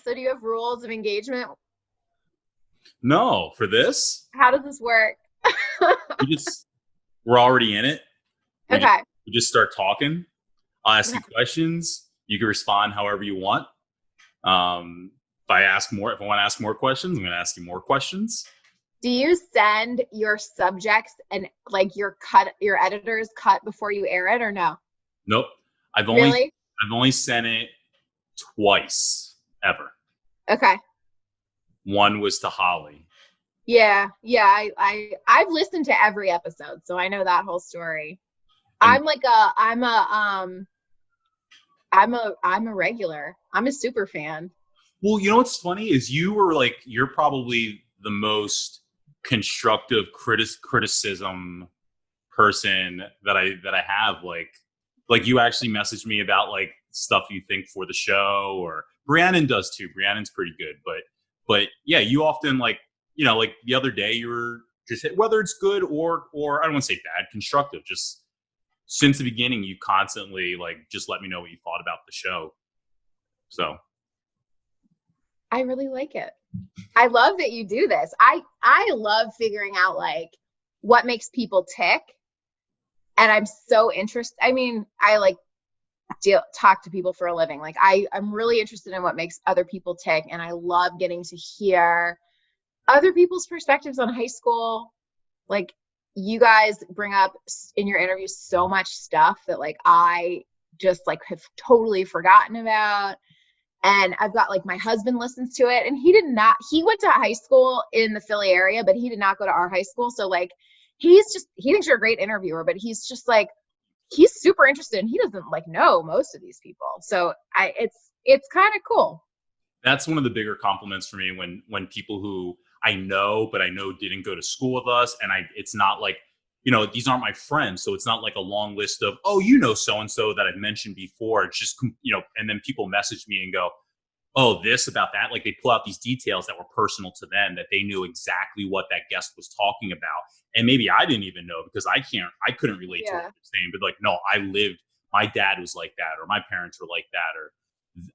So do you have rules of engagement? No, for this, How does this work? we just we're already in it. We just Okay. we just start talking. I'll ask you questions. You can respond however you want. If I want to ask more questions, I'm going to ask you more questions. Do you send your subjects and like your editors cut before you air it or no? Nope. I've only Really? I've only sent it twice ever. Okay. One was to Holly. Yeah. Yeah. I've listened to every episode, so I know that whole story. And I'm a regular. I'm a super fan. well, you know what's funny is you're probably the most constructive criticism person that I have. Like you actually messaged me about like stuff you think for the show, or Brianna does too. Brianna's pretty good, but yeah, you often like the other day you were just whether it's good or I don't want to say bad, constructive. Just since the beginning, you constantly like just let me know what you thought about the show. So I really like it. I love that you do this. I love figuring out like what makes people tick. And I'm so interested. I mean, I like talk to people for a living. Like I'm really interested in what makes other people tick. And I love getting to hear other people's perspectives on high school. Like you guys bring up in your interviews so much stuff that like I just like have totally forgotten about. And I've got like my husband listens to it, and he went to high school in the Philly area, but he did not go to our high school. So like he thinks you're a great interviewer, but he's just like, he's super interested and he doesn't like know most of these people. So it's kind of cool. that's one of the bigger compliments for me when people who I know but I know didn't go to school with us, and it's not like these aren't my friends, so it's not like a long list of so and so that I've mentioned before. It's just and then people message me and go, oh, this about that. Like they pull out these details that were personal to them, that they knew exactly what that guest was talking about, and maybe I didn't even know because I couldn't relate to what Yeah. they're saying. But like, no, my dad was like that, or my parents were like that, or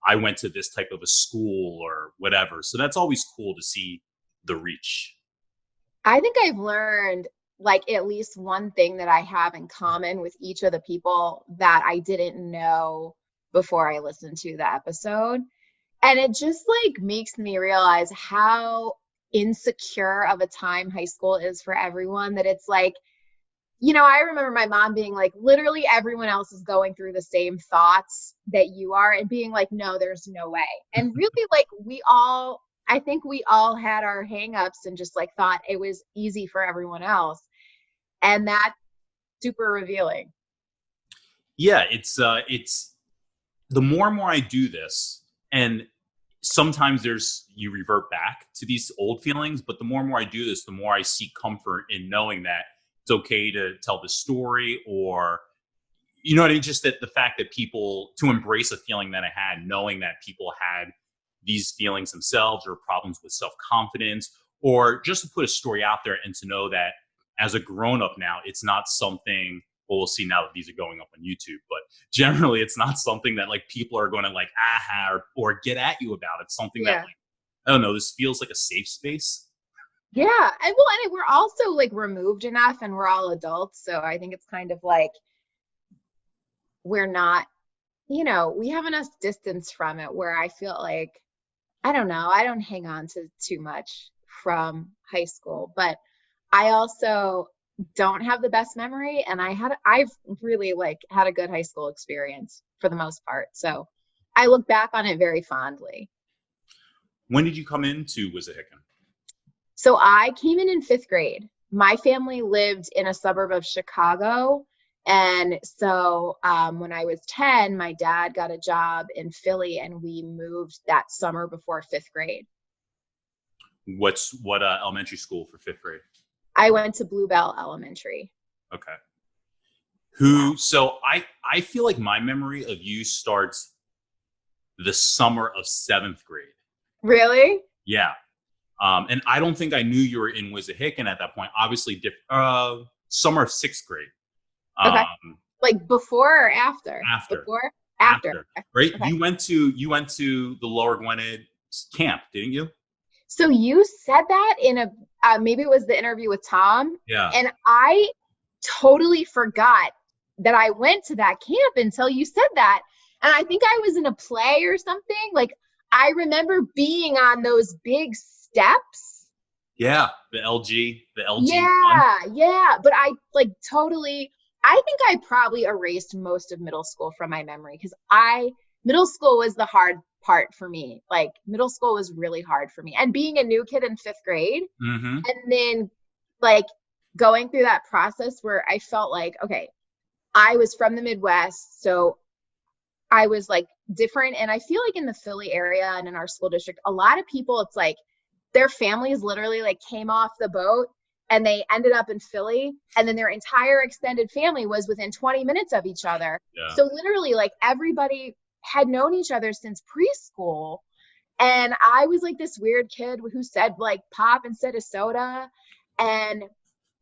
I went to this type of a school or whatever. So that's always cool to see the reach. I think I've learned like at least one thing that I have in common with each of the people that I didn't know before I listened to the episode. And it just like makes me realize how insecure of a time high school is for everyone, that it's like, I remember my mom being like, literally everyone else is going through the same thoughts that you are, and being like, no, there's no way. And really, like, I think we all had our hangups and just like thought it was easy for everyone else. And that's super revealing. Yeah, it's the more and more I do this, and sometimes you revert back to these old feelings, but the more and more I do this, the more I seek comfort in knowing that it's okay to tell the story, or you know what I mean? Just that the fact that people to embrace a feeling that I had, knowing that people had these feelings themselves or problems with self-confidence, or just to put a story out there and to know that as a grown-up now, it's not something, well, we'll see now that these are going up on YouTube, but generally it's not something that like people are going to like, or get at you about. It's something that Yeah. like, I don't know, this feels like a safe space. Yeah. And we're also like removed enough and we're all adults. So I think it's kind of like we're not, we have enough distance from it where I feel like, I don't know, I don't hang on to too much from high school, but I also don't have the best memory, and I've really like had a good high school experience for the most part. So I look back on it very fondly. When did you come into Wissahickon? So I came in fifth grade. My family lived in a suburb of Chicago. And so when I was 10, my dad got a job in Philly and we moved that summer before fifth grade. What elementary school for fifth grade? I went to Bluebell Elementary. Okay. Yeah. So I feel like my memory of you starts the summer of seventh grade. Really? Yeah. And I don't think I knew you were in Wissahickon at that point. Obviously, summer of sixth grade. Okay. Like before or after? After. Before? After. Right? Okay. You went to the Lower Gwinnett camp, didn't you? So you said that in a maybe it was the interview with Tom, Yeah. and I totally forgot that I went to that camp until you said that. And I think I was in a play or something. Like I remember being on those big steps. Yeah, the LG one. Yeah. But I like totally, I think I probably erased most of middle school from my memory because middle school was the hard part for me. Like middle school was really hard for me. And being a new kid in 5th grade, Mm-hmm. and then like going through that process where I felt like, okay, I was from the Midwest, so I was like different. And I feel like in the Philly area and in our school district, a lot of people, it's like their families literally like came off the boat and they ended up in Philly, and then their entire extended family was within 20 minutes of each other. Yeah. So literally like everybody had known each other since preschool. And I was like this weird kid who said like pop instead of soda and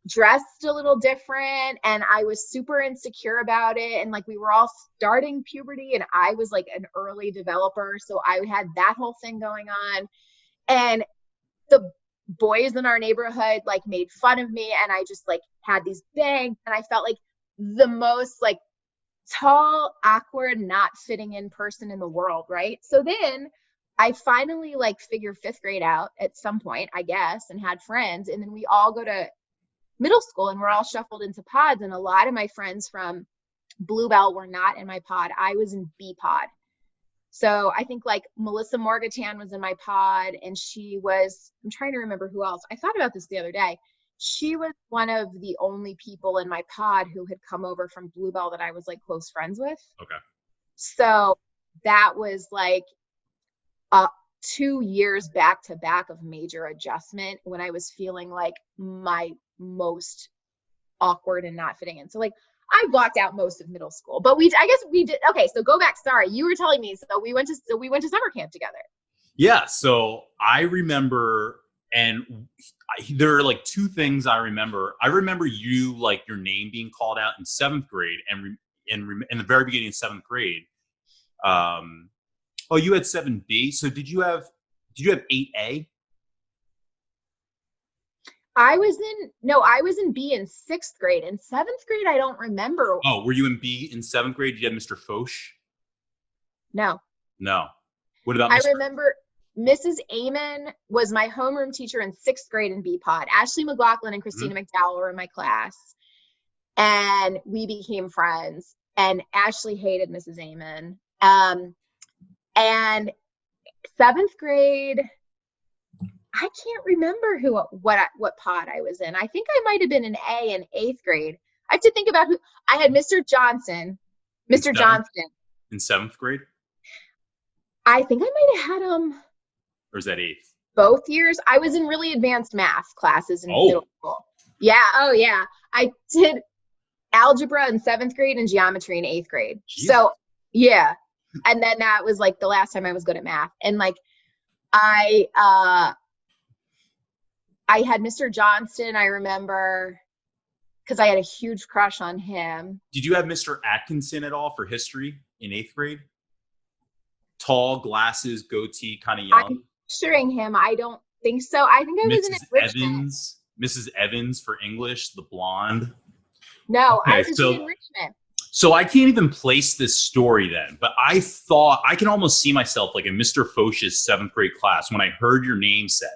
dressed a little different, and I was super insecure about it. And like we were all starting puberty, and I was like an early developer, so I had that whole thing going on. And the boys in our neighborhood like made fun of me, and I just like had these bangs, and I felt like the most like tall, awkward, not fitting in person in the world, right? So then I finally like figured 5th grade out at some point, I guess, and had friends, and then we all go to middle school and we're all shuffled into pods. And a lot of my friends from Bluebell were not in my pod. I was in B pod. So I think like Melissa Morgatan was in my pod, and I'm trying to remember who else. I thought about this the other day. She was one of the only people in my pod who had come over from Bluebell that I was like close friends with. Okay. So that was like 2 years back to back of major adjustment when I was feeling like my most awkward and not fitting in. So like I blocked out most of middle school, but I guess we did. Okay. So go back. Sorry. You were telling me. So we went to summer camp together. Yeah. So I remember, and there are like 2 things I remember. I remember you, like your name being called out in 7th grade, and in the very beginning of 7th grade. Oh, you had 7B. So did you have 8A? I was in B in 6th grade. In 7th grade, I don't remember. Oh, were you in B in 7th grade? Did you have Mr. Foch? No. What about I remember Mrs. Amon was my homeroom teacher in 6th grade in B pod. Ashley McLaughlin and Christina McDowell were in my class, and we became friends. And Ashley hated Mrs. Amon. And 7th grade, I can't remember what pod I was in. I think I might have been an A in 8th grade. I have to think about who. I had Mr. Johnson. Mr. Johnston. In 7th grade? I think I might have had him. Or is that 8th? Both years. I was in really advanced math classes in middle school. Yeah. Oh, yeah. I did algebra in 7th grade and geometry in 8th grade. Jeez. So, yeah. And then that was like the last time I was good at math. And like, I had Mr. Johnston, I remember, because I had a huge crush on him. Did you have Mr. Atkinson at all for history in 8th grade? Tall, glasses, goatee, kind of young. I'm picturing him. I don't think so. I think I was in Enrichment. Mrs. Evans for English, the blonde. No, okay, I was in Enrichment. So I can't even place this story then, but I thought I can almost see myself like in Mr. Foch's 7th grade class when I heard your name said.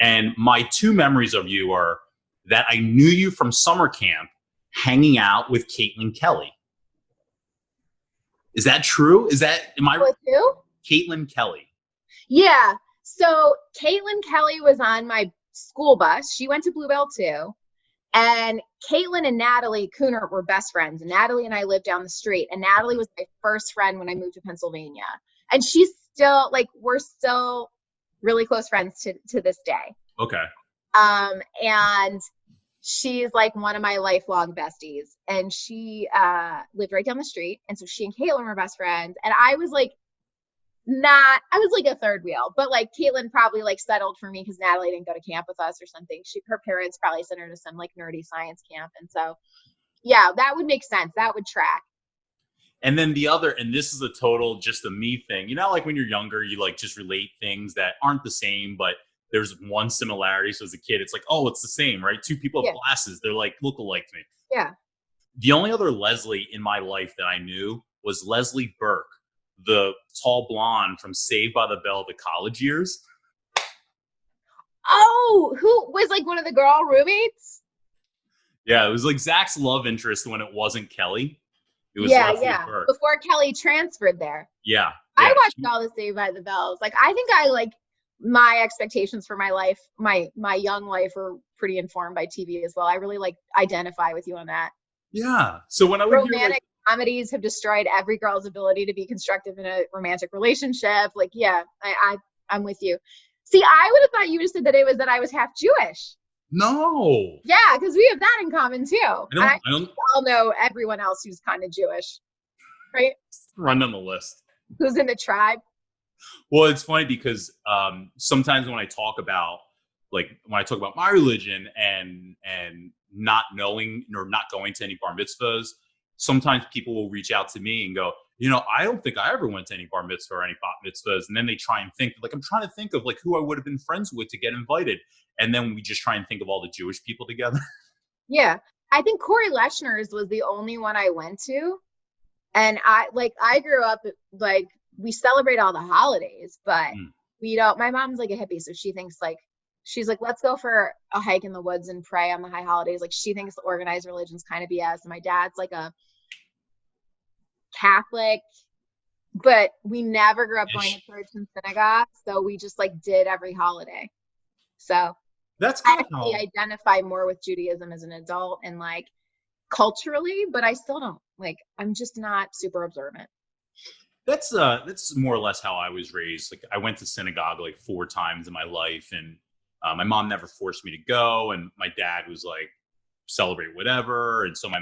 And my 2 memories of you are that I knew you from summer camp hanging out with Caitlin Kelly. Is that true? Am I with who? Caitlin Kelly. Yeah. So Caitlin Kelly was on my school bus. She went to Bluebell too. And Caitlin and Natalie Cooner were best friends. And Natalie and I lived down the street. And Natalie was my first friend when I moved to Pennsylvania. And she's still we're still really close friends to this day. Okay. And she's like one of my lifelong besties. And she lived right down the street. And so she and Caitlin were best friends. And I was like a third wheel, but like Caitlin probably like settled for me because Natalie didn't go to camp with us or something. Her parents probably sent her to some like nerdy science camp. And so, yeah, that would make sense. That would track. And then the other, and this is a total just a me thing. You know, like when you're younger, you like just relate things that aren't the same, but there's one similarity. So as a kid, it's like, oh, it's the same, right? Two people have glasses. They're like look alike to me. Yeah. The only other Leslie in my life that I knew was Leslie Burke, the tall blonde from Saved by the Bell, the college years. Oh, who was like one of the girl roommates? Yeah, it was like Zach's love interest when it wasn't Kelly. It was Leslie Burke. Before Kelly transferred there. Yeah. I watched all the Saved by the Bells. Like, I think I like my expectations for my life, my young life were pretty informed by TV as well. I really like identify with you on that. Yeah. So when I would romantic comedies have destroyed every girl's ability to be constructive in a romantic relationship. Like, yeah, I'm with you. See, I would have thought you would have said that it was that I was half Jewish. No. Yeah, because we have that in common too. I don't all know everyone else who's kind of Jewish, right? Run down the list. Who's in the tribe? Well, it's funny because sometimes when I talk about my religion and not knowing or not going to any bar mitzvahs, sometimes people will reach out to me and go, you know, I don't think I ever went to any bar mitzvah or any bat mitzvahs. And then they try and think, like, I'm trying to think of like who I would have been friends with to get invited. And then we just try and think of all the Jewish people together. Yeah. I think Corey Leshner's was the only one I went to. And I grew up, like, we celebrate all the holidays, but we don't, my mom's like a hippie. So she thinks like, she's like, let's go for a hike in the woods and pray on the high holidays. Like, she thinks the organized religion's kind of BS. And my dad's like a Catholic, but we never grew up going to church and synagogue. So we just like did every holiday. So that's I actually identify more with Judaism as an adult and like culturally, but I still don't like, I'm just not super observant. That's more or less how I was raised. Like, I went to synagogue like 4 times in my life, and my mom never forced me to go, and my dad was like, celebrate whatever. And so my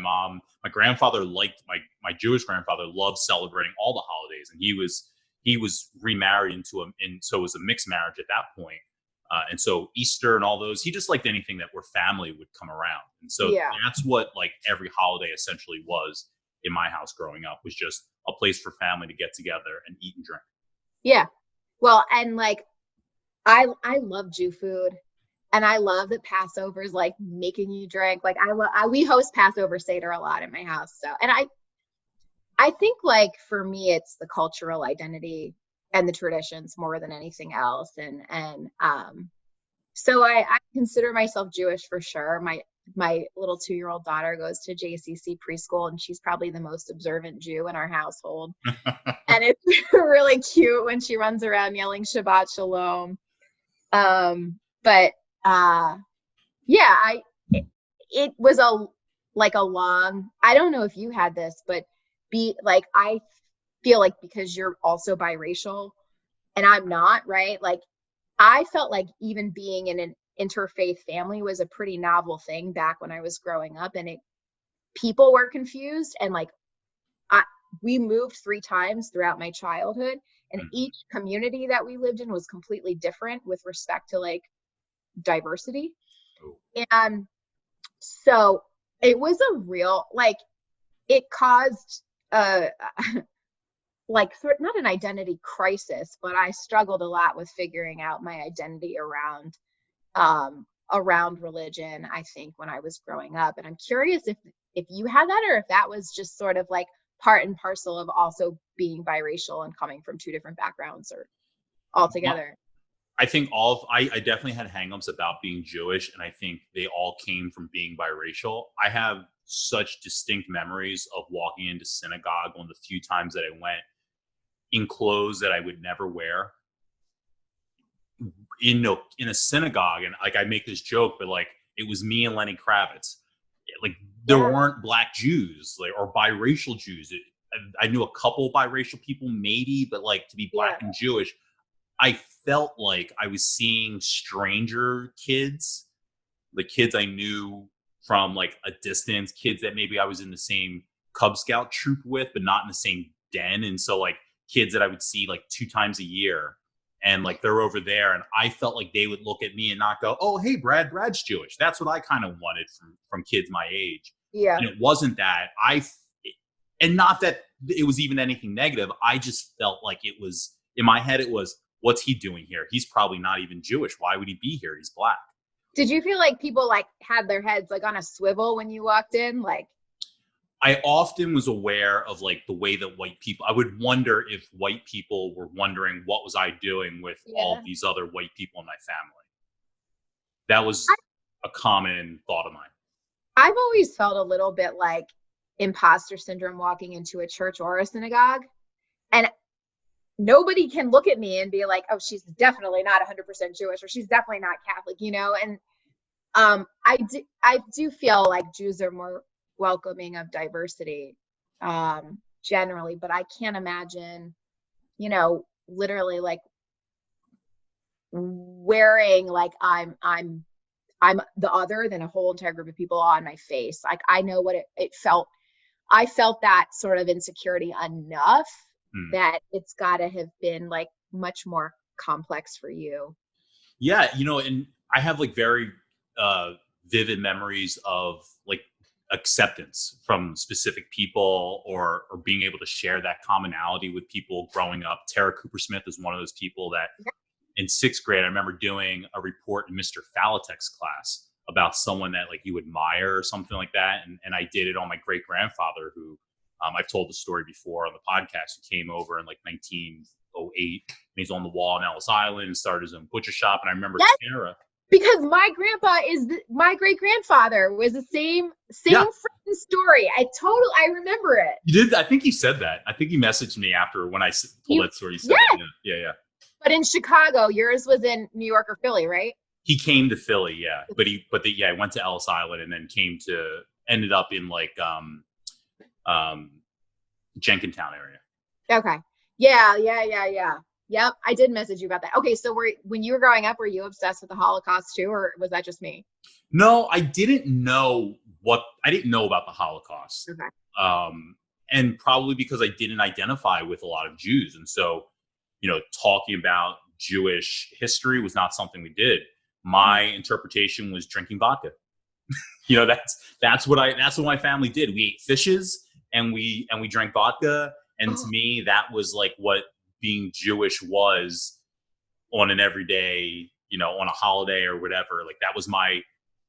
grandfather liked my Jewish grandfather loved celebrating all the holidays, and he was remarried so it was a mixed marriage at that point. And so Easter and all those, he just liked anything that where family would come around. And so that's what like every holiday essentially was in my house growing up, was just a place for family to get together and eat and drink. Yeah. Well, and like, I love Jew food, and I love that Passover is like making you drink. Like, we host Passover Seder a lot in my house. So, and I think like for me, it's the cultural identity and the traditions more than anything else. And so I consider myself Jewish for sure. My little 2-year-old daughter goes to JCC preschool, and she's probably the most observant Jew in our household. And it's really cute when she runs around yelling Shabbat Shalom. But it was a long, I don't know if you had this, but I feel like because you're also biracial and I'm not, right? Like, I felt like even being in an interfaith family was a pretty novel thing back when I was growing up, and people were confused, and like we moved 3 times throughout my childhood, and each community that we lived in was completely different with respect to like diversity. And so it was a real, like, it caused not an identity crisis, but I struggled a lot with figuring out my identity around religion, I think, when I was growing up. And I'm curious if you had that, or if that was just sort of like part and parcel of also being biracial and coming from 2 different backgrounds or all together. I think I definitely had hangups about being Jewish, and I think they all came from being biracial. I have such distinct memories of walking into synagogue one of the few times that I went in clothes that I would never wear in a synagogue. And like, I make this joke, but like, it was me and Lenny Kravitz. Like, there weren't Black Jews or biracial Jews. I knew a couple biracial people maybe, but like, to be Black and Jewish, I felt like I was seeing stranger kids, the kids I knew from like a distance, kids that maybe I was in the same Cub Scout troop with, but not in the same den. And so like, kids that I would see like 2 times a year, and like, they're over there, and I felt like they would look at me and not go, oh, hey, Brad's Jewish. That's what I kind of wanted from kids my age. Yeah. And it wasn't that. and not that it was even anything negative. I just felt like it was, in my head, it was, what's he doing here? He's probably not even Jewish. Why would he be here? He's black. Did you feel like people like had their heads like on a swivel when you walked in? Like, I often was aware of like the way that white people, I would wonder if white people were wondering what was I doing with all these other white people in my family. That was a common thought of mine. I've always felt a little bit like imposter syndrome walking into a church or a synagogue. And nobody can look at me and be like, oh, she's definitely not 100% Jewish, or she's definitely not Catholic, you know? And I do feel like Jews are more welcoming of diversity generally, but I can't imagine, you know, literally like wearing like I'm the other than a whole entire group of people on my face. Like I know what it felt. I felt that sort of insecurity enough that it's got to have been like much more complex for you. Yeah, you know, and I have like very vivid memories of like acceptance from specific people, or being able to share that commonality with people growing up. Tara Cooper Smith is one of those people that in 6th grade, I remember doing a report in Mr. Falatek's class about someone that like you admire or something like that. And I did it on my great grandfather, who I've told the story before on the podcast, who came over in like 1908, and he's on the wall in Ellis Island and started his own butcher shop. And I remember Tara. Because my grandpa my great grandfather was the same freaking story. I remember it. You did? I think he said that. I think he messaged me after when I told that story. He said yeah. But in Chicago, yours was in New York or Philly, right? He came to Philly, yeah. But he went to Ellis Island and then ended up in like Jenkintown area. Okay. Yeah. Yep. I did message you about that. Okay. So when you were growing up, were you obsessed with the Holocaust too, or was that just me? No, I didn't know about the Holocaust. Okay. And probably because I didn't identify with a lot of Jews. And so, you know, talking about Jewish history was not something we did. My interpretation was drinking vodka. You know, that's what my family did. We ate fishes and we drank vodka. And to me, that was like what being Jewish was on an everyday, you know, on a holiday or whatever. Like that was my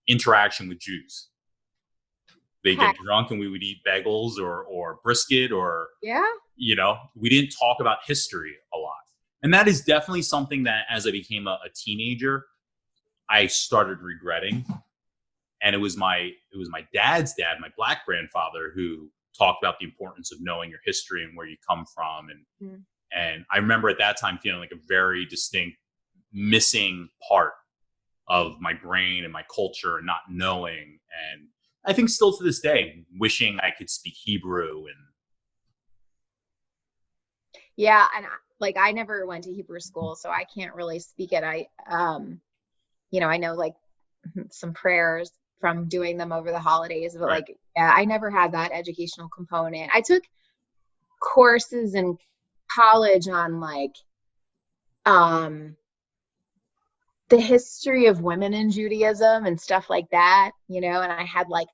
interaction with Jews. They get drunk and we would eat bagels or brisket or, you know, we didn't talk about history a lot. And that is definitely something that as I became a teenager, I started regretting. And it was my dad's dad, my black grandfather, who talked about the importance of knowing your history and where you come from. And I remember at that time feeling like a very distinct missing part of my brain and my culture and not knowing. And I think still to this day, wishing I could speak Hebrew. And yeah, and like I never went to Hebrew school, so I can't really speak it. You know, I know like some prayers from doing them over the holidays, but like, yeah, I never had that educational component. I took courses in college on like the history of women in Judaism and stuff like that, you know, and I had like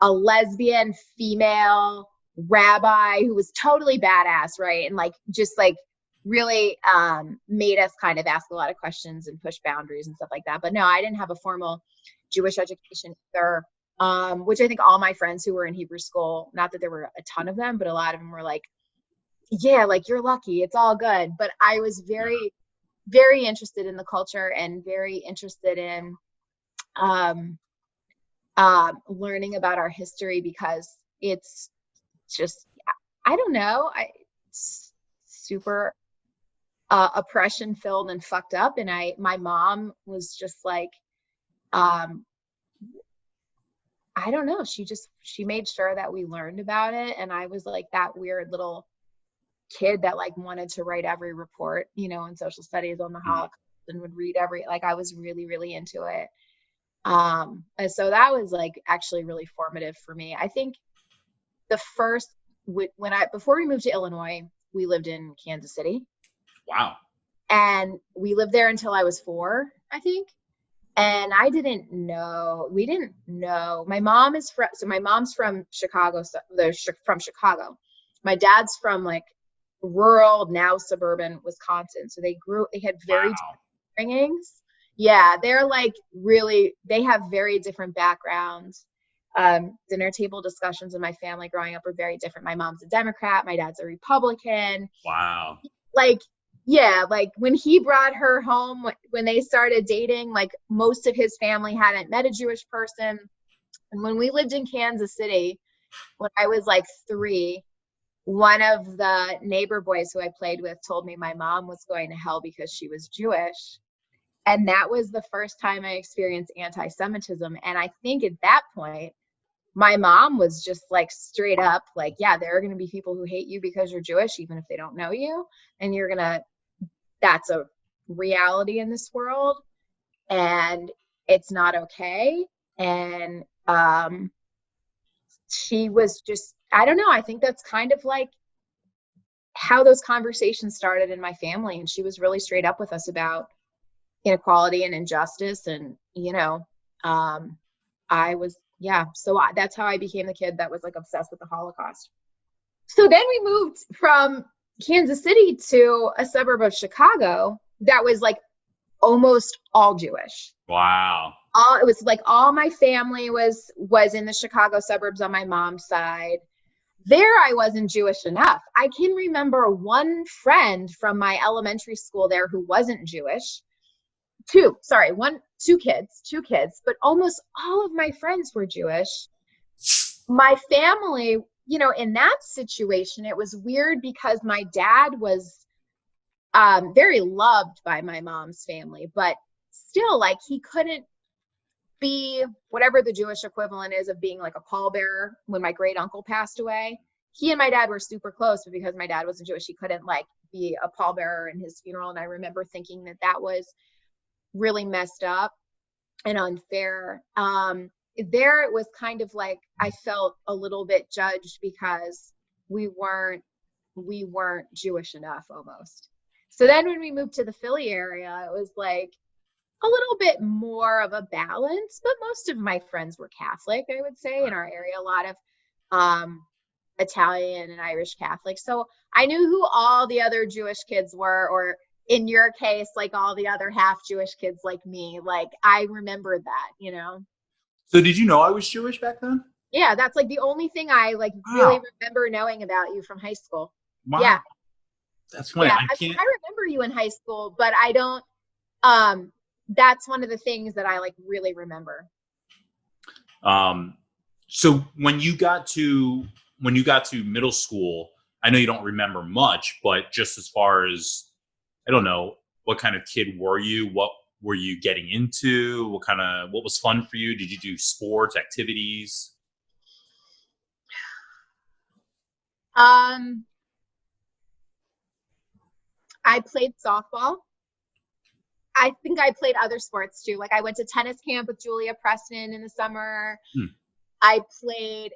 a lesbian female rabbi who was totally badass, right? And like just like really made us kind of ask a lot of questions and push boundaries and stuff like that. But no, I didn't have a formal Jewish education either, which I think all my friends who were in Hebrew school, not that there were a ton of them, but a lot of them were like, yeah, like you're lucky, it's all good. But I was very, very interested in the culture and very interested in learning about our history, because it's just, I don't know, it's super oppression filled and fucked up. And my mom was just like, I don't know, she made sure that we learned about it. And I was like that weird little kid that like wanted to write every report, you know, in social studies on the Holocaust, and would read like I was really, really into it. And so that was like actually really formative for me. I think the first, before we moved to Illinois, we lived in Kansas City. Wow. And we lived there until I was 4, I think. And we didn't know. My mom's from Chicago, from Chicago. my dad's from like rural, now suburban Wisconsin. So they had very different upbringings. Yeah, they're like they have very different backgrounds. Dinner table discussions in my family growing up were very different. My mom's a Democrat, my dad's a Republican. Wow. Like, yeah, like when he brought her home, when they started dating, like most of his family hadn't met a Jewish person. And when we lived in Kansas City, when I was like 3, one of the neighbor boys who I played with told me my mom was going to hell because she was Jewish. And that was the first time I experienced anti-Semitism. And I think at that point, my mom was just like straight up like, yeah, there are going to be people who hate you because you're Jewish, even if they don't know you. And that's a reality in this world. And it's not okay. And she was just, I don't know, I think that's kind of like how those conversations started in my family. And she was really straight up with us about inequality and injustice. And, that's how I became the kid that was like obsessed with the Holocaust. So then we moved from Kansas City to a suburb of Chicago that was like almost all Jewish. Wow. It was like all my family was in the Chicago suburbs on my mom's side. There I wasn't Jewish enough. I can remember one friend from my elementary school there who wasn't Jewish. Two kids, but almost all of my friends were Jewish. My family, in that situation, it was weird because my dad was very loved by my mom's family, but still, like, he couldn't be whatever the Jewish equivalent is of being like a pallbearer. When my great uncle passed away, he and my dad were super close, but because my dad wasn't Jewish, he couldn't like be a pallbearer in his funeral. And I remember thinking that was really messed up and unfair. There it was kind of like I felt a little bit judged because we weren't Jewish enough almost. So then when we moved to the Philly area, it was like a little bit more of a balance, but most of my friends were Catholic, I would say, in our area, a lot of Italian and Irish Catholics. So I knew who all the other Jewish kids were, or in your case, like all the other half Jewish kids like me. Like I remembered that, So did you know I was Jewish back then? Yeah, that's like the only thing I like really remember knowing about you from high school. Wow. Yeah. That's funny. Yeah, I remember you in high school, but I don't that's one of the things that I like really remember. So when you got to middle school, I know you don't remember much, but just as far as, I don't know, what kind of kid were you? What were you getting into? What was fun for you? Did you do sports, activities? I played softball. I think I played other sports too. Like I went to tennis camp with Julia Preston in the summer. I played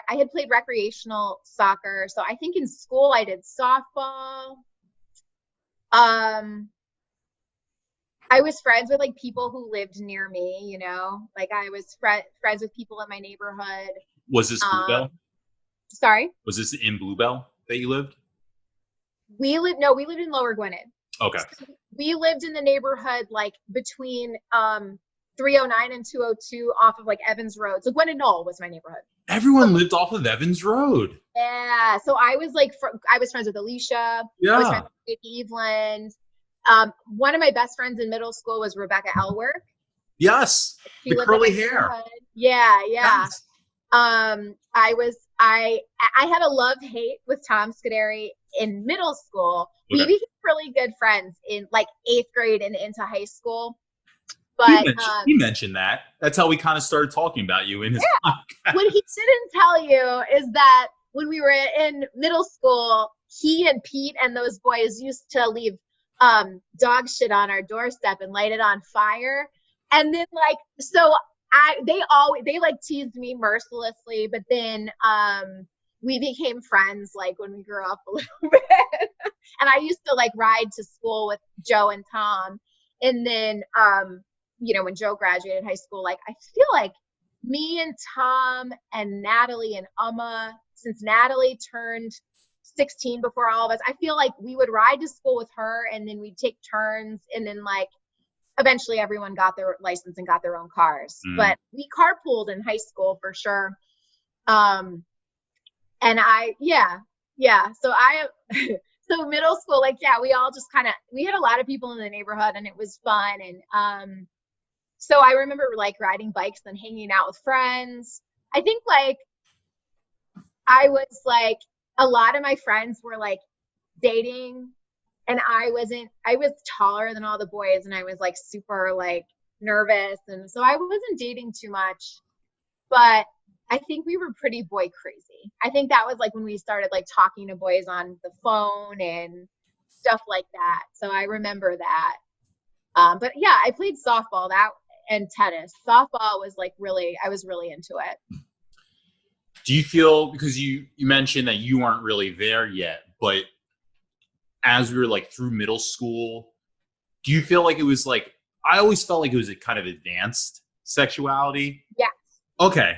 I had played recreational soccer. So I think in school I did softball. I was friends with like people who lived near me, like I was friends with people in my neighborhood. Was this Bluebell? Sorry? Was this in Bluebell that you lived? We lived in Lower Gwinnett. Okay. So we lived in the neighborhood like between 309 and 202 off of like Evans Road. So Gwinnett Knoll was my neighborhood. Everyone lived off of Evans Road. Yeah. So I was like, I was friends with Alicia. Yeah. I was friends with Katie Eveland. One of my best friends in middle school was Rebecca Elwork. Yes. The curly hair. Yeah. Yeah. Yes. I had a love-hate with Tom Scuderi in middle school. Okay. We became really good friends in like 8th grade and into high school. But he mentioned that. That's how we kind of started talking about you in his podcast. What he didn't tell you is that when we were in middle school, he and Pete and those boys used to leave dog shit on our doorstep and light it on fire. And then like, so they like teased me mercilessly, but then we became friends like when we grew up a little bit. And I used to like ride to school with Joe and Tom. And then when Joe graduated high school, like I feel like me and Tom and Natalie and Amma, since Natalie turned 16 before all of us. I feel like we would ride to school with her, and then we'd take turns, and then like eventually everyone got their license and got their own cars. But we carpooled in high school for sure. And so middle school, like, yeah, we all just we had a lot of people in the neighborhood, and it was fun. And so I remember like riding bikes and hanging out with friends. I think like I was like, a lot of my friends were like dating, and I was taller than all the boys, and I was like super like nervous. And so I wasn't dating too much, but I think we were pretty boy crazy. I think that was like when we started like talking to boys on the phone and stuff like that. So I remember that. But yeah, I played softball and tennis. Softball was like I was really into it. Do you feel, because you mentioned that you weren't really there yet, but as we were like through middle school, do you feel like it was like, I always felt like it was a kind of advanced sexuality? Yes. Okay.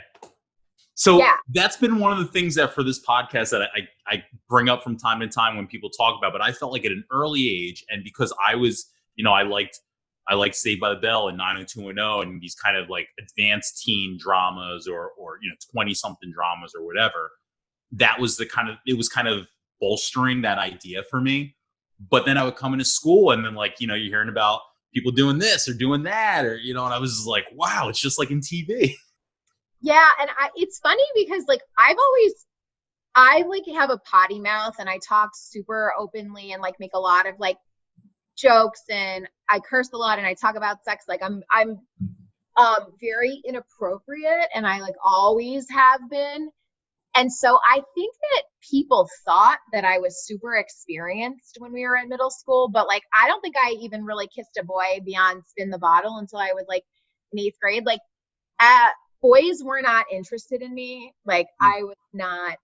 So yeah. That's been one of the things that for this podcast that I bring up from time to time when people talk about, but I felt like at an early age, and because I was, I liked Saved by the Bell and 90210 and these kind of like advanced teen dramas or 20 something dramas or whatever. That was it was kind of bolstering that idea for me. But then I would come into school, and then like, you're hearing about people doing this or doing that, or, and I was like, wow, it's just like in TV. Yeah. And it's funny because like I like have a potty mouth, and I talk super openly and like make a lot of like jokes, and I curse a lot, and I talk about sex. Like I'm very inappropriate, and I like always have been. And so I think that people thought that I was super experienced when we were in middle school, but like I don't think I even really kissed a boy beyond spin the bottle until I was like in 8th grade. Like boys were not interested in me. Like I was not,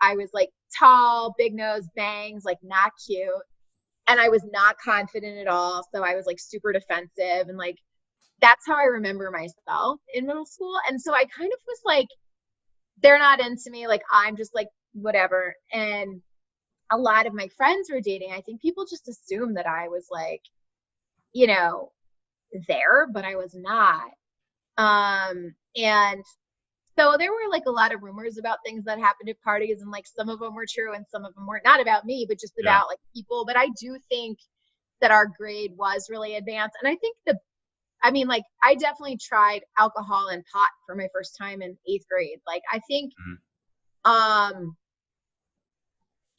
I was like tall, big nose, bangs, like not cute. And I was not confident at all. So I was like super defensive, and like, that's how I remember myself in middle school. And so I kind of was like, they're not into me. Like, I'm just like, whatever. And a lot of my friends were dating. I think people just assumed that I was like, there, but I was not. And so there were like a lot of rumors about things that happened at parties, and like some of them were true and some of them were not about me, but just about like people. But I do think that our grade was really advanced. And I think like I definitely tried alcohol and pot for my first time in 8th grade. Like I think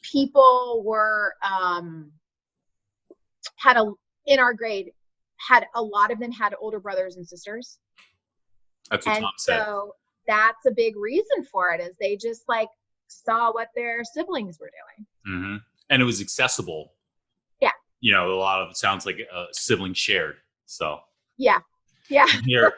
people were in our grade, had a lot of them had older brothers and sisters. That's what Tom said. So that's a big reason for it, is they just like saw what their siblings were doing. Mm-hmm. And it was accessible. Yeah. A lot of it sounds like a sibling shared. So yeah. Here,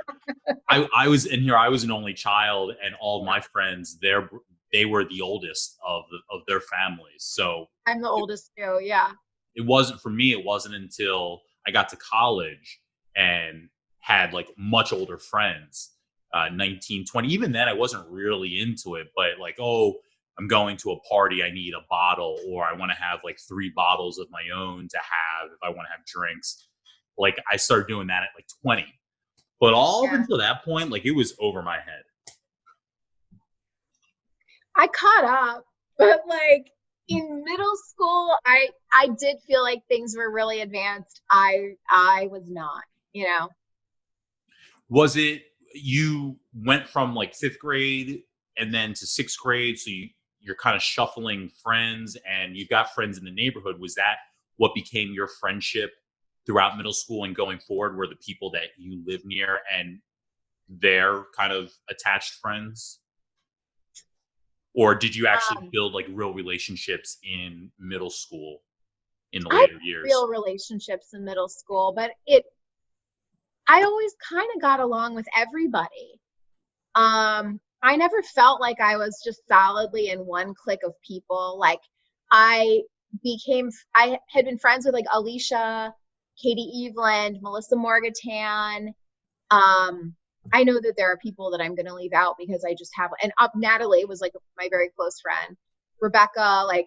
I was an only child, and all my friends, they were the oldest of their families. So I'm the oldest too. Yeah. It wasn't for me. It wasn't until I got to college and had like much older friends, 19, 20. Even then I wasn't really into it, but like, oh, I'm going to a party, I need a bottle, or I want to have like 3 bottles of my own to have if I want to have drinks. Like I started doing that at like 20. But all up until that point, like it was over my head. I caught up, but like in middle school, I did feel like things were really advanced. I was not, Was it, you went from like 5th grade and then to 6th grade, so you're kind of shuffling friends, and you've got friends in the neighborhood. Was that what became your friendship throughout middle school and going forward, were the people that you live near and they're kind of attached friends? Or did you actually build like real relationships in middle school in the later years? Real relationships in middle school, but I always kind of got along with everybody. I never felt like I was just solidly in one clique of people. Like I had been friends with like Alicia, Katie Eveland, Melissa Morgantan. I know that there are people that I'm going to leave out because I just have, and Natalie was like my very close friend. Rebecca, like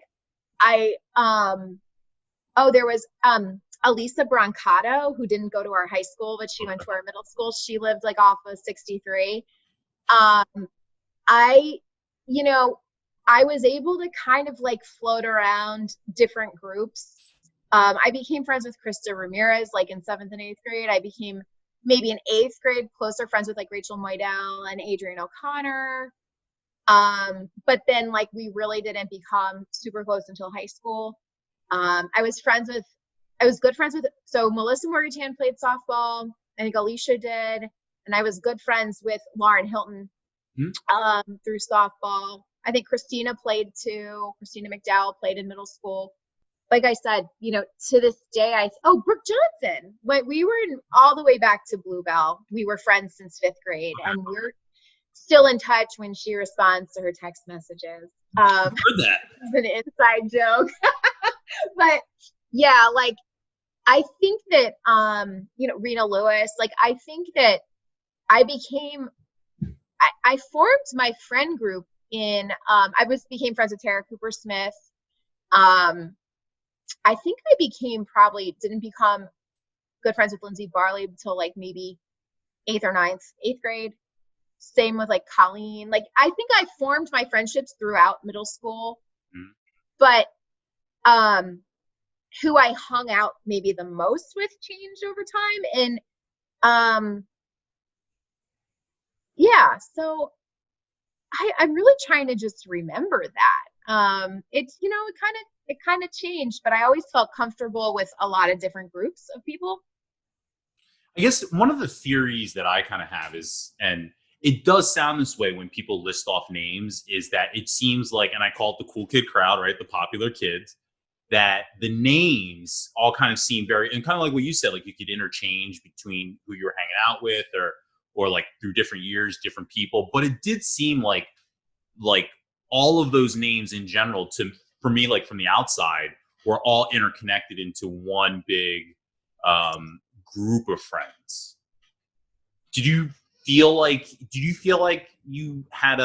there was Elisa Brancato, who didn't go to our high school, but she went to our middle school. She lived like off of 63. I was able to kind of like float around different groups. I became friends with Krista Ramirez, like in 7th and 8th grade. I became maybe in 8th grade closer friends with like Rachel Moydell and Adrienne O'Connor. But then like we really didn't become super close until high school. I was good friends with, so Melissa Morgan played softball. I think Alicia did. And I was good friends with Lauryn Hilton through softball. I think Christina played too. Christina McDowell played in middle school. Like I said, to this day, Brooke Johnson. We were all the way back to Bluebell. We were friends since 5th grade, and we're still in touch when she responds to her text messages. I've heard that. It's an inside joke. But yeah, like I think that Rena Lewis, like I think that I formed my friend group in became friends with Tara Cooper Smith. I think I didn't become good friends with Lindsay Barley until like maybe 8th or 8th grade. Same with like Colleen. Like I think I formed my friendships throughout middle school, but who I hung out maybe the most with changed over time. And yeah, so I'm really trying to just remember that. It kind of changed, but I always felt comfortable with a lot of different groups of people. I guess one of the theories that I kind of have is, and it does sound this way when people list off names, is that it seems like, and I call it the cool kid crowd, right? The popular kids, that the names all kind of seem very, and kind of like what you said, like you could interchange between who you were hanging out with or like through different years, different people. But it did seem like all of those names in general, for me, like from the outside, were all interconnected into one big group of friends. Did you feel like you had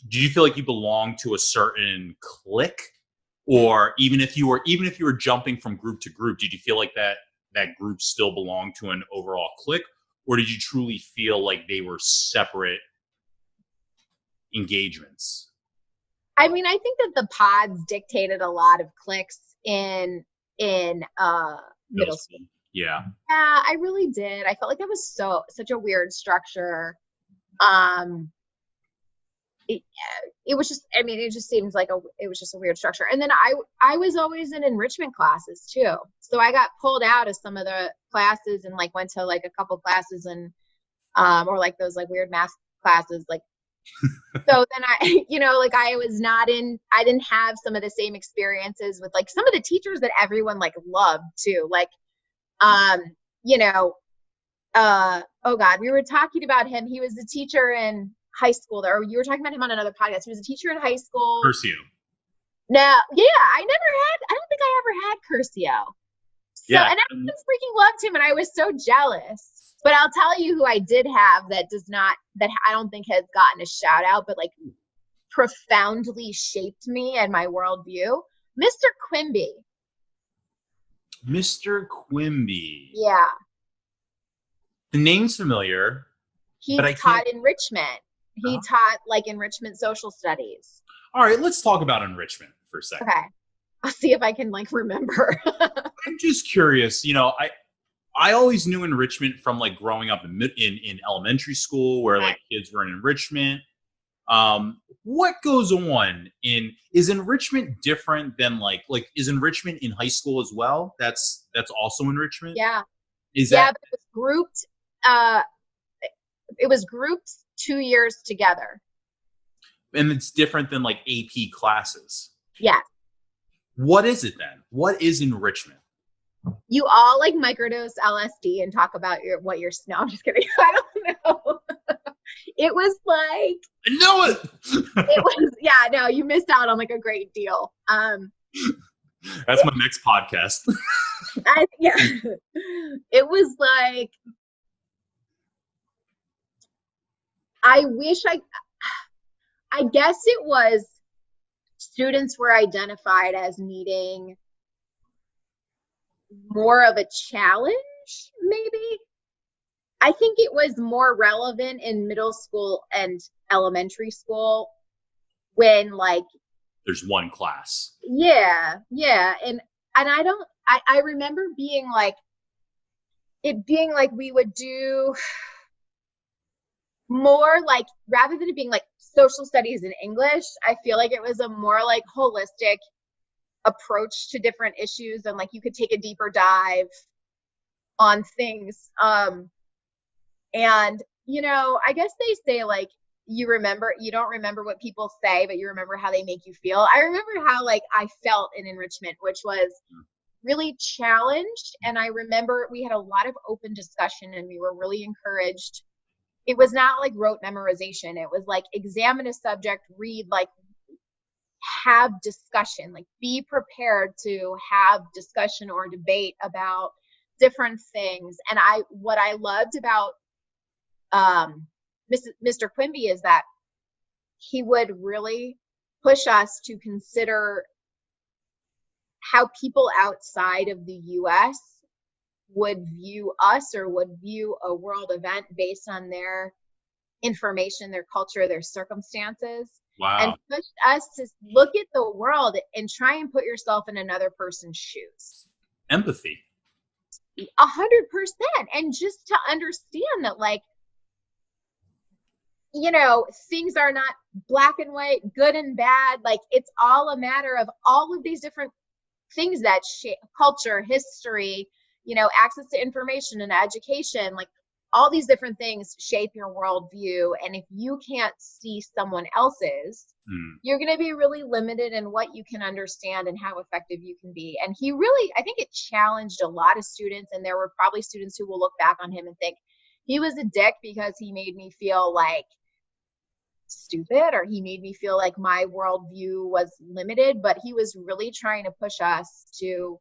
did you feel like you belonged to a certain clique? Or even if you were jumping from group to group, did you feel like that group still belonged to an overall clique? Or did you truly feel like they were separate engagements? I mean, I think that the pods dictated a lot of cliques in middle school. Yeah. Yeah, I really did. I felt like that was such a weird structure. It was just, I mean, it just seems like it was just a weird structure. And then I was always in enrichment classes too. So I got pulled out of some of the classes and like went to like a couple classes and, or like those like weird math classes. Like, so then I didn't have some of the same experiences with like some of the teachers that everyone like loved too. Like, oh God, we were talking about him. He was a teacher in high school, or you were talking about him on another podcast. He was a teacher in high school. Curcio. No, yeah, I don't think I ever had Curcio. So, yeah. And I just freaking loved him, and I was so jealous. But I'll tell you who I did have that I don't think has gotten a shout out, but like profoundly shaped me and my worldview. Mr. Quimby. Mr. Quimby. Yeah. The name's familiar. He taught enrichment. He taught like enrichment social studies. All right, let's talk about enrichment for a second. Okay. I'll see if I can like remember. I'm just curious, I always knew enrichment from like growing up in elementary school where like kids were in enrichment. What goes on is enrichment different than like is enrichment in high school as well? That's also enrichment? Yeah. But it was grouped 2 years together. And it's different than like AP classes. Yeah. What is it then? What is enrichment? You all like microdose LSD and talk about no, I'm just kidding. I don't know. It was like, I know it. It was, yeah, no, you missed out on like a great deal. That's my next podcast. Yeah. It was like, I guess it was students were identified as needing more of a challenge, maybe. I think it was more relevant in middle school and elementary school when like there's one class. Yeah. And I remember being like we would do more like, rather than it being like social studies and English, I feel like it was a more like holistic approach to different issues, and like you could take a deeper dive on things. And you know, I guess they say like you don't remember what people say, but you remember how they make you feel. I remember how like I felt in enrichment, which was really challenged. And I remember we had a lot of open discussion and we were really encouraged. It was not like rote memorization. It was like examine a subject, read, like have discussion, like be prepared to have discussion or debate about different things. And what I loved about Mr. Quimby is that he would really push us to consider how people outside of the US would view us or would view a world event based on their information, their culture, their circumstances. Wow. And pushed us to look at the world and try and put yourself in another person's shoes. Empathy. 100%. And just to understand that, like, you know, things are not black and white, good and bad. Like, it's all a matter of all of these different things that shape culture, history, you know, access to information and education, like all these different things shape your worldview. And if you can't see someone else's, you're going to be really limited in what you can understand and how effective you can be. And he really, I think it challenged a lot of students. And there were probably students who will look back on him and think he was a dick because he made me feel like stupid, or he made me feel like my worldview was limited. But he was really trying to push us to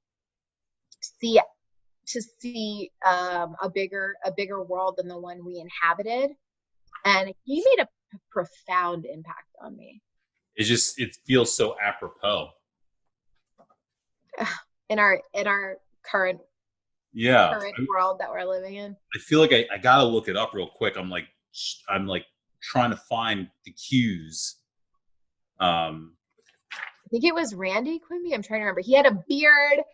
see a bigger world than the one we inhabited. And he made a profound impact on me. It feels so apropos in our current world that we're living in. I feel like I gotta look it up real quick. I'm like trying to find the cues. I think it was Randy Quimby. I'm trying to remember. He had a beard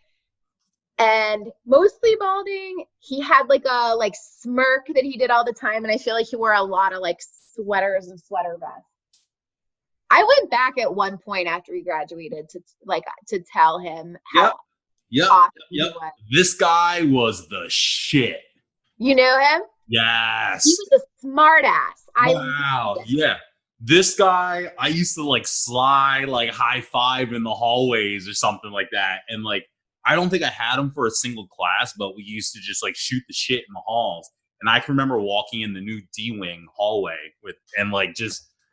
and mostly balding. He had like a smirk that he did all the time, and I feel like he wore a lot of like sweaters and sweater vests. I went back at one point after he graduated to tell him how awesome he was. This guy was the shit. You know him? Yes. He was a smart ass. Wow. Yeah. This guy, I used to like sly like high five in the hallways or something like that. And like, I don't think I had him for a single class, but we used to just like shoot the shit in the halls. And I can remember walking in the new D-Wing hallway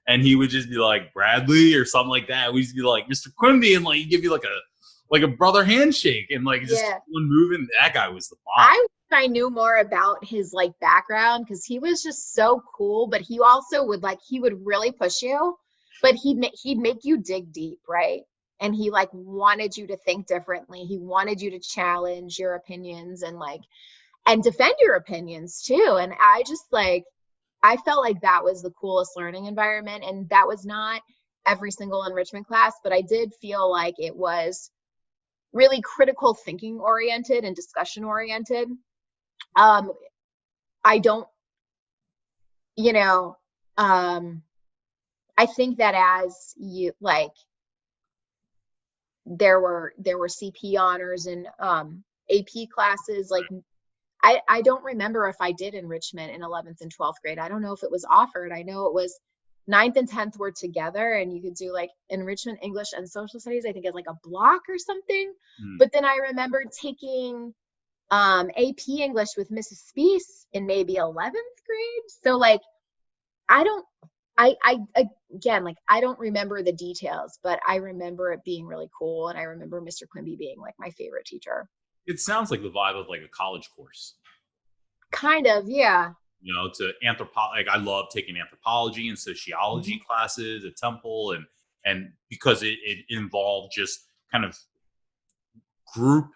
and he would just be like, Bradley or something like that. We used to be like, Mr. Quimby, and like he'd give you like a brother handshake and like just one moving. That guy was the bomb. I wish I knew more about his like background, because he was just so cool. But he also would he would really push you, but he'd make you dig deep, right? And he like wanted you to think differently. He wanted you to challenge your opinions and defend your opinions too. And I felt like that was the coolest learning environment. And that was not every single enrichment class, but I did feel like it was really critical thinking oriented and discussion oriented. I think that as you there were CP honors and AP classes. Like I don't remember if I did enrichment in 11th and 12th grade. I don't know if it was offered. I know it was 9th and 10th were together, and you could do like enrichment English and social studies, I think as like a block or something. But then I remember taking AP English with Mrs. Speece in maybe 11th grade. So like I don't remember the details, but I remember it being really cool. And I remember Mr. Quimby being like my favorite teacher. It sounds like the vibe of like a college course. Kind of, yeah. You know, I love taking anthropology and sociology classes at Temple, and And because it involved just kind of group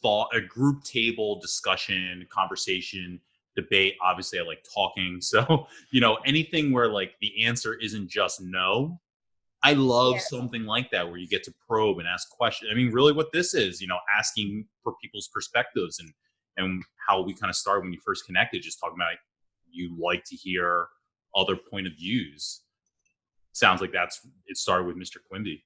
thought, a group table discussion, conversation, debate. Obviously, I like talking. So, anything where like the answer isn't just no. I love something like that where you get to probe and ask questions. I mean, really what this is, asking for people's perspectives and how we kind of started when you first connected, just talking about you like to hear other point of views. Sounds like it started with Mr. Quimby.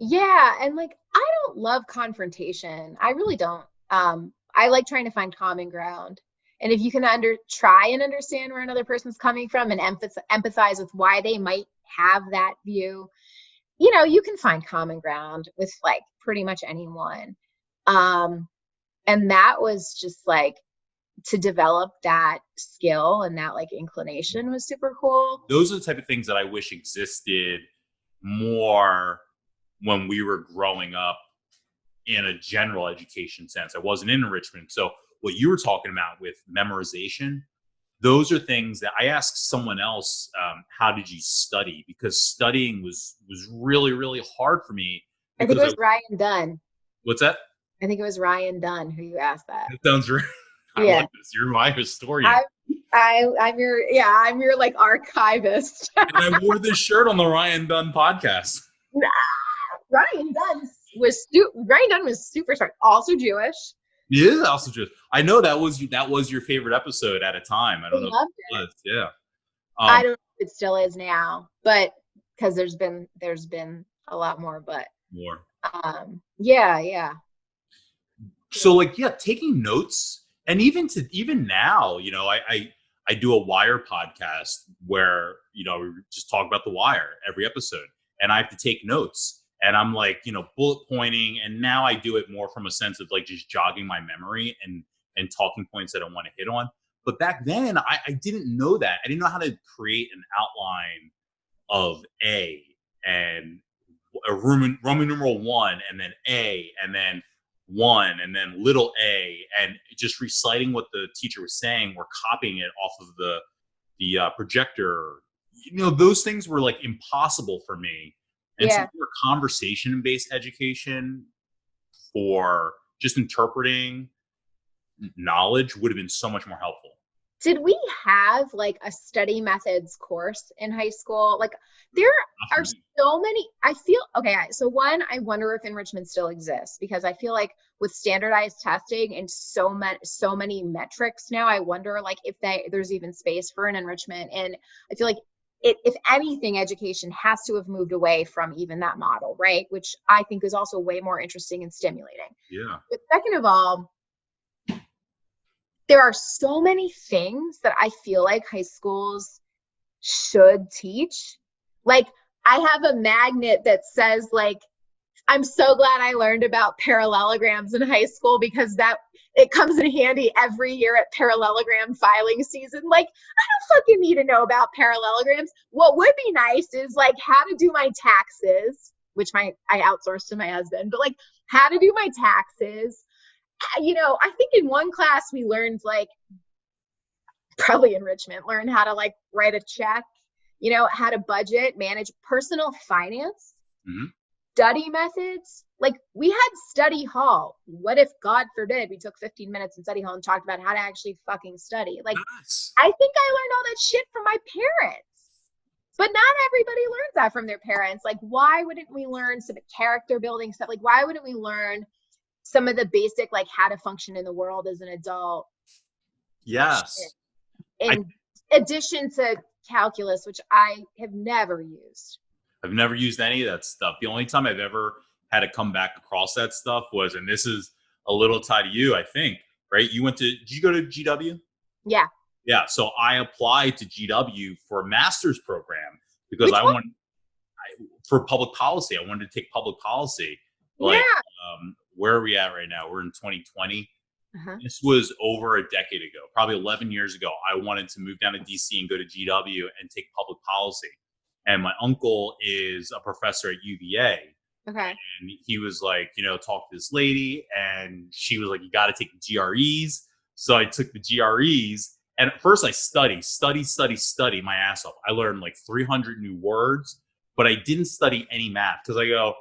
Yeah. And like, I don't love confrontation. I really don't. I like trying to find common ground. And if you can try and understand where another person's coming from and empathize with why they might have that view, you can find common ground with like pretty much anyone. And that was just like, to develop that skill and that like inclination was super cool. Those are the type of things that I wish existed more when we were growing up in a general education sense. I wasn't in enrichment. So what you were talking about with memorization, those are things that I asked someone else, how did you study? Because studying was really, really hard for me. I think it was Ryan Dunn. What's that? I think it was Ryan Dunn who you asked that. It sounds right. I like this. You're my historian. I'm your like archivist. And I wore this shirt on the Ryan Dunn podcast. Ryan Dunn was super smart. Also Jewish. He is also Jewish. I know that was your favorite episode at a time. I don't know. Loved it. Yeah. I don't know if it still is now, but because there's been a lot more, but more. Yeah. So like, taking notes. And even now, I do a Wire podcast where, we just talk about The Wire every episode, and I have to take notes, and I'm like, bullet pointing. And now I do it more from a sense of like just jogging my memory and talking points that I want to hit on. But back then I didn't know that. I didn't know how to create an outline of A and a Roman numeral 1 and then A and then 1 and then little a, and just reciting what the teacher was saying or copying it off of the projector. Those things were like impossible for me. And so for conversation-based education for just interpreting knowledge would have been so much more helpful. Did we have like a study methods course in high school? Like there are so many, so one, I wonder if enrichment still exists, because I feel like with standardized testing and so many metrics now, I wonder like if there's even space for an enrichment. And I feel like if anything, education has to have moved away from even that model, right? Which I think is also way more interesting and stimulating. Yeah. But second of all, there are so many things that I feel like high schools should teach. Like I have a magnet that says like, I'm so glad I learned about parallelograms in high school, because it comes in handy every year at parallelogram filing season. Like I don't fucking need to know about parallelograms. What would be nice is like how to do my taxes, which I outsourced to my husband, but like how to do my taxes. I think in one class we learned like probably enrichment, learned how to like write a check, how to budget, manage personal finance, study methods. Like we had study hall. What if, God forbid, we took 15 minutes in study hall and talked about how to actually fucking study? Like, nice. I think I learned all that shit from my parents, but not everybody learns that from their parents. Like, why wouldn't we learn some character building stuff? Like, why wouldn't we learn some of the basic, like how to function in the world as an adult? Yes. In addition to calculus, which I have never used. I've never used any of that stuff. The only time I've ever had to come back across that stuff was, and this is a little tied to you, I think, right? Did you go to GW? Yeah. Yeah. So I applied to GW for a master's program because for public policy. I wanted to take public policy. Like, where are we at right now? We're in 2020. This was over a decade ago, probably 11 years ago. I wanted to move down to DC and go to GW and take public policy. And my uncle is a professor at UVA. Okay. And he was like, talk to this lady. And she was like, you got to take the GREs. So I took the GREs. And at first I studied my ass off. I learned like 300 new words. but I didn't study any math because I go,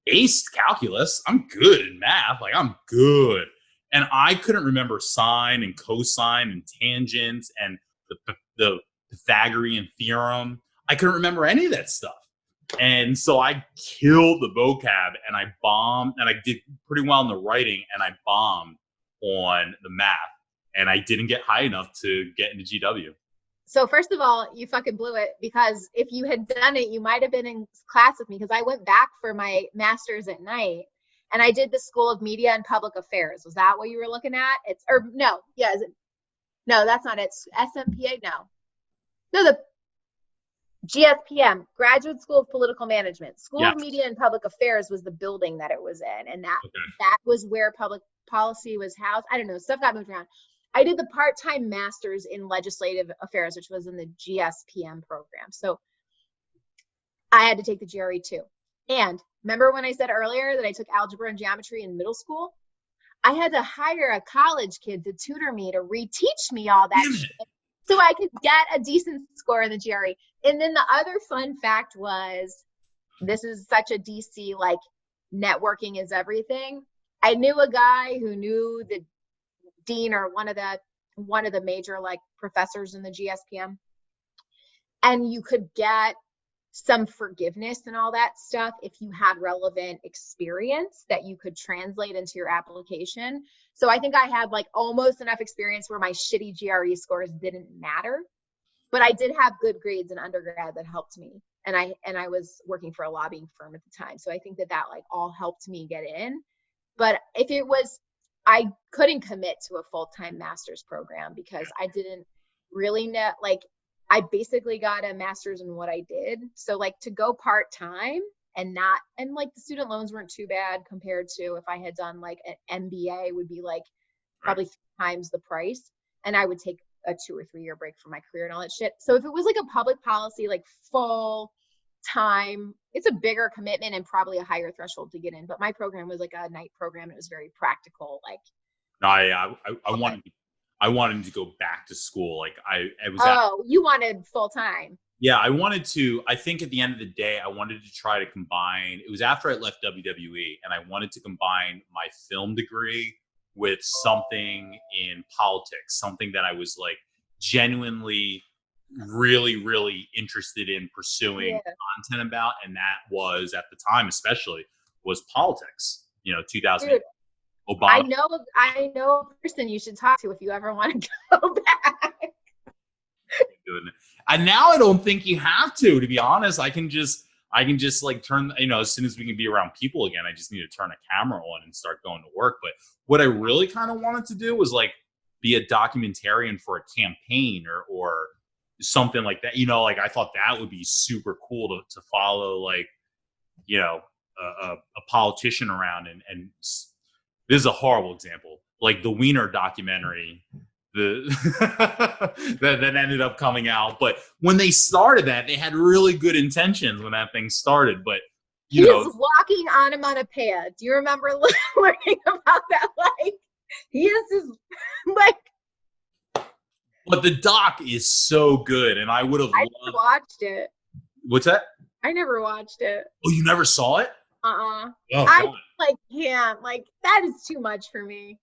ace calculus, I'm good in math. Like, I'm good. And I couldn't remember sine and cosine and tangents and the Pythagorean theorem. I couldn't remember any of that stuff. And so I killed the vocab and I bombed, and I did pretty well in the writing, and I bombed on the math, and I didn't get high enough to get into GW. So first of all, you fucking blew it, because if you had done it, you might have been in class with me, because I went back for my master's at night and I did the School of Media and Public Affairs. Was that what you were looking at? Is it? No, that's not it. SMPA? No, the GSPM, Graduate School of Political Management. School of Media and Public Affairs was the building that it was in, and that was where public policy was housed. I don't know, stuff got moved around. I did the part-time master's in legislative affairs, which was in the GSPM program. So I had to take the GRE too. And remember when I said earlier that I took algebra and geometry in middle school? I had to hire a college kid to tutor me, to reteach me all that shit, so I could get a decent score in the GRE. And then the other fun fact was, this is such a DC, like, networking is everything. I knew a guy who knew the dean or one of the major, like, professors in the GSPM, and you could get some forgiveness and all that stuff if you had relevant experience that you could translate into your application. So I think I had, like, almost enough experience where my shitty GRE scores didn't matter, but I did have good grades in undergrad that helped me. And I was working for a lobbying firm at the time. So I think that like all helped me get in. But if it was, I couldn't commit to a full-time master's program because I didn't really know, like, I basically got a master's in what I did. So, like, to go part-time and like, the student loans weren't too bad compared to if I had done, like, an MBA, would be, like, probably 3 times the price. And I would take a 2 or 3 year break from my career and all that shit. So if it was, like, a public policy, like, full time, it's a bigger commitment and probably a higher threshold to get in. But my program was, like, a night program. It was very practical. Like, no, I wanted to go back to school. Like, you wanted full time. Yeah, I wanted to. I think at the end of the day, I wanted to try to combine. It was after I left WWE, and I wanted to combine my film degree with something in politics, something that I was, like, genuinely really, really interested in pursuing content about. And that was, at the time especially, was politics. 2000. Dude, Obama. I know a person you should talk to if you ever want to go back. And now I don't think you have to be honest. I can just like turn, as soon as we can be around people again, I just need to turn a camera on and start going to work. But what I really kind of wanted to do was, like, be a documentarian for a campaign or something like that. Like, I thought that would be super cool to follow, like, a politician around. And this is a horrible example, like the Wiener documentary, that ended up coming out. But when they started that, they had really good intentions when that thing started. But he was walking onomatopoeia. Do you remember learning about that? Like, he is his, like. But the doc is so good, and I would have. I never watched it. What's that? I never watched it. Oh, you never saw it? Oh, I can't. Like, that is too much for me.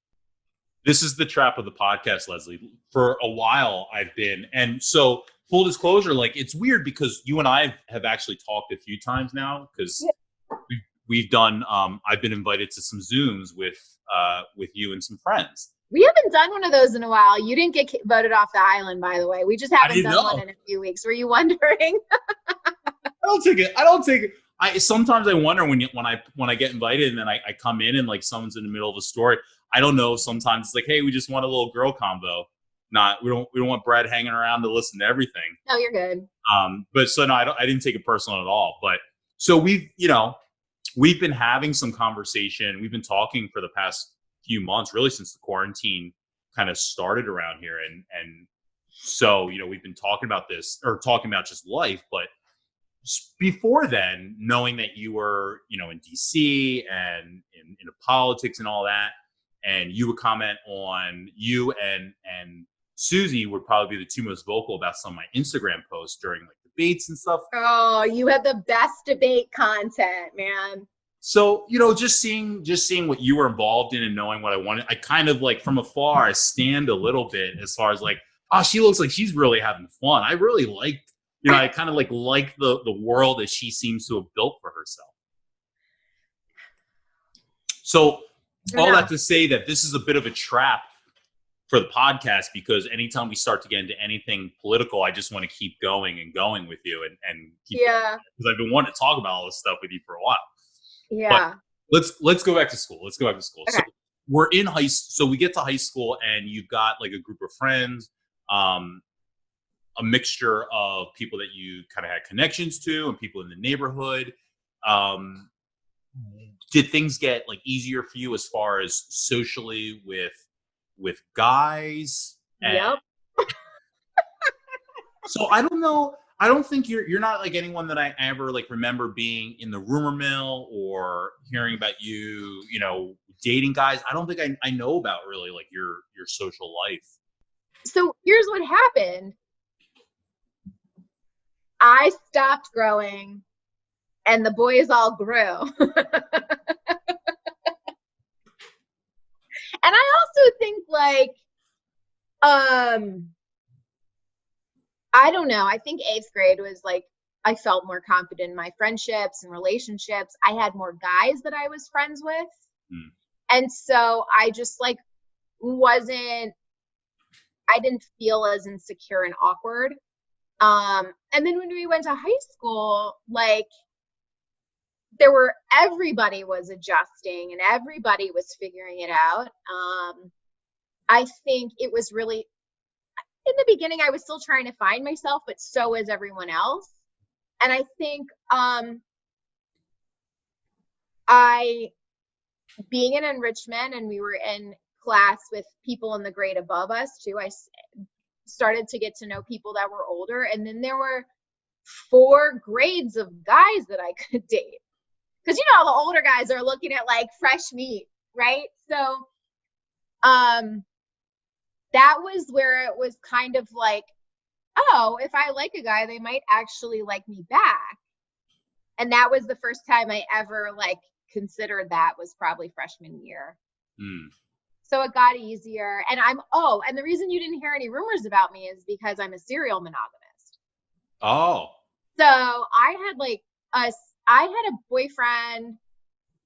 This is the trap of the podcast, Leslie. For a while, I've been, and so full disclosure, like, it's weird because you and I have actually talked a few times now, because we've done. I've been invited to some Zooms with you and some friends. We haven't done one of those in a while. You didn't get voted off the island, by the way. We just haven't done one in a few weeks. Were you wondering? I don't take it. Sometimes I wonder when I get invited and then I come in and, like, someone's in the middle of a story. I don't know. Sometimes it's like, hey, we just want a little girl convo. We don't want Brad hanging around to listen to everything. No, you're good. But so no, I didn't take it personal at all. But so we've been having some conversation. We've been talking for the past few months, really since the quarantine kind of started around here, and so we've been talking about this, or talking about just life. But before then, knowing that you were in DC and in politics and all that, and you would comment on, you and Susie would probably be the two most vocal about some of my Instagram posts during, like, the debates and stuff. Oh, you have the best debate content, man. So, just seeing what you were involved in and knowing what I wanted, I kind of like from afar, I stand a little bit as far as like, oh, she looks like she's really having fun. I really liked, I kind of like the world that she seems to have built for herself. So all that to say that this is a bit of a trap for the podcast, because anytime we start to get into anything political, I just want to keep going and going with you and keep going, because I've been wanting to talk about all this stuff with you for a while. Yeah. But let's go back to school. Okay. So we're in so we get to high school and you've got like a group of friends, a mixture of people that you kind of had connections to and people in the neighborhood. Did things get like easier for you as far as socially with guys? Yep. So I don't know. I don't think you're not like anyone that I ever like remember being in the rumor mill or hearing about you, dating guys. I don't think I know about really like your social life. So here's what happened. I stopped growing and the boys all grew. And I also think like, I don't know. I think 8th grade was like, I felt more confident in my friendships and relationships. I had more guys that I was friends with. And so I just like I didn't feel as insecure and awkward. And then when we went to high school, like everybody was adjusting and everybody was figuring it out. I think it was really, in the beginning, I was still trying to find myself, but so was everyone else. And I think being in enrichment and we were in class with people in the grade above us too, I started to get to know people that were older. And then there were 4 grades of guys that I could date. Because, the older guys are looking at like fresh meat, right? So that was where it was kind of like, oh, if I like a guy, they might actually like me back. And that was the first time I ever like considered that, was probably freshman year. So it got easier. And and the reason you didn't hear any rumors about me is because I'm a serial monogamist. Oh. So I had a boyfriend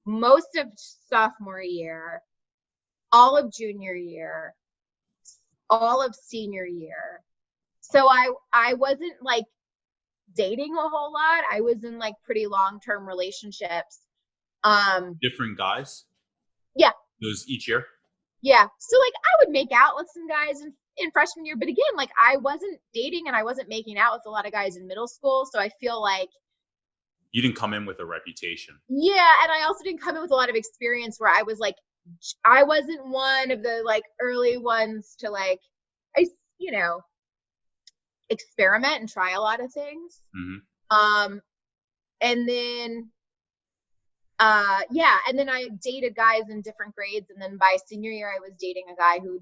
most of sophomore year, all of junior year, all of senior year. So I wasn't like dating a whole lot. I was in like pretty long-term relationships. Different guys? Yeah. Those each year? Yeah. So like I would make out with some guys in freshman year, but again, like I wasn't dating and I wasn't making out with a lot of guys in middle school. So I feel like you didn't come in with a reputation. Yeah. And I also didn't come in with a lot of experience where I was like, I wasn't one of the like early ones to like, experiment and try a lot of things. And then, and then I dated guys in different grades. And then by senior year, I was dating a guy who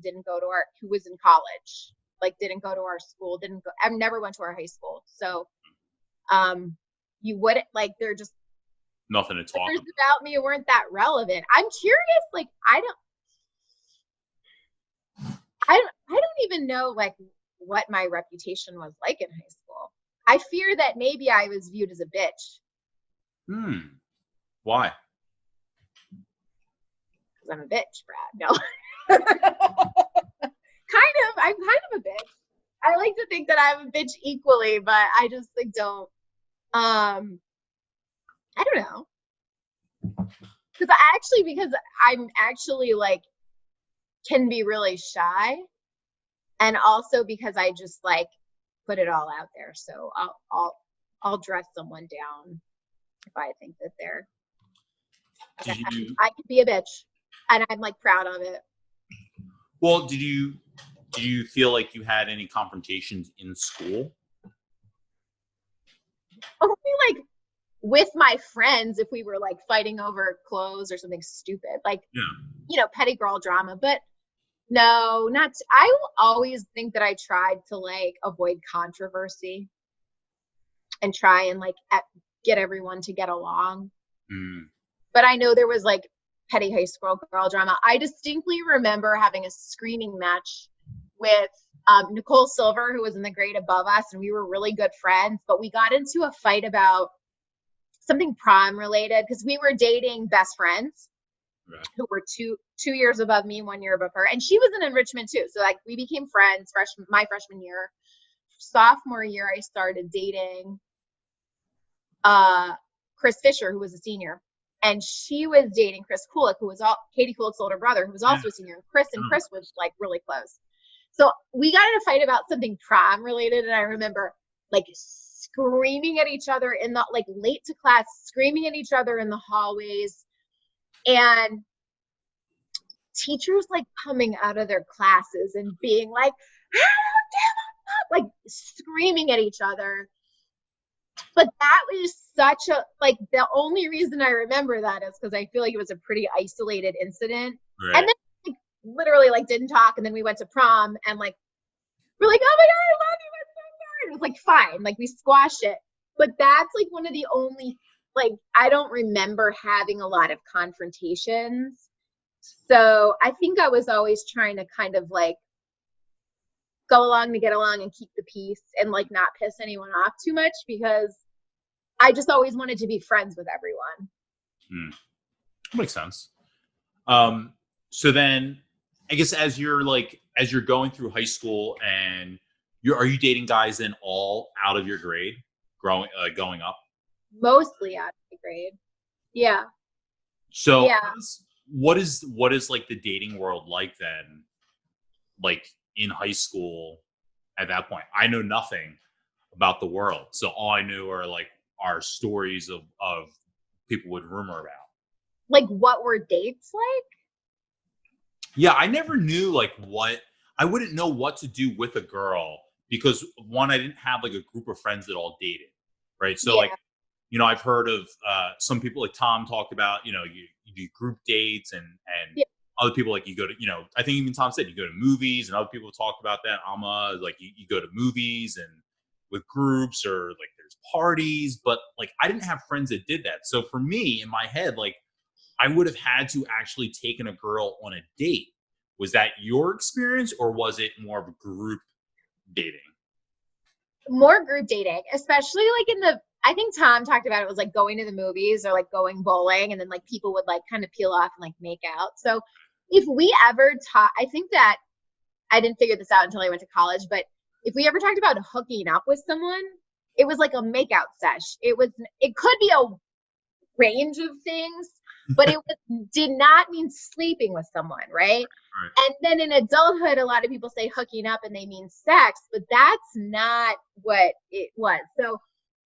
who was in college, like didn't go to our school, I never went to our high school. So, you wouldn't like, they're just nothing to talk about me weren't that relevant. I'm curious, like, I don't even know like what my reputation was like in high school. I fear that maybe I was viewed as a bitch. Why? Because I'm a bitch, Brad. No. I'm kind of a bitch. I like to think that I'm a bitch equally, but I just like don't. I don't know. Because I'm actually like can be really shy, and also because I just like put it all out there. So I'll dress someone down if I think that they're. I could be a bitch, and I'm like proud of it. Well, did you feel like you had any confrontations in school? Only like with my friends, if we were like fighting over clothes or something stupid, like petty girl drama. But no, I will always think that I tried to like avoid controversy. and try and like get everyone to get along. Mm. But I know there was like petty high school girl drama. I distinctly remember having a screaming match with Nicole Silver, who was in the grade above us, and we were really good friends, but we got into a fight about something prom related because we were dating best friends who were two years above me, 1 year above her, and she was in enrichment too. So like we became friends my freshman year. Sophomore year, I started dating Chris Fisher, who was a senior, and she was dating Chris Kulik, who was Katie Kulik's older brother, who was also a senior. Chris was like really close. So we got in a fight about something prom related, and I remember like screaming at each other in the like late to class, screaming at each other in the hallways, and teachers like coming out of their classes and being like, like screaming at each other. But that was such a, like, the only reason I remember that is because I feel like it was a pretty isolated incident. Right. And then like, literally like didn't talk, and then we went to prom and like we're like, oh my god, I love you, I'm so sorry. It was like fine, like we squashed it. But that's like one of the only, like, I don't remember having a lot of confrontations. So I think I was always trying to kind of like go along to get along and keep the peace and like not piss anyone off too much, because I just always wanted to be friends with everyone. Makes sense. So then I guess as you're going through high school, and are you dating guys then all out of your grade going up? Mostly out of my grade. Yeah. So yeah. What is like the dating world like then? Like in high school at that point, I know nothing about the world. So all I knew are stories of people would rumor about. Like what were dates like? Yeah, I never knew I wouldn't know what to do with a girl because one, I didn't have like a group of friends that all dated. Right. So I've heard of some people like Tom talked about, you do group dates and other people like you go to, I think even Tom said you go to movies, and other people talked about that. Alma, like you go to movies and with groups, or like there's parties, but like I didn't have friends that did that. So for me in my head, like I would have had to actually taken a girl on a date. Was that your experience, or was it more of a group dating? More group dating, especially like I think Tom talked about it was like going to the movies or like going bowling, and then like people would like kind of peel off and like make out. So if we ever I think that I didn't figure this out until I went to college, but if we ever talked about hooking up with someone, it was like a makeout sesh. It could be a range of things, but it did not mean sleeping with someone, right? And then in adulthood, a lot of people say hooking up and they mean sex, but that's not what it was. So,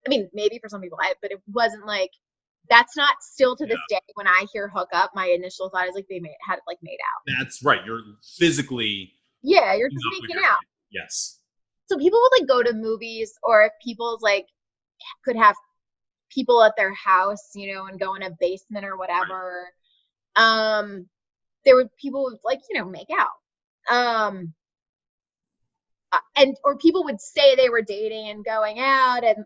I mean, maybe for some people, but it wasn't like, that's not still to this day when I hear hook up, my initial thought is like they had it like made out. That's right. You're physically. Yeah, you're just making out. Yes. So people would like go to movies, or if people's like could have people at their house, and go in a basement or whatever. There would people would like, make out. Or people would say they were dating and going out. And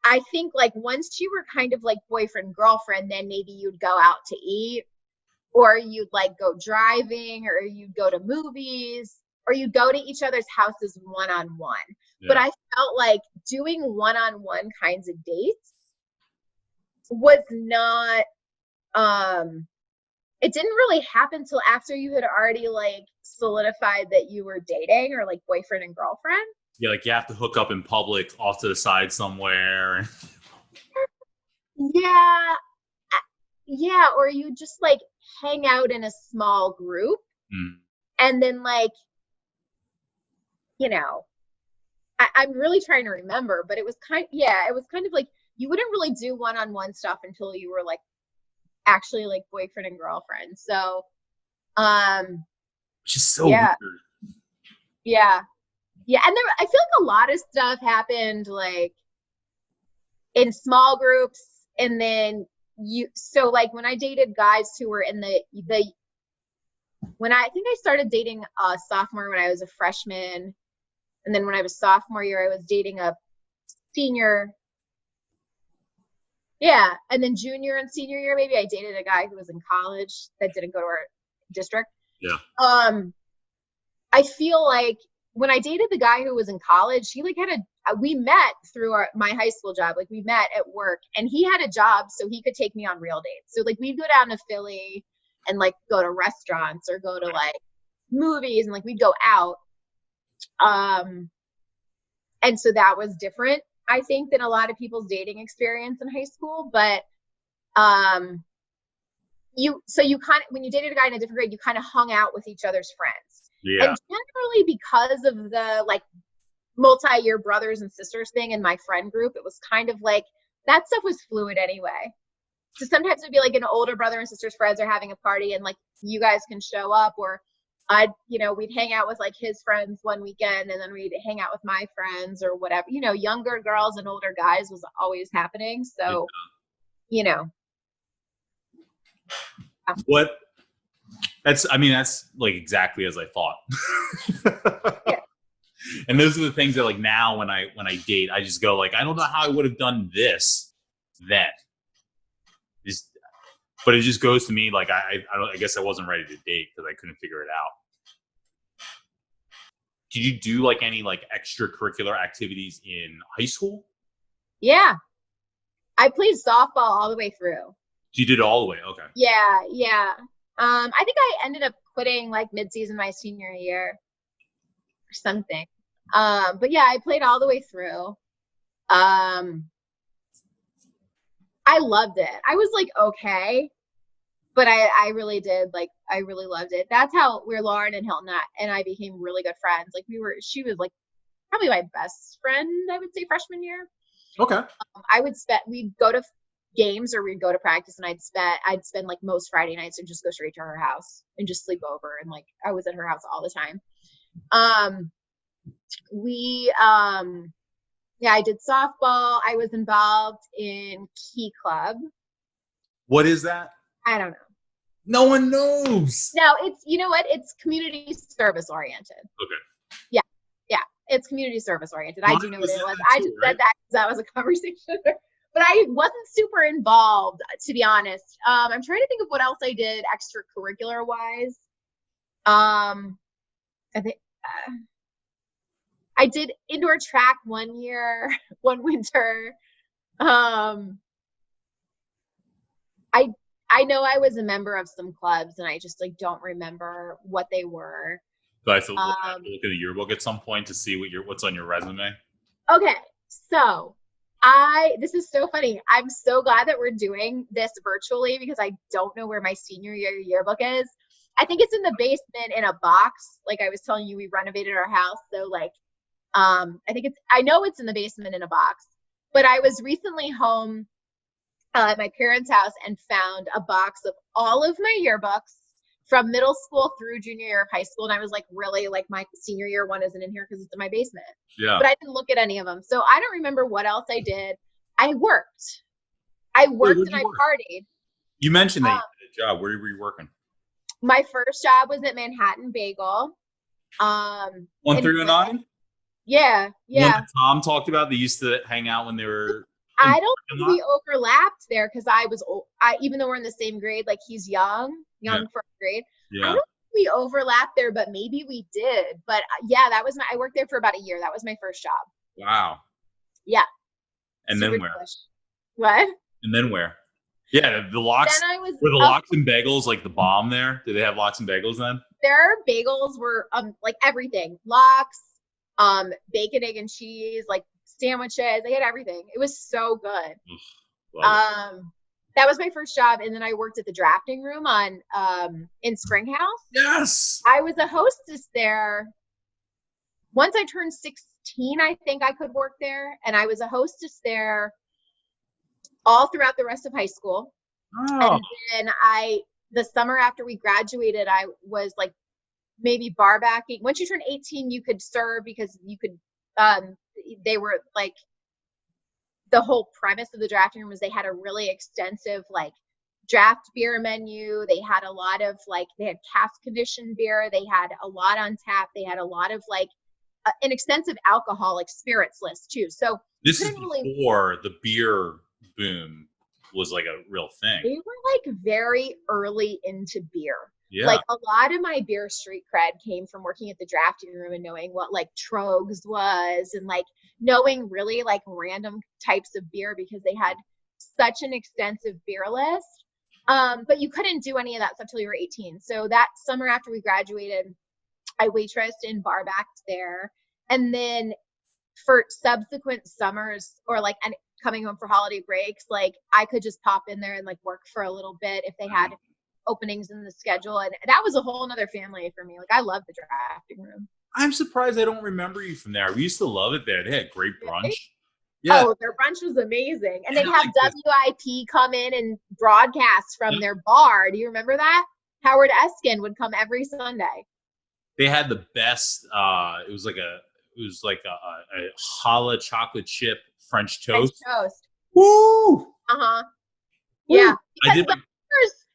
I think like once you were kind of like boyfriend, girlfriend, then maybe you'd go out to eat, or you'd like go driving, or you'd go to movies, or you'd go to each other's houses one-on-one. Yeah. But I felt like doing one-on-one kinds of dates was not, it didn't really happen till after you had already like solidified that you were dating, or like boyfriend and girlfriend. Yeah, like you have to hook up in public off to the side somewhere. Yeah, or you just like hang out in a small group, and then like, I'm really trying to remember, but it was kind of like you wouldn't really do one-on-one stuff until you were like actually like boyfriend and girlfriend. So which is so weird. Yeah. And I feel like a lot of stuff happened like in small groups, and then so like when I dated guys who were in when I think I started dating a sophomore when I was a freshman, and then when I was sophomore year I was dating a senior, Yeah. And then junior and senior year, maybe I dated a guy who was in college that didn't go to our district. Yeah. I feel like when I dated the guy who was in college, he like we met through my high school job. Like we met at work and he had a job so he could take me on real dates. So like we'd go down to Philly and like go to restaurants or go to like movies and like we'd go out. And so that was different, I think, than a lot of people's dating experience in high school. But you kind of, when you dated a guy in a different grade, you kind of hung out with each other's friends. Yeah. And generally because of the like multi-year brothers and sisters thing in my friend group, it was kind of like that stuff was fluid anyway. So sometimes it'd be like an older brother and sister's friends are having a party and like you guys can show up, or we'd hang out with like his friends one weekend and then we'd hang out with my friends or whatever. Younger girls and older guys was always happening. So, What? That's like exactly as I thought. Yeah. And those are the things that like now when I date, I just go like, I don't know how I would have done this then. But it just goes to me like I guess I wasn't ready to date because I couldn't figure it out. Did you do like any like extracurricular activities in high school? Yeah. I played softball all the way through. You did it all the way? Okay. Yeah. I think I ended up quitting like mid-season my senior year or something. But yeah, I played all the way through. I loved it. I was like, okay, but I really did. Like, I really loved it. That's how Lauryn and Hilton and I became really good friends. Like she was like probably my best friend, I would say, freshman year. Okay. We'd go to games or we'd go to practice and I'd spend like most Friday nights and just go straight to her house and just sleep over. And like, I was at her house all the time. Yeah, I did softball. I was involved in Key Club. What is that? I don't know. No one knows. No, it's, you know what? It's community service oriented. Okay. Yeah. It's community service oriented. I do know what it was. I just said that because that was a conversation. But I wasn't super involved, to be honest. I'm trying to think of what else I did extracurricular wise. I think I did indoor track one winter. I know I was a member of some clubs and I just like don't remember what they were. So I have to look at the yearbook at some point to see what's on your resume. Okay, so this is so funny. I'm so glad that we're doing this virtually because I don't know where my senior year yearbook is. I think it's in the basement in a box. Like I was telling you, we renovated our house. So like, I know it's in the basement in a box, but I was recently home at my parents' house and found a box of all of my yearbooks from middle school through junior year of high school. And I was like, really, like my senior year one isn't in here because it's in my basement. Yeah. But I didn't look at any of them. So I don't remember what else I did. I worked and I partied. You mentioned that you did a job. Where were you working? My first job was at Manhattan Bagel. 1309? Yeah. One that Tom talked about. They used to hang out when they were. I don't think we overlapped there because even though we're in the same grade, like he's young first grade. Yeah. I don't think we overlapped there, but maybe we did. But yeah, I worked there for about a year. That was my first job. Wow. Yeah. And super then where? English. What? And then where? Yeah, the lox. Were the lox and bagels like the bomb there? Did they have lox and bagels then? Their bagels were like everything. Lox, bacon, egg, and cheese, like sandwiches. They had everything. It was so good. That was my first job, and then I worked at the drafting room in Springhouse. Yes. I was a hostess there. Once I turned 16, I think I could work there, and I was a hostess there all throughout the rest of high school. Oh. And then the summer after we graduated, I was like maybe bar backing. Once you turn 18, you could serve because you could, they were like, the whole premise of the drafting room was they had a really extensive like draft beer menu. They had a lot of like, they had cask conditioned beer. They had a lot on tap. They had a lot of like an extensive alcoholic spirits list too. So this is before the beer boom was like a real thing. They were like very early into beer. Yeah. Like a lot of my beer street cred came from working at the drafting room and knowing what like Trogs was and like knowing really like random types of beer because they had such an extensive beer list. But you couldn't do any of that stuff till you were 18. So that summer after we graduated, I waitressed and bar backed there. And then for subsequent summers or like coming home for holiday breaks, like I could just pop in there and like work for a little bit if they had openings in the schedule. And that was a whole nother family for me. Like I love the drafting room. I'm surprised I don't remember you from there. We used to love it there. They had great brunch. Yeah. Oh, their brunch was amazing. And they'd have WIP come in and broadcast from their bar. Do you remember that? Howard Eskin would come every Sunday. They had the best, it was like a challah chocolate chip French toast. French toast. Woo! Uh-huh. Yeah. I did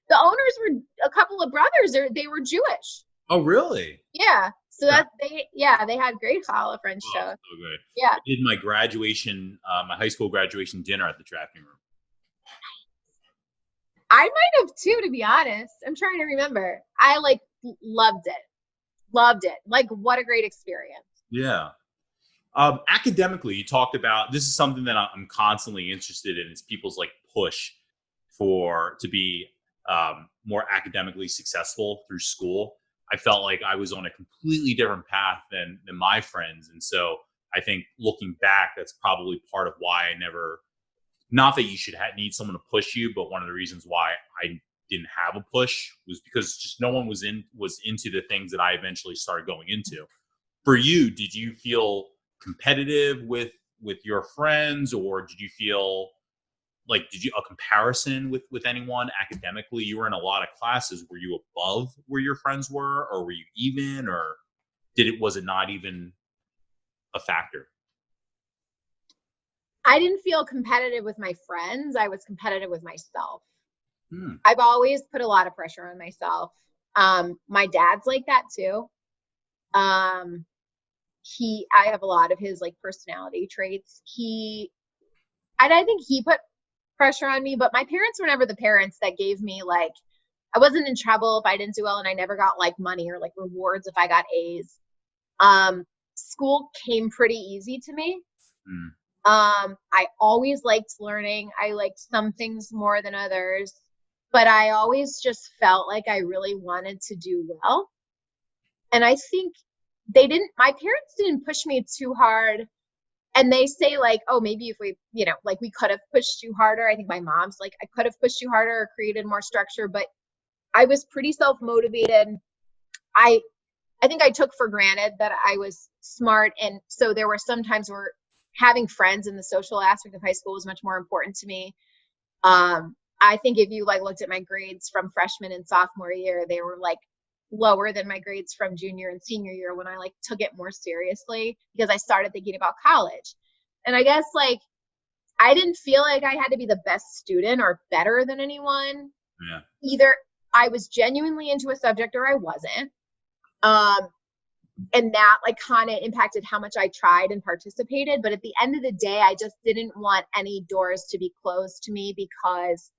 the owners were a couple of brothers. They were Jewish. Oh, really? Yeah. So that they had great challah French toast. So good. Yeah. I did my graduation, my high school graduation dinner at the drafting room. I might have too, to be honest. I'm trying to remember. I like loved it. Loved it. Like what a great experience. Yeah. Academically, you talked about, this is something that I'm constantly interested in, is people's like push to be more academically successful through school. I felt like I was on a completely different path than my friends. And so I think looking back, that's probably part of why I never, not that you should need someone to push you, but one of the reasons why I didn't have a push was because just no one was into the things that I eventually started going into. For you, did you feel competitive with your friends, or did you feel like, did you a comparison with anyone academically? You were in a lot of classes. Were you above where your friends were, or were you even, or was it not even a factor? I didn't feel competitive with my friends. I was competitive with myself. I've always put a lot of pressure on myself. My dad's like that too. I have a lot of his like personality traits. I think he put pressure on me, but my parents were never the parents that gave me like, I wasn't in trouble if I didn't do well, and I never got like money or like rewards if I got A's. School came pretty easy to me. I always liked learning. I liked some things more than others, but I always just felt like I really wanted to do well. And I think my parents didn't push me too hard. And they say like, oh, maybe if we, like we could have pushed you harder. I think my mom's like, I could have pushed you harder or created more structure, but I was pretty self-motivated. I think I took for granted that I was smart. And so there were some times where having friends in the social aspect of high school was much more important to me. I think if you like looked at my grades from freshman and sophomore year, they were like lower than my grades from junior and senior year when I like took it more seriously because I started thinking about college. And I guess like I didn't feel like I had to be the best student or better than anyone. Yeah. Either I was genuinely into a subject or I wasn't. And that like kind of impacted how much I tried and participated. But at the end of the day, I just didn't want any doors to be closed to me because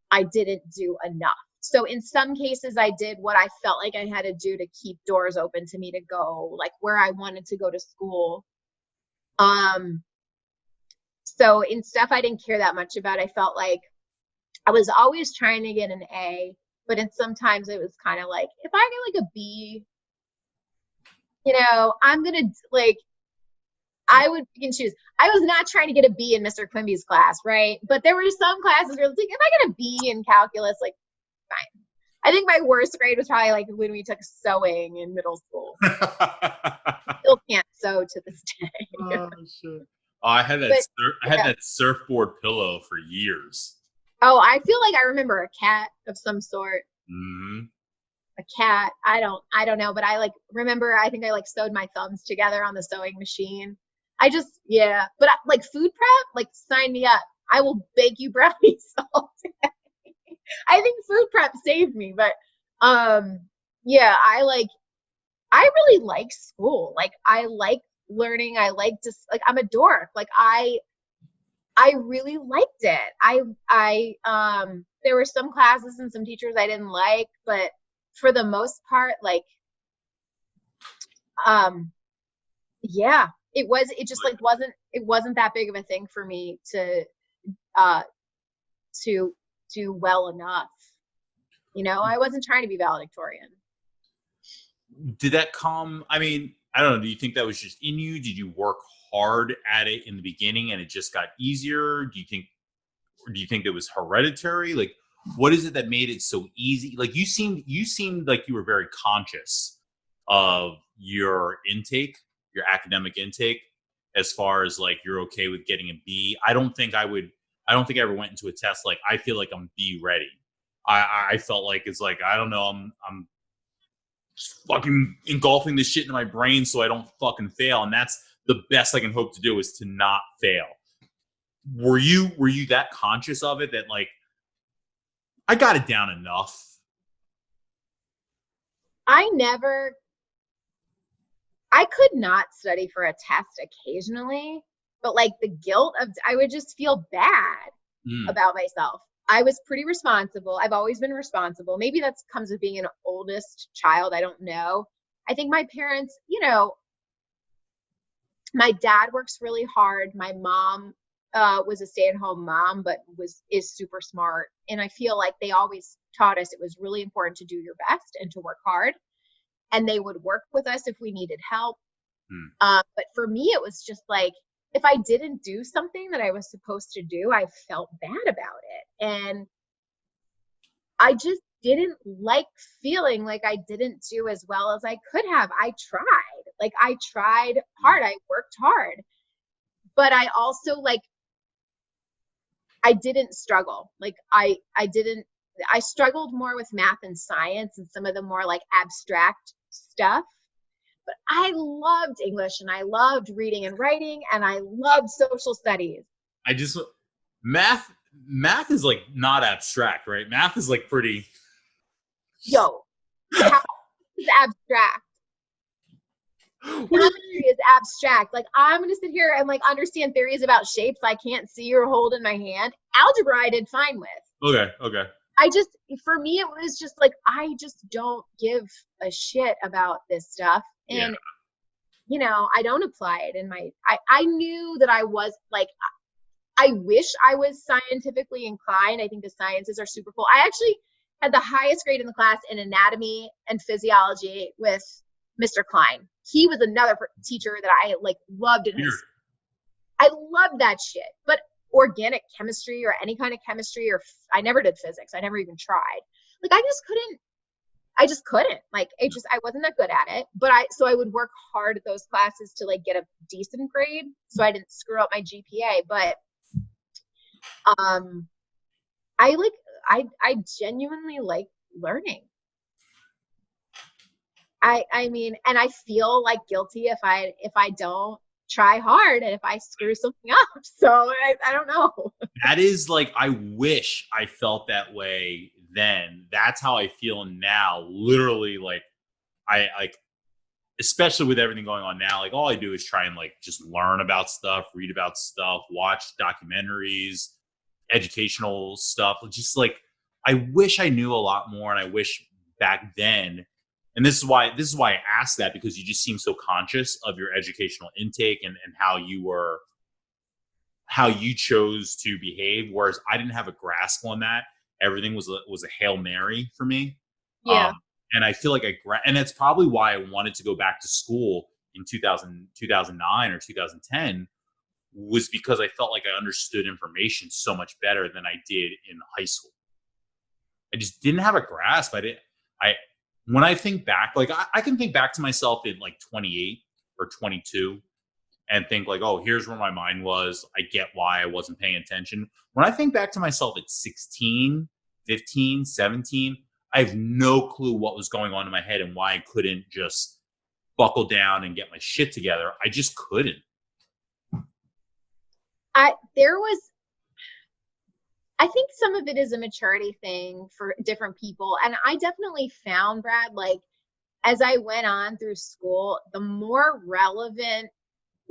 I didn't do enough. So in some cases, I did what I felt like I had to do to keep doors open to me to go like where I wanted to go to school. So in stuff I didn't care that much about, I felt like I was always trying to get an A, but sometimes it was kind of like, if I get like a B, I'm going to like, I would pick and choose. I was not trying to get a B in Mr. Quimby's class, right? But there were some classes where I was like, if I get a B in calculus, like, fine. I think my worst grade was probably like when we took sewing in middle school. Still can't sew to this day. Oh, shit. Oh, I had that surfboard pillow for years. Oh, I feel like I remember a cat of some sort. Mm-hmm. A cat. I don't know, but I like remember. I think I like sewed my thumbs together on the sewing machine. But like food prep, like sign me up. I will bake you brownies all day. I think food prep saved me, but I really like school. Like I like learning. I like I'm a dork. Like I really liked it. There were some classes and some teachers I didn't like, but for the most part, like, yeah, it just like wasn't that big of a thing for me uh, to do well enough. You know, I wasn't trying to be valedictorian. Did that come? I mean, I don't know. Do you think that was just in you? Did you work hard at it in the beginning and it just got easier? Do you think it was hereditary? Like, what is it that made it so easy? Like, you seemed like you were very conscious of your intake, your academic intake, as far as like you're okay with getting a B. I don't think I ever went into a test like I feel like I'm B ready. I felt like it's like I don't know. I'm fucking engulfing this shit into my brain so I don't fucking fail, and that's the best I can hope to do is to not fail. Were you that conscious of it that like I got it down enough? I could not study for a test occasionally, but like the guilt of, I would just feel bad about myself. I was pretty responsible. I've always been responsible. Maybe that comes with being an oldest child. I don't know. I think my parents, you know, my dad works really hard. My mom was a stay-at-home mom, but is super smart. And I feel like they always taught us it was really important to do your best and to work hard. And they would work with us if we needed help. But for me, it was just like, if I didn't do something that I was supposed to do, I felt bad about it. And I just didn't like feeling like I didn't do as well as I could have. I tried hard. I worked hard. But I also like, I didn't struggle. Like I struggled more with math and science and some of the more like abstract stuff. But I loved English and I loved reading and writing and I loved social studies. Math is like not abstract, right? Math is like pretty. Yo, how is abstract? Geometry is abstract. Like I'm gonna sit here and like understand theories about shapes I can't see or hold in my hand. Algebra I did fine with. Okay. For me, it was just like, I just don't give a shit about this stuff. And, you know, I don't apply it in I knew that I was like, I wish I was scientifically inclined. I think the sciences are super cool. I actually had the highest grade in the class in anatomy and physiology with Mr. Klein. He was another teacher that I like loved in high school. I loved that shit. But organic chemistry or any kind of chemistry, or I never did physics. I never even tried. Like I just couldn't. Like I wasn't that good at it. But so I would work hard at those classes to like get a decent grade so I didn't screw up my GPA. But I genuinely like learning. I mean, and I feel like guilty if I don't try hard and if I screw something up. So I don't know. That is like, I wish I felt that way then. That's how I feel now. Literally, like I like, especially with everything going on now, like all I do is try and like just learn about stuff, read about stuff, watch documentaries, educational stuff. Just like, I wish I knew a lot more. And I wish back then, and this is why I asked that, because you just seem so conscious of your educational intake and how you chose to behave. Whereas I didn't have a grasp on that. Everything was a Hail Mary for me. Yeah. And I feel like and that's probably why I wanted to go back to school in 2009 or 2010, was because I felt like I understood information so much better than I did in high school. I just didn't have a grasp. When I think back, like I can think back to myself in like 28 or 22 and think like, oh, here's where my mind was. I get why I wasn't paying attention. When I think back to myself at 16, 15, 17, I have no clue what was going on in my head and why I couldn't just buckle down and get my shit together. I just couldn't. I think some of it is a maturity thing for different people. And I definitely found, Brad, like as I went on through school, the more relevant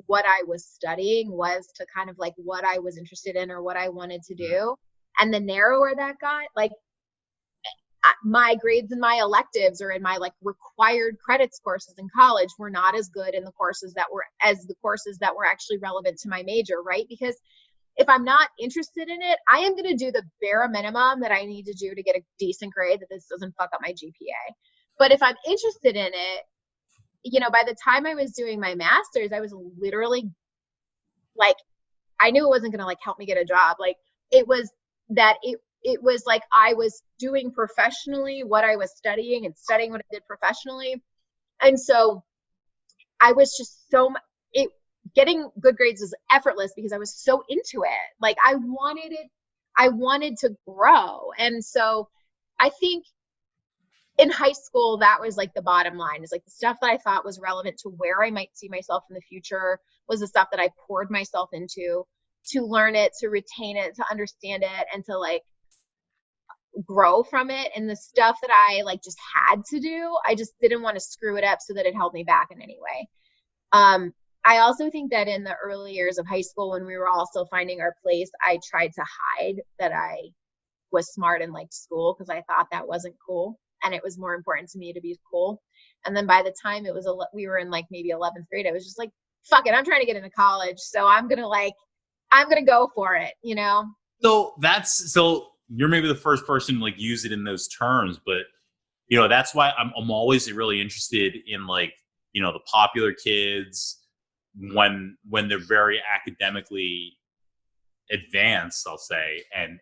what I was studying was to kind of like what I was interested in or what I wanted to do. And the narrower that got, like my grades in my electives or in my like required credits courses in college were not as good in the courses that were actually relevant to my major, right? Because if I'm not interested in it, I am going to do the bare minimum that I need to do to get a decent grade that this doesn't fuck up my GPA. But if I'm interested in it, you know, by the time I was doing my master's, I was literally like, I knew it wasn't going to like help me get a job. Like it was that it was like I was doing professionally what I was studying and studying what I did professionally. And so I was just getting good grades was effortless because I was so into it. Like I wanted to grow. And so I think in high school, that was like the bottom line, is like the stuff that I thought was relevant to where I might see myself in the future was the stuff that I poured myself into to learn it, to retain it, to understand it, and to like grow from it. And the stuff that I like just had to do, I just didn't want to screw it up so that it held me back in any way. I also think that in the early years of high school, when we were all still finding our place, I tried to hide that I was smart and liked school because I thought that wasn't cool. And it was more important to me to be cool. And then by the time we were in like maybe 11th grade, I was just like, fuck it, I'm trying to get into college. So I'm going to go for it, you know? So you're maybe the first person to like use it in those terms, but you know, that's why I'm always really interested in like, you know, the popular kids when they're very academically advanced, I'll say, and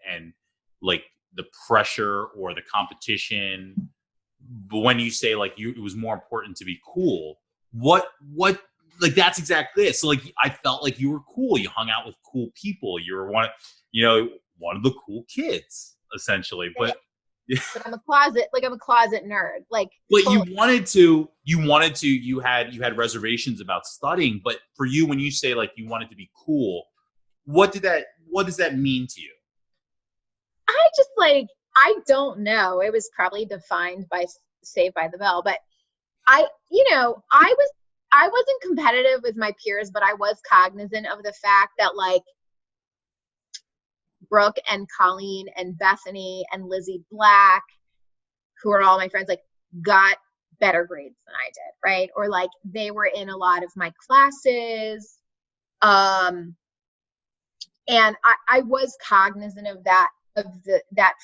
like the pressure or the competition. But when you say like it was more important to be cool, what like that's exactly it. So like I felt like you were cool. You hung out with cool people. You were one of the cool kids, essentially. But I'm a closet nerd. Like, but you had reservations about studying. But for you, when you say like you wanted to be cool, what does that mean to you? I don't know. It was probably defined by Saved by the Bell, but I wasn't competitive with my peers, but I was cognizant of the fact that like Brooke and Colleen and Bethany and Lizzie Black, who are all my friends, like got better grades than I did, right? Or like they were in a lot of my classes. And I was cognizant of that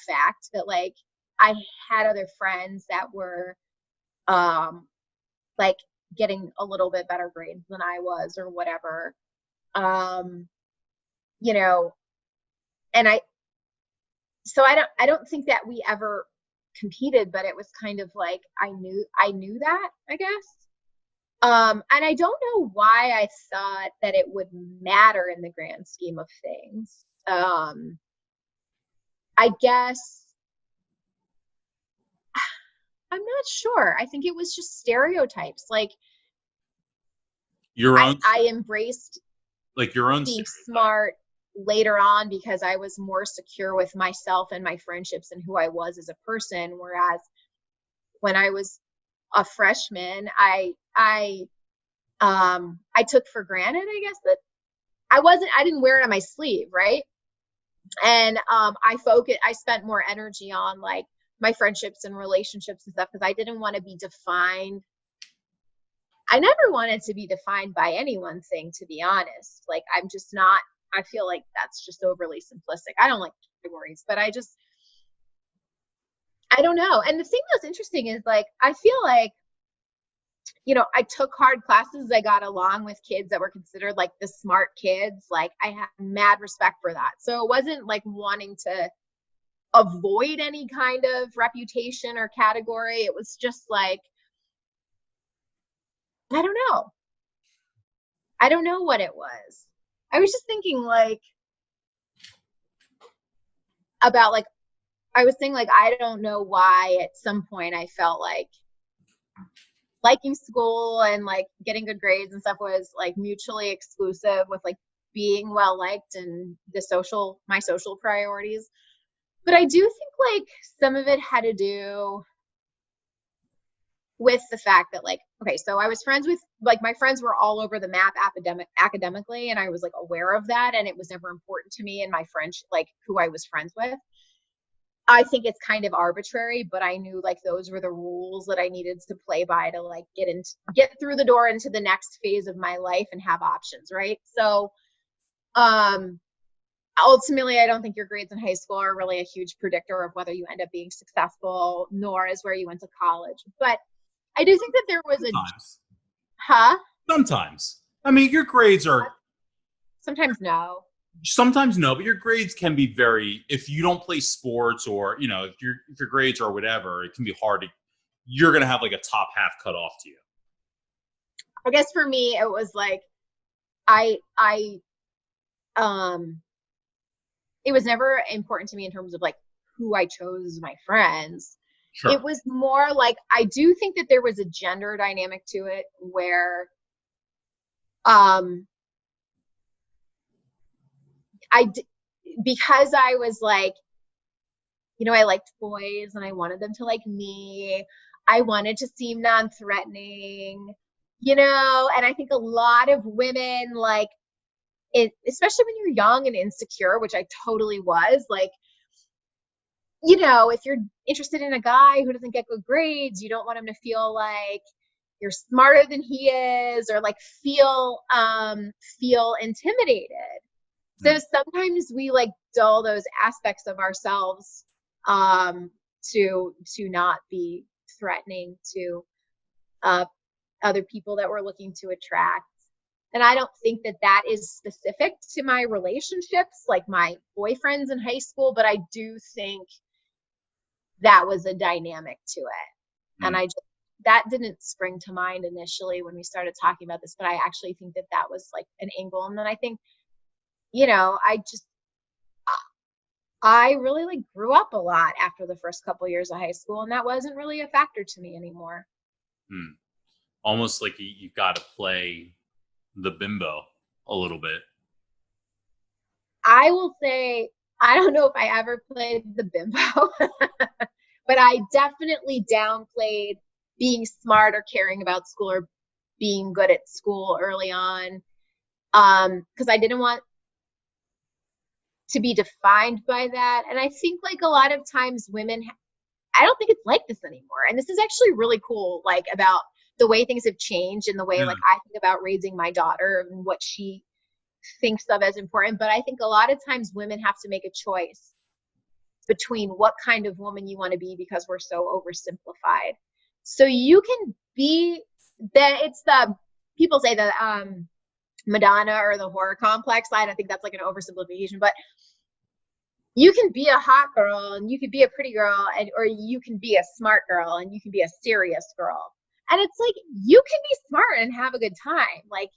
fact that like I had other friends that were like getting a little bit better grades than I was or whatever. You know, and I don't think that we ever competed, but it was kind of like I knew that, I guess. And I don't know why I thought that it would matter in the grand scheme of things. I guess I'm not sure. I think it was just stereotypes. Like I embraced like your own being smart later on because I was more secure with myself and my friendships and who I was as a person. Whereas when I was a freshman, I took for granted, I guess, that I didn't wear it on my sleeve, right? And I spent more energy on like my friendships and relationships and stuff because I didn't want to be defined. I never wanted to be defined by any one thing, to be honest. Like I'm just not, I feel like that's just overly simplistic. I don't like categories, but I don't know. And the thing that's interesting is like, I feel like, you know, I took hard classes. I got along with kids that were considered like the smart kids. Like I had mad respect for that. So it wasn't like wanting to avoid any kind of reputation or category. It was just like, I don't know. I don't know what it was. I was just thinking like about like, I was thinking like, I don't know why at some point I felt like liking school and like getting good grades and stuff was like mutually exclusive with like being well liked and my social priorities. But I do think like some of it had to do with the fact that like okay, so I was friends with, like, my friends were all over the map academically, and I was like aware of that, and it was never important to me in my friendship, like who I was friends with. I think it's kind of arbitrary, but I knew like those were the rules that I needed to play by to like get through the door into the next phase of my life and have options, right? So ultimately, I don't think your grades in high school are really a huge predictor of whether you end up being successful, nor is where you went to college. But I do think that there was Sometimes. huh? Sometimes. I mean, your grades are Sometimes no. sometimes no, but your grades can be very. If you don't play sports, or if your grades are whatever, it can be hard to. You're gonna have like a top half cut off to you. I guess for me, it was like I it was never important to me in terms of like who I chose as my friends. Sure. It was more like, I do think that there was a gender dynamic to it where because I was like, I liked boys and I wanted them to like me. I wanted to seem non-threatening, and I think a lot of women, like, especially when you're young and insecure, which I totally was, like, if you're interested in a guy who doesn't get good grades, you don't want him to feel like you're smarter than he is, or like feel intimidated. So sometimes we like dull those aspects of ourselves to not be threatening to other people that we're looking to attract. And I don't think that that is specific to my relationships, like my boyfriends in high school, but I do think that was a dynamic to it. And that didn't spring to mind initially when we started talking about this, but I actually think that that was like an angle. And then I think, I really like grew up a lot after the first couple of years of high school, and that wasn't really a factor to me anymore. Almost like you've got to play the bimbo a little bit. I will say, I don't know if I ever played the bimbo, but I definitely downplayed being smart or caring about school or being good at school early on, because I didn't want to be defined by that. And I think like a lot of times women, I don't think it's like this anymore. And this is actually really cool, like about the way things have changed and the way like I think about raising my daughter and what she thinks of as important. But I think a lot of times women have to make a choice between what kind of woman you want to be, because we're so oversimplified. So you can be that, it's the people say that Madonna or the horror complex. I don't think that's like an oversimplification, but you can be a hot girl and you can be a pretty girl, or you can be a smart girl and you can be a serious girl. And it's like, you can be smart and have a good time. Like,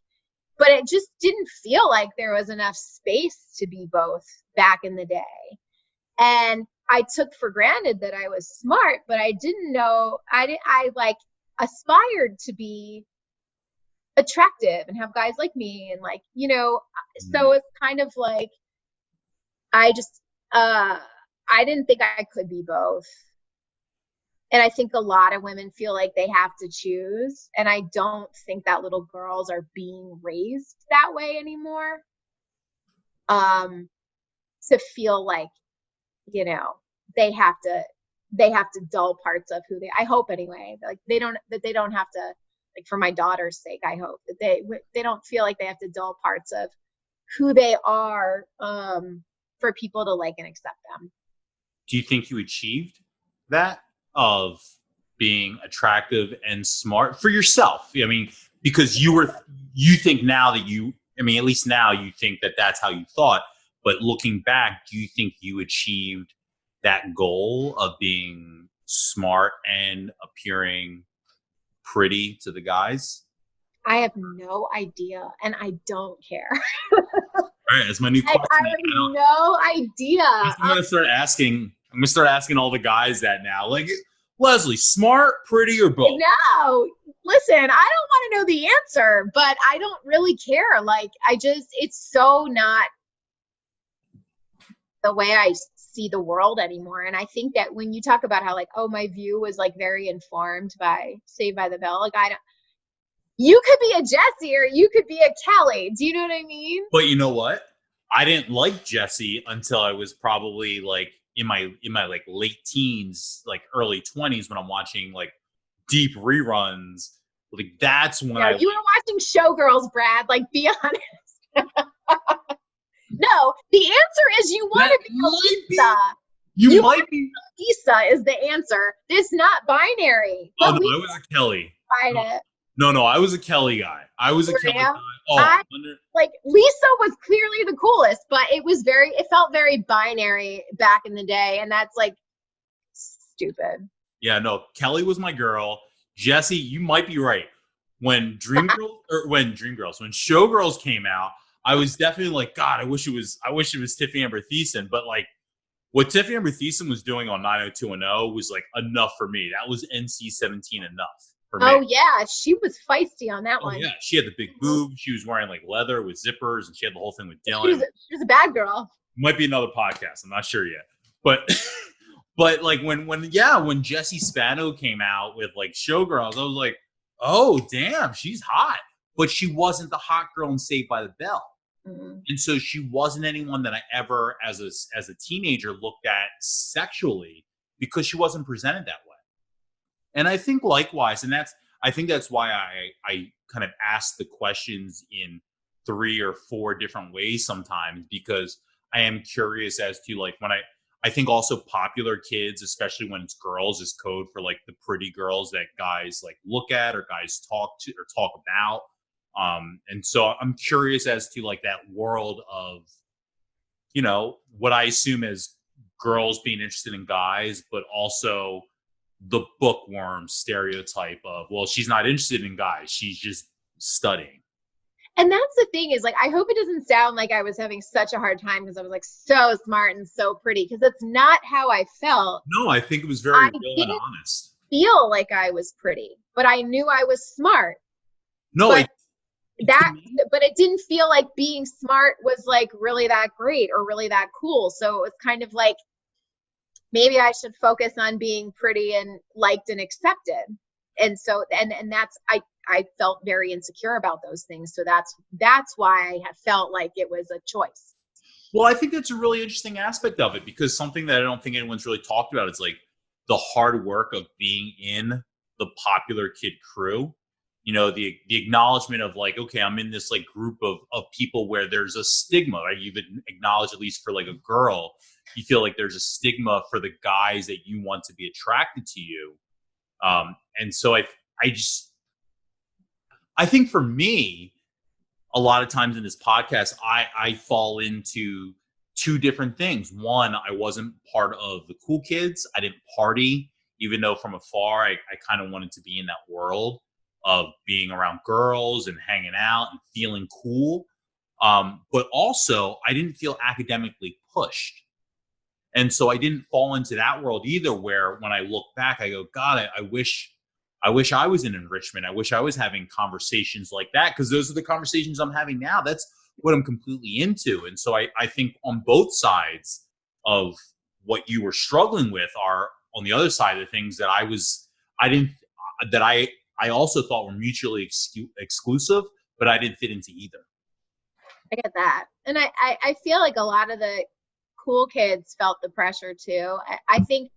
but it just didn't feel like there was enough space to be both back in the day. And I took for granted that I was smart, but I didn't know, I like aspired to be attractive and have guys like me. And like, so it's kind of like, I didn't think I could be both. And I think a lot of women feel like they have to choose. And I don't think that little girls are being raised that way anymore. To feel like, they have to dull parts of who they, I hope anyway, like they don't have to, like for my daughter's sake, I hope that they don't feel like they have to dull parts of who they are, for people to like and accept them. Do you think you achieved that of being attractive and smart for yourself? I mean, because you think now that at least now you think that that's how you thought, but looking back, do you think you achieved that goal of being smart and appearing pretty to the guys? I have no idea, and I don't care. All right, that's my new question. I have no idea. I'm gonna start asking all the guys that now. Like, Leslie, smart, pretty, or both? No, listen, I don't want to know the answer, but I don't really care. Like, it's so not the way I see the world anymore. And I think that when you talk about how like, oh, my view was like very informed by Saved by the Bell, like you could be a Jessie or you could be a Kelly. Do you know what I mean? But you know what? I didn't like Jessie until I was probably like in my like late teens, like early 20s, when I'm watching like deep reruns. Like that's when You were watching Showgirls, Brad. Like, be honest. No, the answer is you want to be a Lisa. You might be. Lisa is the answer. It's not binary. Oh, no, I was a Kelly. No, I was a Kelly guy. I was a Kelly guy. Oh, like Lisa was clearly the coolest, but it felt very binary back in the day, and that's like stupid. Yeah, no, Kelly was my girl. Jessie, you might be right. When when Showgirls came out, I was definitely like, God, I wish it was Tiffany Amber Thiessen. But like, what Tiffany Amber Thiessen was doing on 90210 was like enough for me. That was NC-17 enough for me. Oh yeah, she was feisty on that one. Yeah, she had the big boobs. She was wearing like leather with zippers, and she had the whole thing with Dylan. She was a bad girl. Might be another podcast. I'm not sure yet, but. But like when Jessie Spano came out with like Showgirls, I was like, oh damn, she's hot. But she wasn't the hot girl in Saved by the Bell. Mm-hmm. And so she wasn't anyone that I ever as a teenager looked at sexually, because she wasn't presented that way. And I think likewise, and I think that's why I kind of ask the questions in 3 or 4 different ways sometimes, because I am curious as to like when I think also popular kids, especially when it's girls, is code for like the pretty girls that guys like look at or guys talk to or talk about. And so I'm curious as to like that world of, you know, what I assume as girls being interested in guys, but also the bookworm stereotype of, well, she's not interested in guys. She's just studying. And that's the thing is, like, I hope it doesn't sound like I was having such a hard time because I was like so smart and so pretty, because that's not how I felt. No, I think it was very real and honest. Feel like I was pretty, but I knew I was smart. No, but it didn't feel like being smart was like really that great or really that cool. So it was kind of like, maybe I should focus on being pretty and liked and accepted. And so, and that's, I felt very insecure about those things. So that's why I have felt like it was a choice. Well, I think that's a really interesting aspect of it, because something that I don't think anyone's really talked about is like the hard work of being in the popular kid crew. You know, the acknowledgement of like, okay, I'm in this like group of people where there's a stigma, right? You've acknowledged, at least for like a girl, you feel like there's a stigma for the guys that you want to be attracted to you. And so I think for me, a lot of times in this podcast, I fall into 2 different things. One, I wasn't part of the cool kids. I didn't party, even though from afar, I kind of wanted to be in that world of being around girls and hanging out and feeling cool. But also, I didn't feel academically pushed. And so I didn't fall into that world either, where when I look back, I go, God, I wish I was in enrichment. I wish I was having conversations like that, because those are the conversations I'm having now. That's what I'm completely into. And so I think on both sides of what you were struggling with are on the other side of the things that I also thought were mutually exclusive, but I didn't fit into either. I get that. And I feel like a lot of the cool kids felt the pressure too. I think,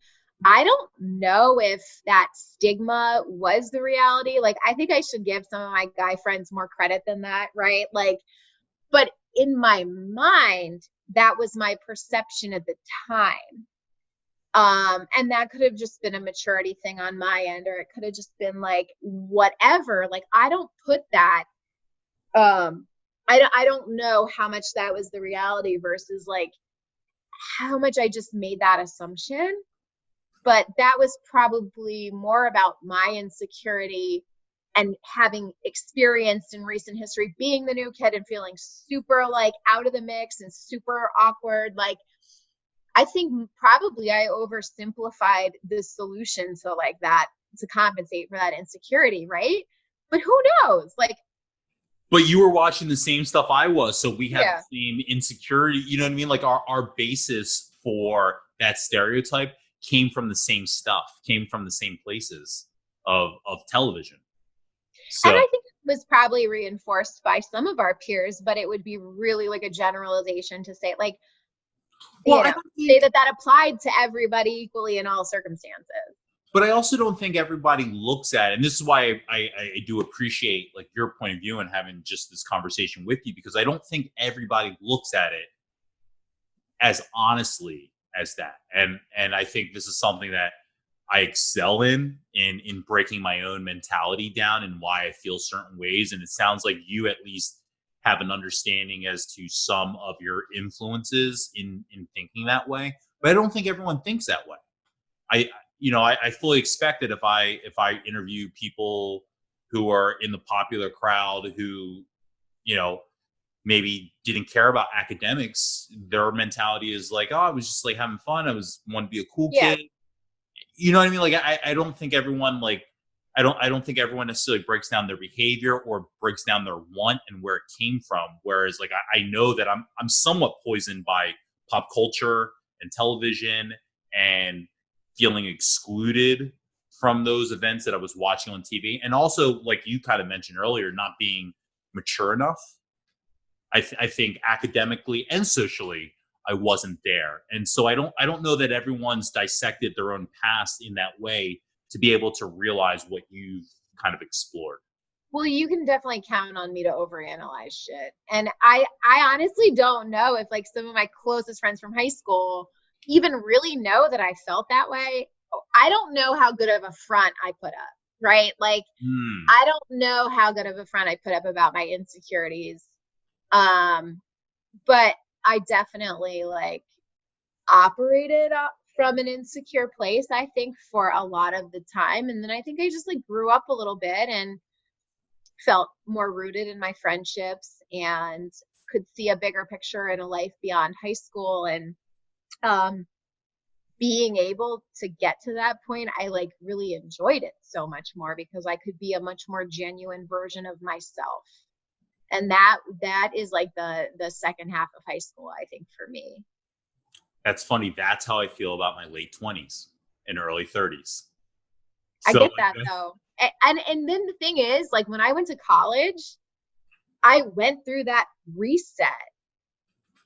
I don't know if that stigma was the reality. Like, I think I should give some of my guy friends more credit than that, right? Like, but in my mind, that was my perception at the time. And that could have just been a maturity thing on my end, or it could have just been like, whatever. Like, I don't put that, I don't know how much that was the reality versus like how much I just made that assumption. But that was probably more about my insecurity and having experienced in recent history being the new kid and feeling super like out of the mix and super awkward. Like, I think probably I oversimplified the solution to like that, to compensate for that insecurity, right? But who knows? Like, but you were watching the same stuff I was, so we had the same insecurity. You know what I mean? Like our basis for that stereotype came from the same stuff, came from the same places of television. So, and I think was probably reinforced by some of our peers, but it would be really like a generalization to say like, Well, say that applied to everybody equally in all circumstances. But I also don't think everybody looks at it. And this is why I do appreciate like your point of view and having just this conversation with you, because I don't think everybody looks at it as honestly as that. And I think this is something that I excel in breaking my own mentality down and why I feel certain ways. And it sounds like you at least have an understanding as to some of your influences in thinking that way. But I don't think everyone thinks that way. I fully expect that if I interview people who are in the popular crowd who, maybe didn't care about academics, their mentality is like, oh, I was just like having fun. I want to be a cool kid. You know what I mean? Like, I don't think everyone I don't think everyone necessarily breaks down their behavior or breaks down their want and where it came from. Whereas like, I know that I'm somewhat poisoned by pop culture and television and feeling excluded from those events that I was watching on TV. And also, like you kind of mentioned earlier, not being mature enough. I think academically and socially, I wasn't there. And so I don't know that everyone's dissected their own past in that way to be able to realize what you've kind of explored. Well, you can definitely count on me to overanalyze shit. And I honestly don't know if like some of my closest friends from high school even really know that I felt that way. I don't know how good of a front I put up, right? Like, I don't know how good of a front I put up about my insecurities. But I definitely like operated from an insecure place, I think, for a lot of the time. And then I think I just like grew up a little bit and felt more rooted in my friendships and could see a bigger picture in a life beyond high school. And being able to get to that point, I like really enjoyed it so much more because I could be a much more genuine version of myself. And that is like the second half of high school, I think, for me. That's funny. That's how I feel about my late 20s and early 30s. I get that though. And then the thing is, like when I went to college, I went through that reset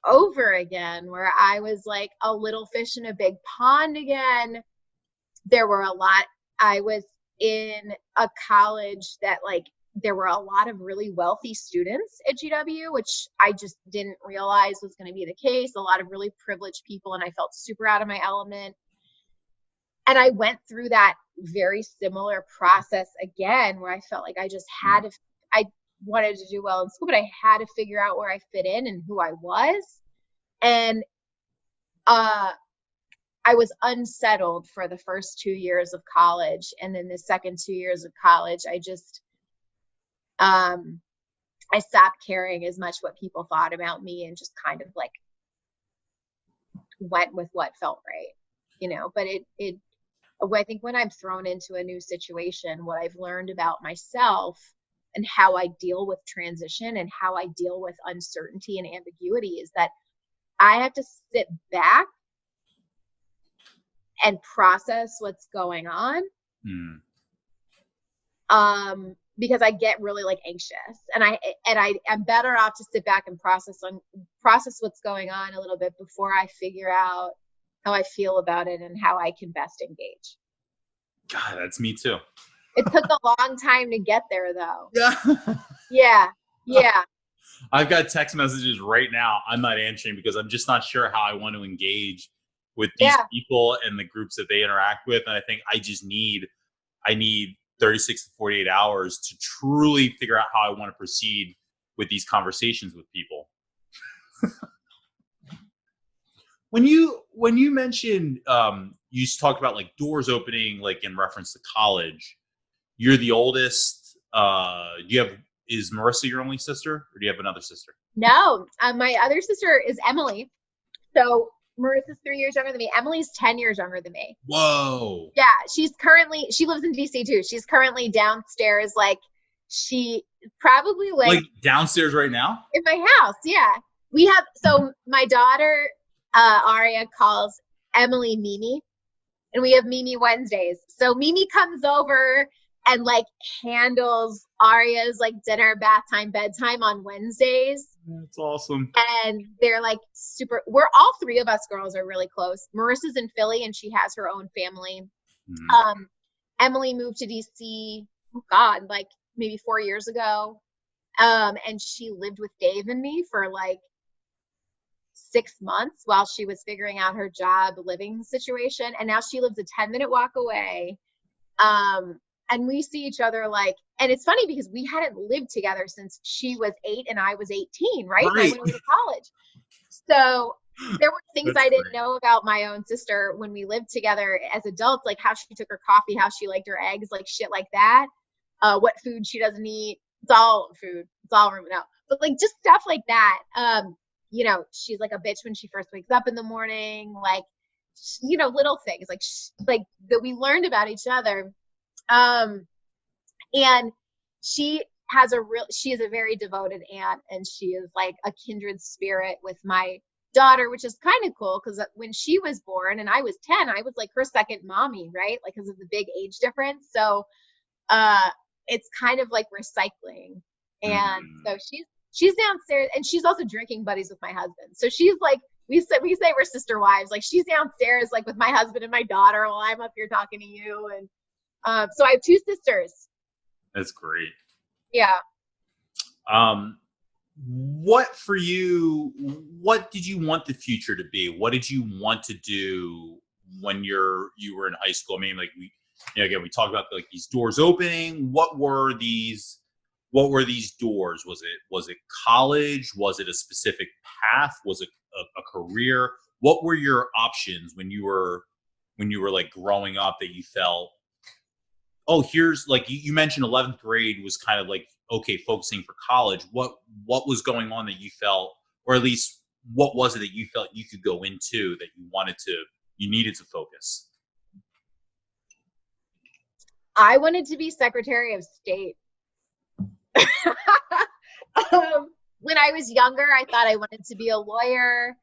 over again where I was like a little fish in a big pond again. There were I was in a college that like there were a lot of really wealthy students at GW, which I just didn't realize was going to be the case. A lot of really privileged people, and I felt super out of my element. And I went through that very similar process again, where I felt like I just had to, I wanted to do well in school, but I had to figure out where I fit in and who I was. And I was unsettled for the first 2 years of college. And then the second 2 years of college, I just, I stopped caring as much what people thought about me and just kind of like went with what felt right, but I think when I'm thrown into a new situation, what I've learned about myself and how I deal with transition and how I deal with uncertainty and ambiguity is that I have to sit back and process what's going on. Because I get really like anxious and I'm better off to sit back and process what's going on a little bit before I figure out how I feel about it and how I can best engage. God, that's me too. It took a long time to get there though. Yeah. Yeah. I've got text messages right now I'm not answering because I'm just not sure how I want to engage with these people and the groups that they interact with. And I think I need 36 to 48 hours to truly figure out how I want to proceed with these conversations with people. When you mentioned, you talked about like doors opening, like in reference to college, you're the oldest. Is Marissa your only sister or do you have another sister? No, my other sister is Emily. So Marissa's 3 years younger than me. Emily's 10 years younger than me. Whoa. Yeah, she lives in DC too. She's currently downstairs, like she probably like downstairs right now? In my house, yeah. We have, so my daughter, Aria, calls Emily Mimi, and we have Mimi Wednesdays. So Mimi comes over and like handles Arya's like dinner, bath time, bedtime on Wednesdays. That's awesome. And they're like we're all three of us girls are really close. Marissa's in Philly and she has her own family. Emily moved to DC, oh God, like maybe 4 years ago. And she lived with Dave and me for like 6 months while she was figuring out her job living situation. And now she lives a 10-minute walk away. And we see each other like, and it's funny because we hadn't lived together since she was 8 and I was 18, right? And I went away to college. So there were things I didn't know about my own sister when we lived together as adults, like how she took her coffee, how she liked her eggs, like shit like that. What food she doesn't eat. It's all food. It's all room out. But like just stuff like that. You know, she's like a bitch when she first wakes up in the morning, like, you know, little things like that we learned about each other. And she is a very devoted aunt, and she is like a kindred spirit with my daughter, which is kind of cool because when she was born and I was 10, I was like her second mommy, right? Like because of the big age difference. So it's kind of like recycling. And so she's downstairs, and she's also drinking buddies with my husband. So she's like, we say we're sister wives. Like she's downstairs like with my husband and my daughter while I'm up here talking to you. And so I have 2 sisters. That's great. Yeah. What for you, what did you want the future to be? What did you want to do when you were in high school? I mean, like again, we talked about like these doors opening. What were these doors? Was it college? Was it a specific path? Was it a career? What were your options when you were like growing up that you felt, oh, here's like you mentioned 11th grade was kind of like, okay, focusing for college. What was going on that you felt, or at least what was it that you felt you could go into that you needed to focus? I wanted to be Secretary of State. When I was younger, I thought I wanted to be a lawyer.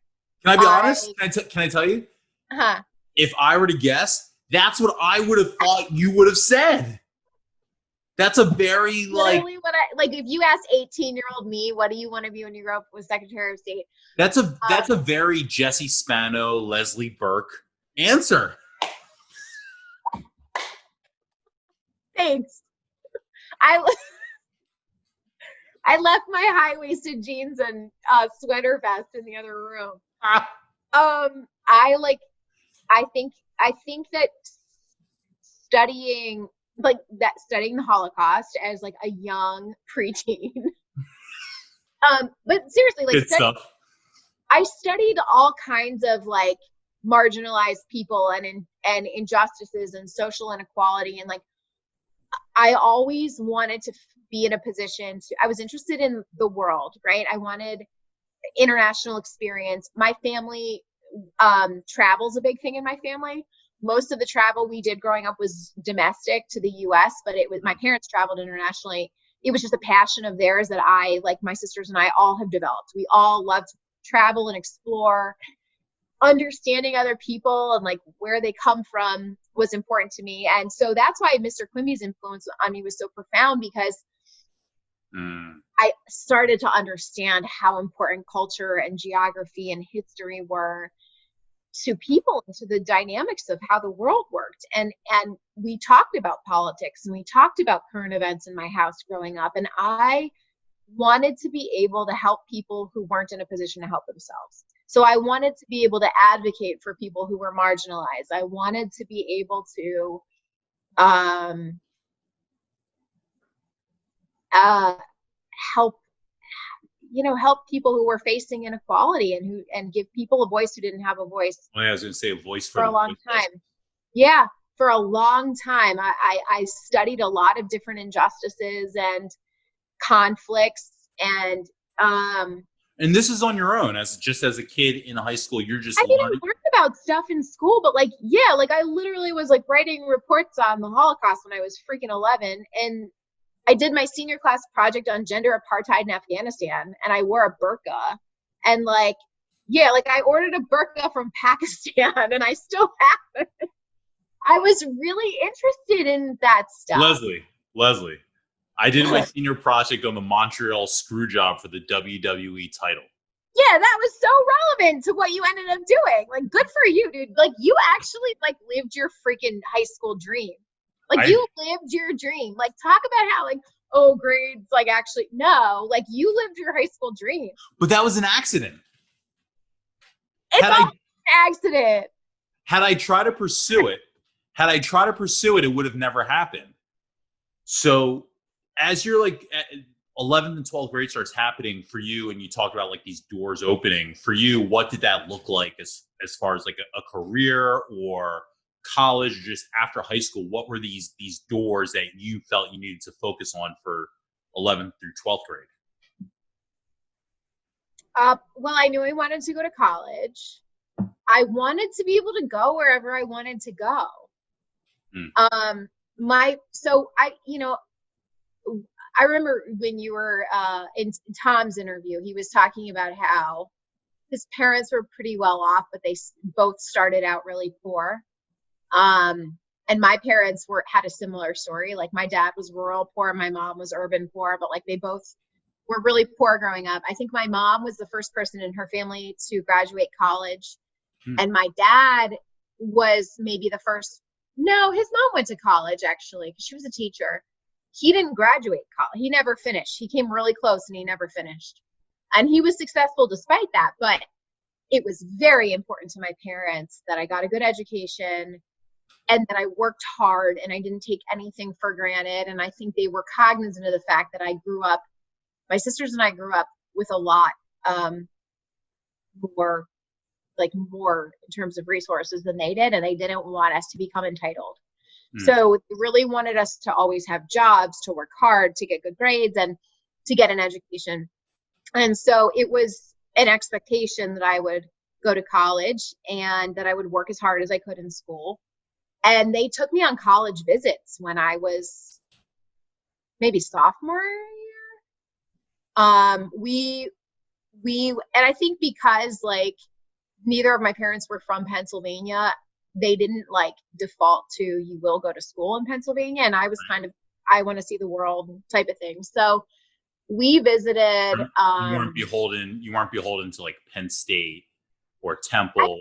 Can I be honest? Can I tell you? Uh-huh. If I were to guess, that's what I would have thought you would have said. That's a very literally what if you ask 18-year-old me, what do you want to be when you grow up, with Secretary of State? That's a very Jesse Spano, Leslie Burke answer. Thanks. I left my high-waisted jeans and sweater vest in the other room. I think that studying the Holocaust as like a young preteen. But seriously, like I studied all kinds of like marginalized people and injustices and social inequality, and like I always wanted to be in a position I was interested in the world, right? I wanted international experience. My family, travel's a big thing in my family. Most of the travel we did growing up was domestic to the US, but my parents traveled internationally. It was just a passion of theirs that I, like my sisters and I, all have developed. We all love to travel and explore. Understanding other people and like where they come from was important to me. And so that's why Mr. Quimby's influence on me was so profound, because I started to understand how important culture and geography and history were to people and to the dynamics of how the world worked. And we talked about politics and we talked about current events in my house growing up. And I wanted to be able to help people who weren't in a position to help themselves. So I wanted to be able to advocate for people who were marginalized. I wanted to be able to help people who were facing inequality and give people a voice who didn't have a voice. Well, I was going to say a voice for a long time. Yeah, for a long time. I studied a lot of different injustices and conflicts, and this is on your own as a kid in high school. You're just I learned about stuff in school, but like I literally was like writing reports on the Holocaust when I was freaking 11, and I did my senior class project on gender apartheid in Afghanistan, and I wore a burqa, and I ordered a burqa from Pakistan, and I still have it. I was really interested in that stuff. Leslie, I did my senior project on the Montreal screw job for the WWE title. Yeah, that was so relevant to what you ended up doing. Like, good for you, dude. Like, you actually like lived your freaking high school dream. Like, you lived your dream. Like, talk about how like, oh, grades, like actually no, like you lived your high school dream. But that was an accident. It's all an accident. Had I tried to pursue it, it would have never happened. So as you're like 11th and 12th grade starts happening for you, and you talk about like these doors opening for you, what did that look like as far as like a career or college, or just after high school? What were these doors that you felt you needed to focus on for 11th through 12th grade? Well, I knew I wanted to go to college. I wanted to be able to go wherever I wanted to go. I remember when you were in Tom's interview, he was talking about how his parents were pretty well off, but they both started out really poor. And my parents had a similar story. Like, my dad was rural poor, my mom was urban poor, but like they both were really poor growing up. I think my mom was the first person in her family to graduate college. And my dad was maybe the first. No, his mom went to college, actually, because she was a teacher. He didn't graduate college. He never finished. He came really close and he never finished. And he was successful despite that. But it was very important to my parents that I got a good education and that I worked hard and I didn't take anything for granted. And I think they were cognizant of the fact that I grew up, my sisters and I grew up with a lot more in terms of resources than they did, and they didn't want us to become entitled. So they really wanted us to always have jobs, to work hard, to get good grades, and to get an education. And so it was an expectation that I would go to college and that I would work as hard as I could in school. And they took me on college visits when I was maybe sophomore year. And I think because like neither of my parents were from Pennsylvania, they didn't like default to, you will go to school in Pennsylvania. And I was kind of, I want to see the world type of thing. So we visited. You weren't beholden to like Penn State or Temple.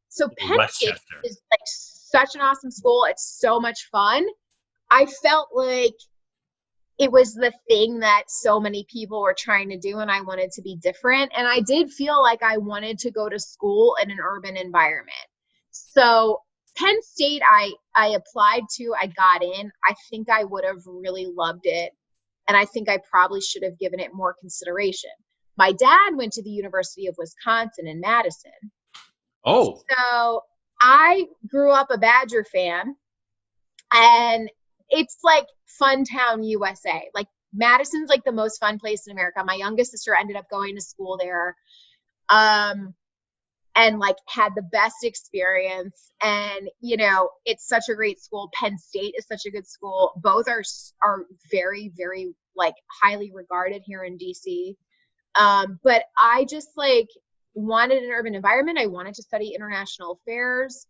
So Penn State is like such an awesome school. It's so much fun. I felt like it was the thing that so many people were trying to do, and I wanted to be different. And I did feel like I wanted to go to school in an urban environment. So Penn State, I applied to, I got in. I think I would have really loved it. And I think I probably should have given it more consideration. My dad went to the University of Wisconsin in Madison. Oh. So I grew up a Badger fan, and it's like Fun Town, USA. Like, Madison's like the most fun place in America. My youngest sister ended up going to school there, and like had the best experience. And, you know, it's such a great school. Penn State is such a good school. Both are very, very like highly regarded here in DC. But I just like wanted an urban environment. I wanted to study international affairs.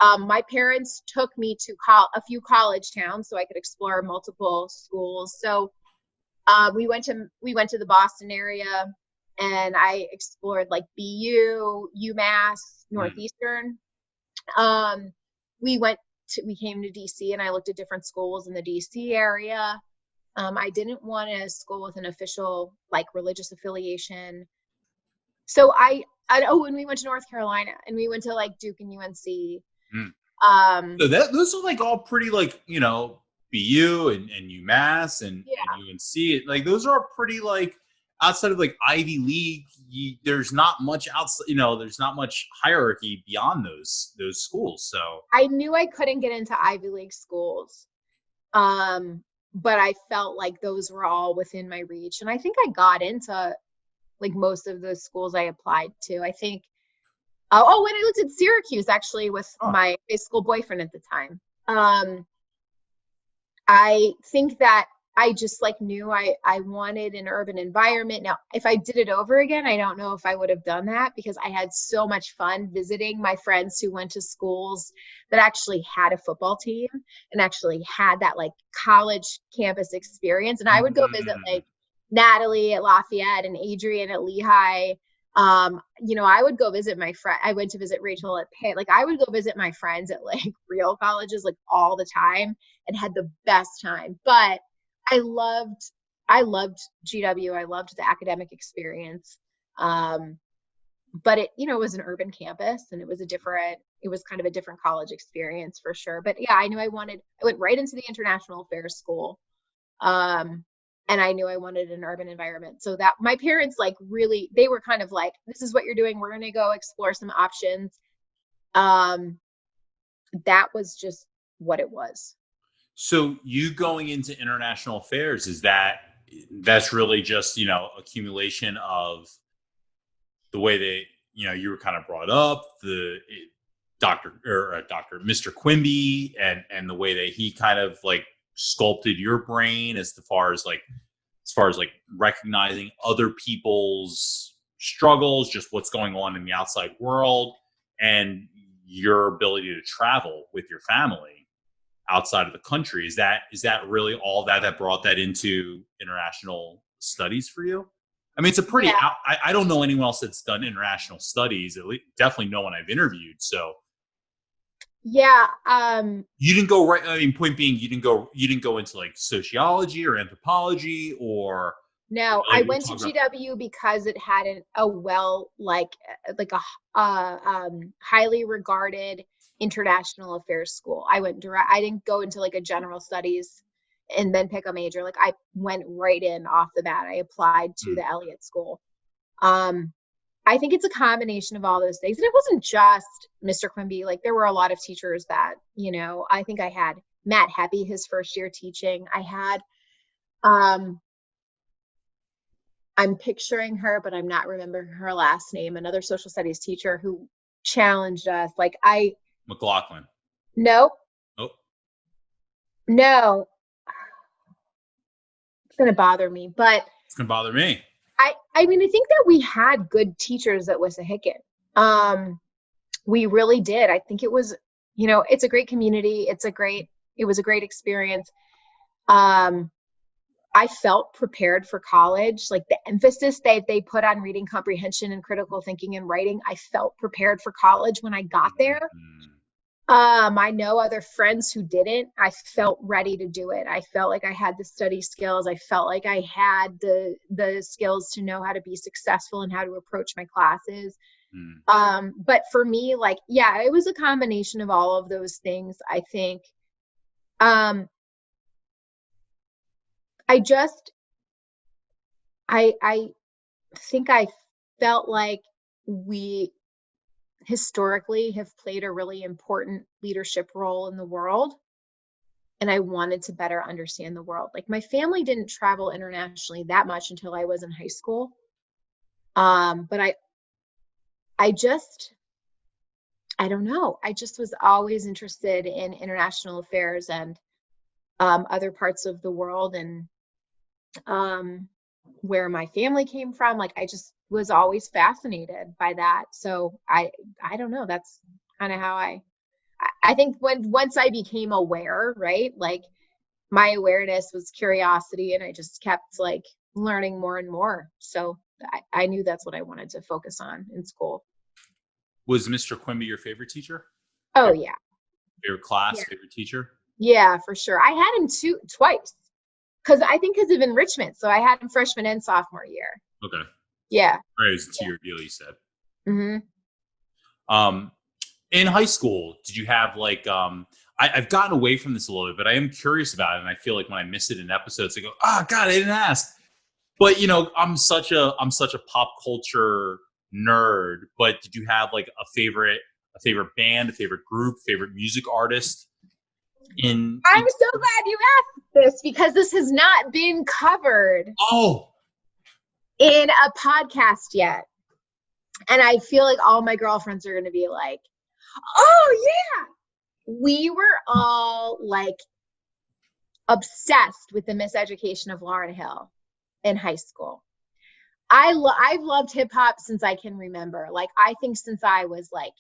My parents took me to a few college towns so I could explore multiple schools. So we went to the Boston area, and I explored like BU, UMass, Northeastern. We came to DC, and I looked at different schools in the DC area. I didn't want a school with an official like religious affiliation. So and we went to North Carolina, and we went to like Duke and UNC. So those are like all pretty like, you know, BU and UMass and UNC. Like, those are pretty like outside of like Ivy League. There's not much outside, you know, there's not much hierarchy beyond those schools. So I knew I couldn't get into Ivy League schools. But I felt like those were all within my reach. And I think I got into like most of the schools I applied to. I think, when I looked at Syracuse actually with my high school boyfriend at the time. I think that I just like knew I wanted an urban environment. Now, if I did it over again, I don't know if I would have done that because I had so much fun visiting my friends who went to schools that actually had a football team and actually had that like college campus experience. And I would go visit like Natalie at Lafayette and Adrian at Lehigh. You know, I would go visit my friend. I went to visit Rachel at Pitt. Like I would go visit my friends at like real colleges like all the time and had the best time. But I loved GW. I loved the academic experience. But it, you know, it was an urban campus and it was kind of a different college experience for sure. But yeah, I went right into the international affairs school. And I knew I wanted an urban environment. So that my parents like really, they were kind of like, this is what you're doing. We're going to go explore some options. That was just what it was. So you going into international affairs, that's really just, you know, accumulation of the way that, you know, you were kind of brought up, Mr. Quimby and the way that he kind of like sculpted your brain as far as recognizing other people's struggles, just what's going on in the outside world, and your ability to travel with your family outside of the country. Is that really all that brought that into international studies for you? I mean, it's a pretty, yeah. I don't know anyone else that's done international studies, at least definitely no one I've interviewed. So yeah. You didn't go right. I mean, point being, you didn't go into like sociology or anthropology or. No, I went to GW because it had highly regarded international affairs school. I went direct. I didn't go into like a general studies and then pick a major. Like I went right in off the bat. I applied to the Elliott School. I think it's a combination of all those things. And it wasn't just Mr. Quimby. Like there were a lot of teachers that, you know, I think I had Matt Heppy his first year teaching. I had, I'm picturing her, but I'm not remembering her last name. Another social studies teacher who challenged us. Like McLaughlin. Nope. Oh. No. It's going to bother me, but. It's going to bother me. I mean, I think that we had good teachers at Wissahickon. We really did. I think it was, you know, it's a great community. It was a great experience. I felt prepared for college. Like the emphasis they put on reading comprehension and critical thinking and writing, I felt prepared for college when I got there. I know other friends who didn't. I felt ready to do it. I felt like I had the study skills. I felt like I had the skills to know how to be successful and how to approach my classes. But for me, like, yeah, it was a combination of all of those things, I think. I think I felt like we historically have played a really important leadership role in the world. And I wanted to better understand the world. Like my family didn't travel internationally that much until I was in high school. But I don't know. I just was always interested in international affairs and other parts of the world and where my family came from. Like I just was always fascinated by that. So I don't know. That's kind of how I think once I became aware, right? Like my awareness was curiosity and I just kept like learning more and more. So I knew that's what I wanted to focus on in school. Was Mr. Quimby your favorite teacher? Oh, yeah. Favorite class, favorite teacher? Yeah, for sure. I had him twice. Because of enrichment. So I had him freshman and sophomore year. Okay. Yeah. Right, it was a 2-year deal, you said. Mm-hmm. In high school, did you have like I've gotten away from this a little bit, but I am curious about it, and I feel like when I miss it in episodes, I go, "Oh God, I didn't ask." But you know, I'm such a pop culture nerd. But did you have like a favorite band, a favorite group, favorite music artist? I'm so glad you asked this because this has not been covered in a podcast yet. And I feel like all my girlfriends are going to be like, oh yeah. We were all like obsessed with the miseducation of Lauryn Hill in high school. I've loved hip hop since I can remember. Like, I think since I was like,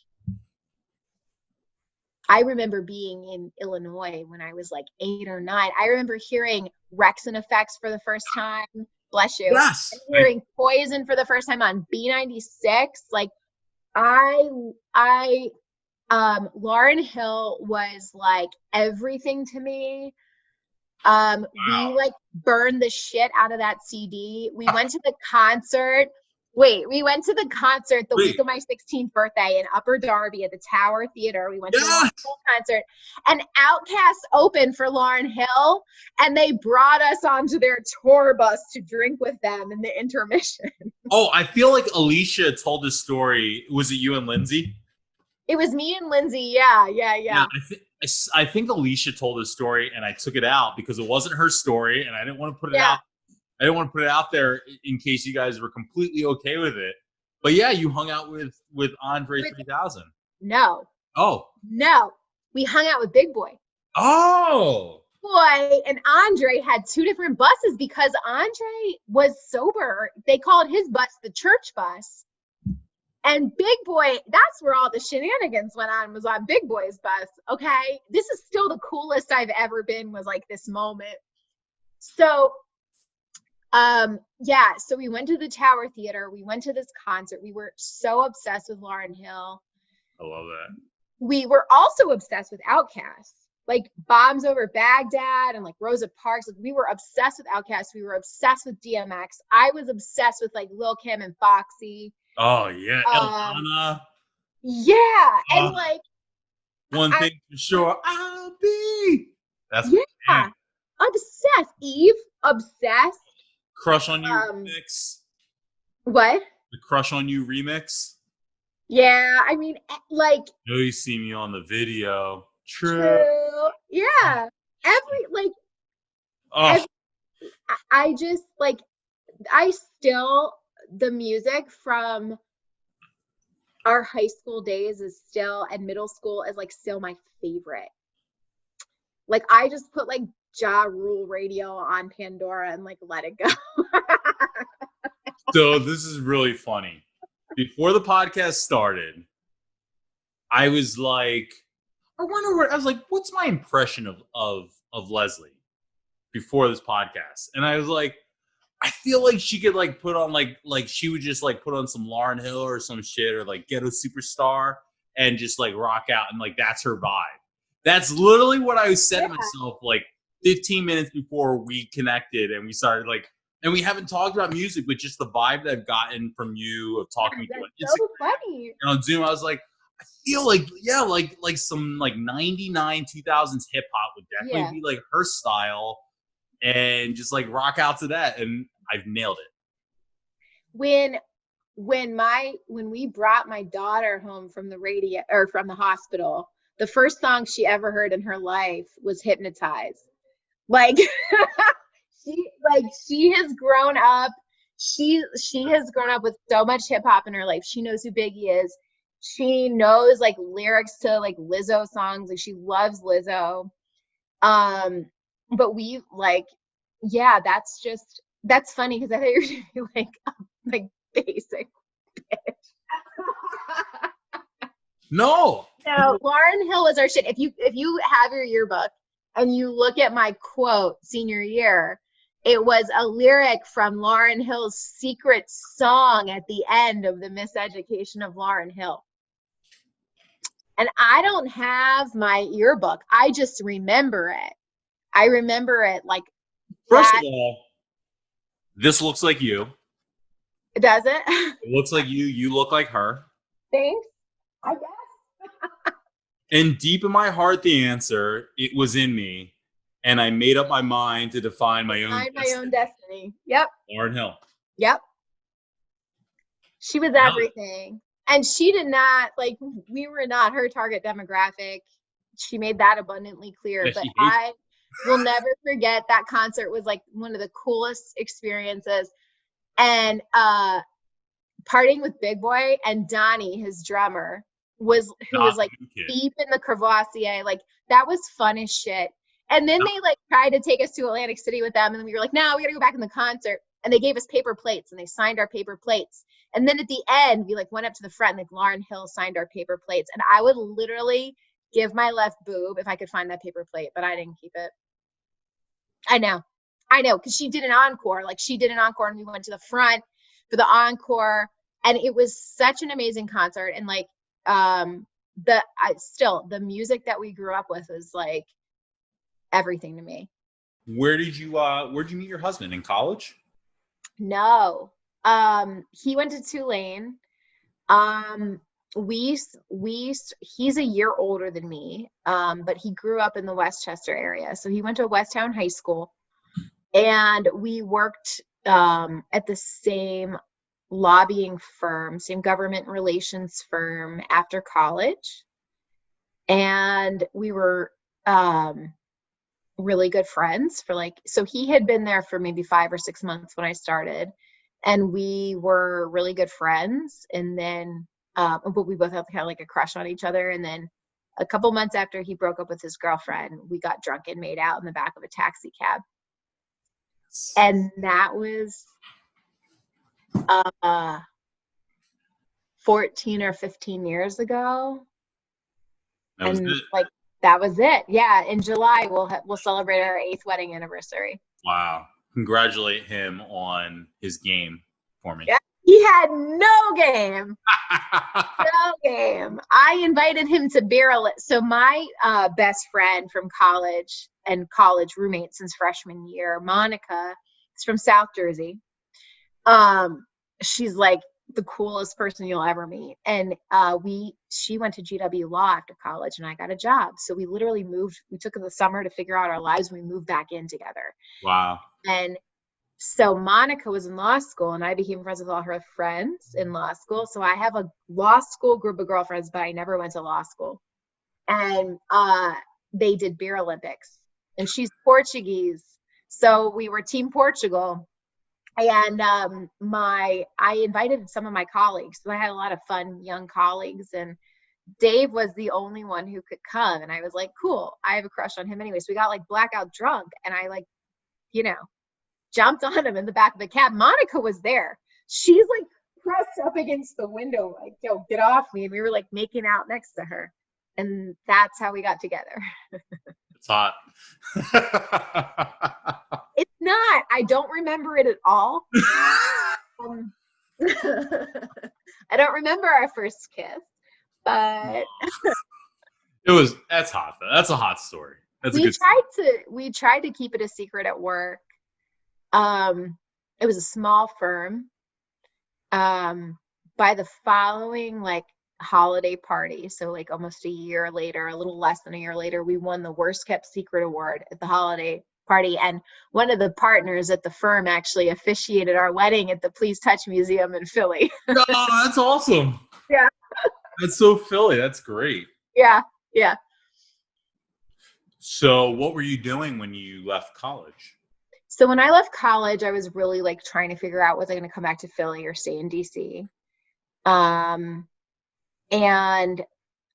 I remember being in Illinois when I was like 8 or 9. I remember hearing Rex and Effects for the first time. Bless you. Yes. And hearing Poison for the first time on B96. Like, Lauryn Hill was like everything to me. We like burned the shit out of that CD. We went to the concert. We went to the concert the week of my 16th birthday in Upper Darby at the Tower Theater. We went to the Lauryn Hill concert, and Outkast opened for Lauryn Hill, and they brought us onto their tour bus to drink with them in the intermission. Oh, I feel like Alicia told this story. Was it you and Lindsay? It was me and Lindsay. Yeah. I think Alicia told this story, and I took it out because it wasn't her story, and I didn't want to put it out. I didn't want to put it out there in case you guys were completely okay with it. But yeah, you hung out with Andre 3000. No. Oh. No. We hung out with Big Boy. Oh. Boy and Andre had two different buses because Andre was sober. They called his bus the church bus. And Big Boy, that's where all the shenanigans went on, was on Big Boy's bus. Okay. This is still the coolest I've ever been, was like this moment. So so we went to the Tower Theater. We went to this concert. We were so obsessed with Lauryn Hill. I love that. We were also obsessed with Outkast, like Bombs Over Baghdad and like Rosa Parks. Like, we were obsessed with Outkast. We were obsessed with DMX. I was obsessed with like Lil Kim and Foxy. Oh yeah, Elvana. Yeah, and like one thing for sure, I'll be. That's obsessed. Eve, obsessed. Crush on You remix. What? The Crush on You remix. Yeah, I mean, like. Know you see me on the video. True. Yeah. I just like. The music from our high school days is still, and middle school is like still my favorite. Like, I just put like Ja Rule radio on Pandora and like let it go. So this is really funny. Before the podcast started, I was like, I was like, what's my impression of Leslie before this podcast? And I was like, I feel like she could like put on like she would just like put on some Lauryn Hill or some shit, or like Ghetto Superstar and just like rock out, and like that's her vibe. That's literally what I said to myself like 15 minutes before we connected and we started like, and we haven't talked about music, but just the vibe that I've gotten from you of talking to you on Instagram so funny. And on Zoom. I was like, I feel like like some like 99 2000s hip hop would definitely be like her style. And just like rock out to that, and I've nailed it. When we brought my daughter home from the radio or from the hospital, the first song she ever heard in her life was Hypnotize. Like she has grown up. She has grown up with so much hip hop in her life. She knows who Biggie is. She knows like lyrics to like Lizzo songs. Like, she loves Lizzo. But we like, that's funny because I thought you were gonna be like basic bitch. No, Lauryn Hill was our shit. If you have your yearbook and you look at my quote senior year, it was a lyric from Lauryn Hill's secret song at the end of The Miseducation of Lauryn Hill. And I don't have my yearbook. I just remember it. I remember it like. First of all, this looks like you. Does it? It looks like you. You look like her. Thanks. I guess. And deep in my heart, the answer, it was in me. And I made up my mind to define my own destiny. Yep. Lauryn Hill. Yep. She was everything. And she did not, like, we were not her target demographic. She made that abundantly clear. Yeah, but I will never forget that concert. Was like one of the coolest experiences. And partying with Big Boy and Donnie, his drummer, was like deep in the Crevassier. Like, that was fun as shit. And then they like tried to take us to Atlantic City with them. And we were like, no, we got to go back in the concert. And they gave us paper plates and they signed our paper plates. And then at the end, we like went up to the front and like Lauryn Hill signed our paper plates. And I would literally give my left boob if I could find that paper plate, but I didn't keep it. I know. Cause she did an encore, and we went to the front for the encore. And it was such an amazing concert. And like, the music that we grew up with is like everything to me. Where'd you meet your husband? In college? No. He went to Tulane. He's a year older than me. But he grew up in the Westchester area. So he went to Westtown High School, and we worked at the same lobbying firm, same government relations firm after college. And we were really good friends for so he had been there for maybe 5 or 6 months when I started, and we were really good friends. And then but we both had kind of like a crush on each other. And then a couple months after he broke up with his girlfriend, we got drunk and made out in the back of a taxi cab. And that was 14 or 15 years ago. That was it. Yeah, in July we'll celebrate our 8th wedding anniversary. Wow. Congratulate him on his game for me. Yeah, he had no game. No game. I invited him to barrel it. So my best friend from college and college roommate since freshman year, Monica, is from South Jersey. She's like the coolest person you'll ever meet. And she went to GW Law after college, and I got a job. So we literally moved. We took the summer to figure out our lives. We moved back in together. Wow. And so Monica was in law school, and I became friends with all her friends in law school. So I have a law school group of girlfriends, but I never went to law school. And they did beer Olympics, and she's Portuguese. So we were Team Portugal. And I invited some of my colleagues. So I had a lot of fun young colleagues, and Dave was the only one who could come. And I was like, cool, I have a crush on him anyway. So we got like blackout drunk, and I jumped on him in the back of the cab. Monica was there. She's like pressed up against the window, like, yo, get off me. And we were like making out next to her. And that's how we got together. It's hot. It's not. I don't remember it at all. I don't remember our first kiss, but that's hot though. That's a hot story. We tried to keep it a secret at work. It was a small firm. By the following holiday party, so almost a year later, a little less than a year later, we won the worst kept secret award at the holiday party. And one of the partners at the firm actually officiated our wedding at the Please Touch Museum in Philly. Oh, that's awesome. Yeah. That's so Philly. That's great. Yeah. Yeah. So what were you doing when you left college? So when I left college, I was really trying to figure out was I going to come back to Philly or stay in DC. And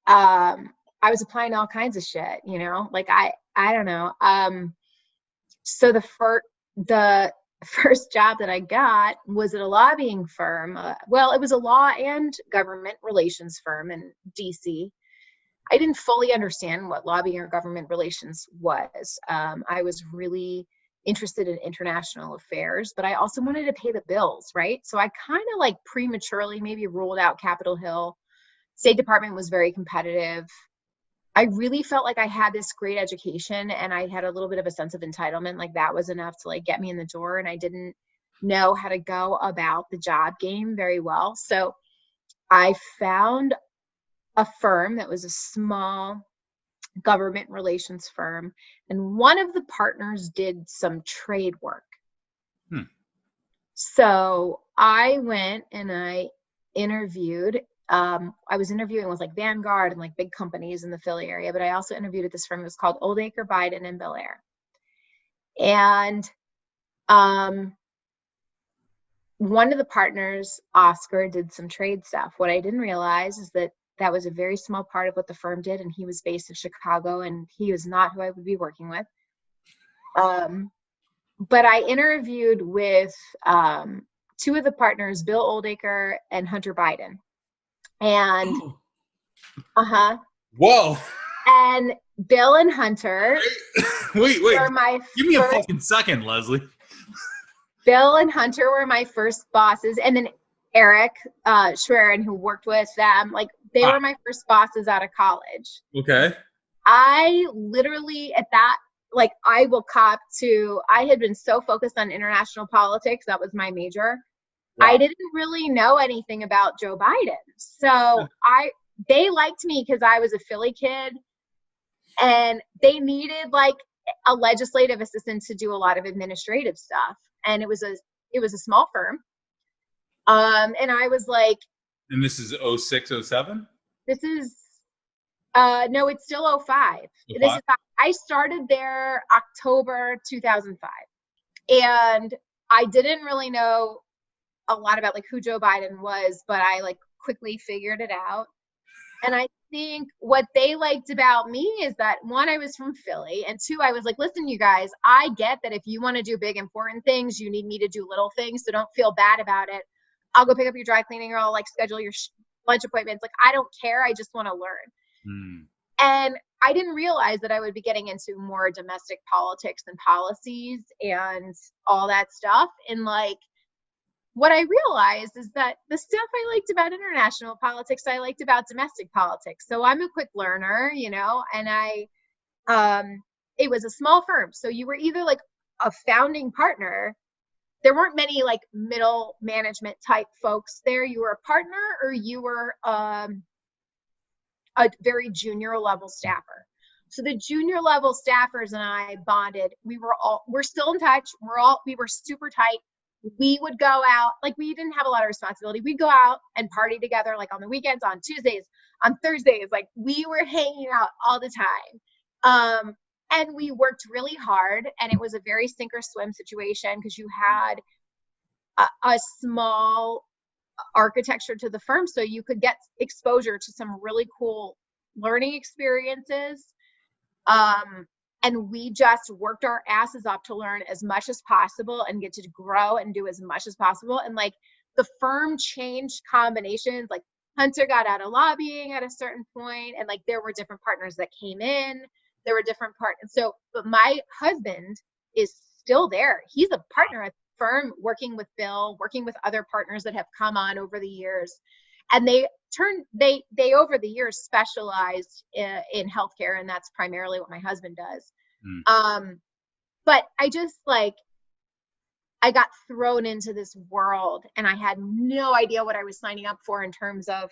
I was applying to all kinds of shit, I don't know. So the first job that I got was at a lobbying firm. Well, it was a law and government relations firm in DC. I didn't fully understand what lobbying or government relations was. I was really interested in international affairs, but I also wanted to pay the bills, right? So I kind of prematurely maybe ruled out Capitol Hill. State Department was very competitive. I really felt like I had this great education, and I had a little bit of a sense of entitlement. That was enough to get me in the door, and I didn't know how to go about the job game very well. So I found a firm that was a small government relations firm, and one of the partners did some trade work. So I went and I interviewed. I was interviewing with Vanguard and big companies in the Philly area, but I also interviewed at this firm. It was called Oldacre Biden in Bel Air. And one of the partners, Oscar, did some trade stuff. What I didn't realize is that was a very small part of what the firm did, and he was based in Chicago, and he was not who I would be working with. But I interviewed with two of the partners, Bill Oldacre and Hunter Biden. And Whoa. And Bill and Hunter. Wait. Give me a fucking second, Leslie. Bill and Hunter were my first bosses, and then Eric Schwerin, who worked with them, like they were my first bosses out of college. Okay. I literally at that, like I will cop to, I had been so focused on international politics. That was my major. Wow. I didn't really know anything about Joe Biden. So they liked me because I was a Philly kid, and they needed like a legislative assistant to do a lot of administrative stuff. And it was a small firm. And I was like, and this is 06, 07? This is no, it's still 05. This is, I started there October 2005. And I didn't really know a lot about like who Joe Biden was, but I like quickly figured it out. And I think what they liked about me is that one, I was from Philly, and two, I was like, listen, you guys, I get that if you want to do big, important things, you need me to do little things. So don't feel bad about it. I'll go pick up your dry cleaning, or I'll like schedule your lunch appointments. Like, I don't care. I just want to learn. And I didn't realize that I would be getting into more domestic politics and policies and all that stuff. And like, what I realized is that the stuff I liked about international politics, I liked about domestic politics. So I'm a quick learner, you know, and it was a small firm. So you were either like a founding partner. There weren't many like middle management type folks there. You were a partner, or you were a very junior level staffer. So the junior level staffers and I bonded. We're still in touch. We were super tight. We would go out, like we didn't have a lot of responsibility. We'd go out and party together, like on the weekends, on Tuesdays, on Thursdays, like we were hanging out all the time. And we worked really hard, and it was a very sink or swim situation because you had a small architecture to the firm. So you could get exposure to some really cool learning experiences. And we just worked our asses off to learn as much as possible and get to grow and do as much as possible. And like the firm changed combinations, like Hunter got out of lobbying at a certain point, and like there were different partners that came in. There were different partners. So, but my husband is still there. He's a partner at the firm, working with Bill, working with other partners that have come on over the years. And they over the years specialized in healthcare, and that's primarily what my husband does. But I just like, I got thrown into this world, and I had no idea what I was signing up for in terms of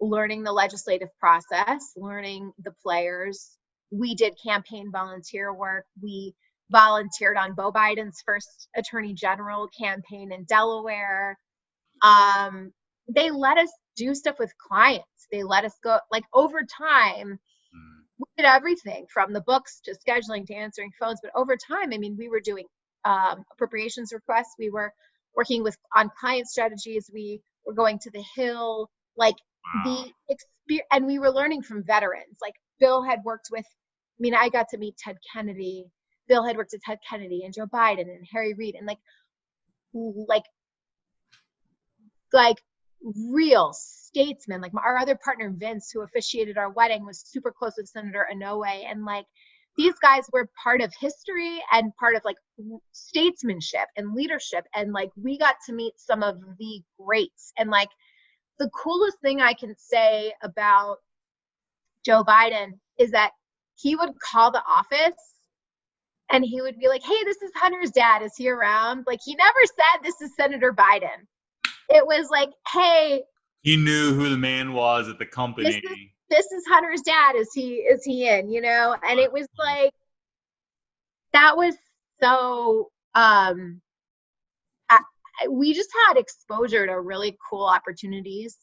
learning the legislative process, learning the players. We did campaign volunteer work. We volunteered on Beau Biden's first attorney general campaign in Delaware. They let us do stuff with clients. They let us go, like over time, we did everything from the books to scheduling to answering phones. But over time, I mean, we were doing appropriations requests. We were working on client strategies. We were going to the Hill, like and we were learning from veterans. Like Bill had worked with, I mean, I got to meet Ted Kennedy. Bill had worked with Ted Kennedy and Joe Biden and Harry Reid, and like real statesmen. Like our other partner, Vince, who officiated our wedding, was super close with Senator Inouye. And like these guys were part of history and part of like statesmanship and leadership. And like we got to meet some of the greats. And like the coolest thing I can say about Joe Biden is that he would call the office and he would be like, hey, this is Hunter's dad. Is he around? Like he never said, this is Senator Biden. It was like, hey, he knew who the man was at the company. This is Hunter's dad. Is he in, you know? And it was like, that was so, we just had exposure to really cool opportunities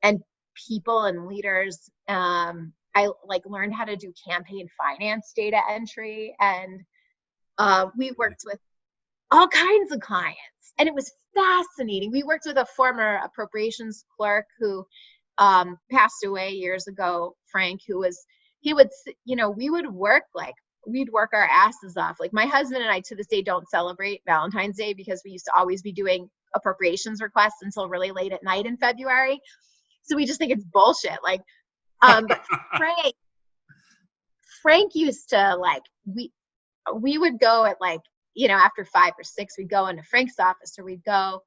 and people and leaders. I like learned how to do campaign finance data entry, and we worked with all kinds of clients, and it was fascinating. We worked with a former appropriations clerk who passed away years ago, Frank, we would work like we'd work our asses off. Like my husband and I to this day don't celebrate Valentine's Day because we used to always be doing appropriations requests until really late at night in February. So we just think it's bullshit. Like, but Frank used to like, we would go at like, you know, after 5 or 6, we'd go into Frank's office, or we'd go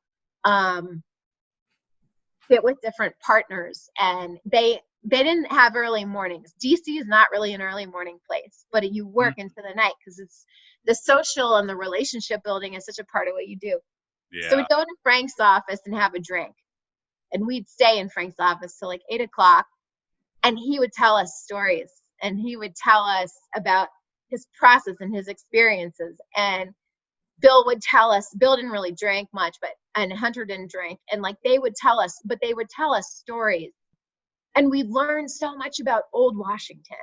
sit with different partners, and they didn't have early mornings. DC is not really an early morning place, but you work into the night because it's the social and the relationship building is such a part of what you do. Yeah. So we'd go into Frank's office and have a drink, and we'd stay in Frank's office till like 8 o'clock, and he would tell us stories, and he would tell us about his process and his experiences. And Bill would tell us, Bill didn't really drink much, and Hunter didn't drink. And like they would tell us stories. And we learned so much about old Washington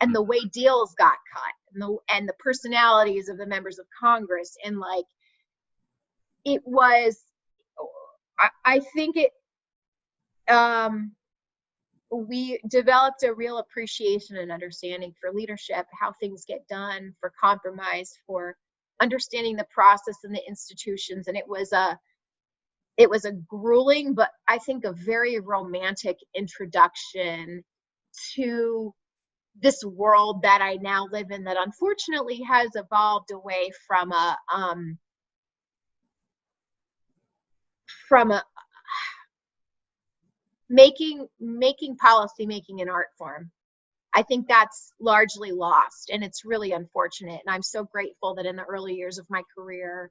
and the way deals got cut, and the personalities of the members of Congress. And like, it was, I think we developed a real appreciation and understanding for leadership, how things get done, for compromise, for understanding the process and the institutions. And it was a grueling, but I think a very romantic introduction to this world that I now live in, that unfortunately has evolved away from a making policy making an art form. I think that's largely lost, and it's really unfortunate. And I'm so grateful that in the early years of my career,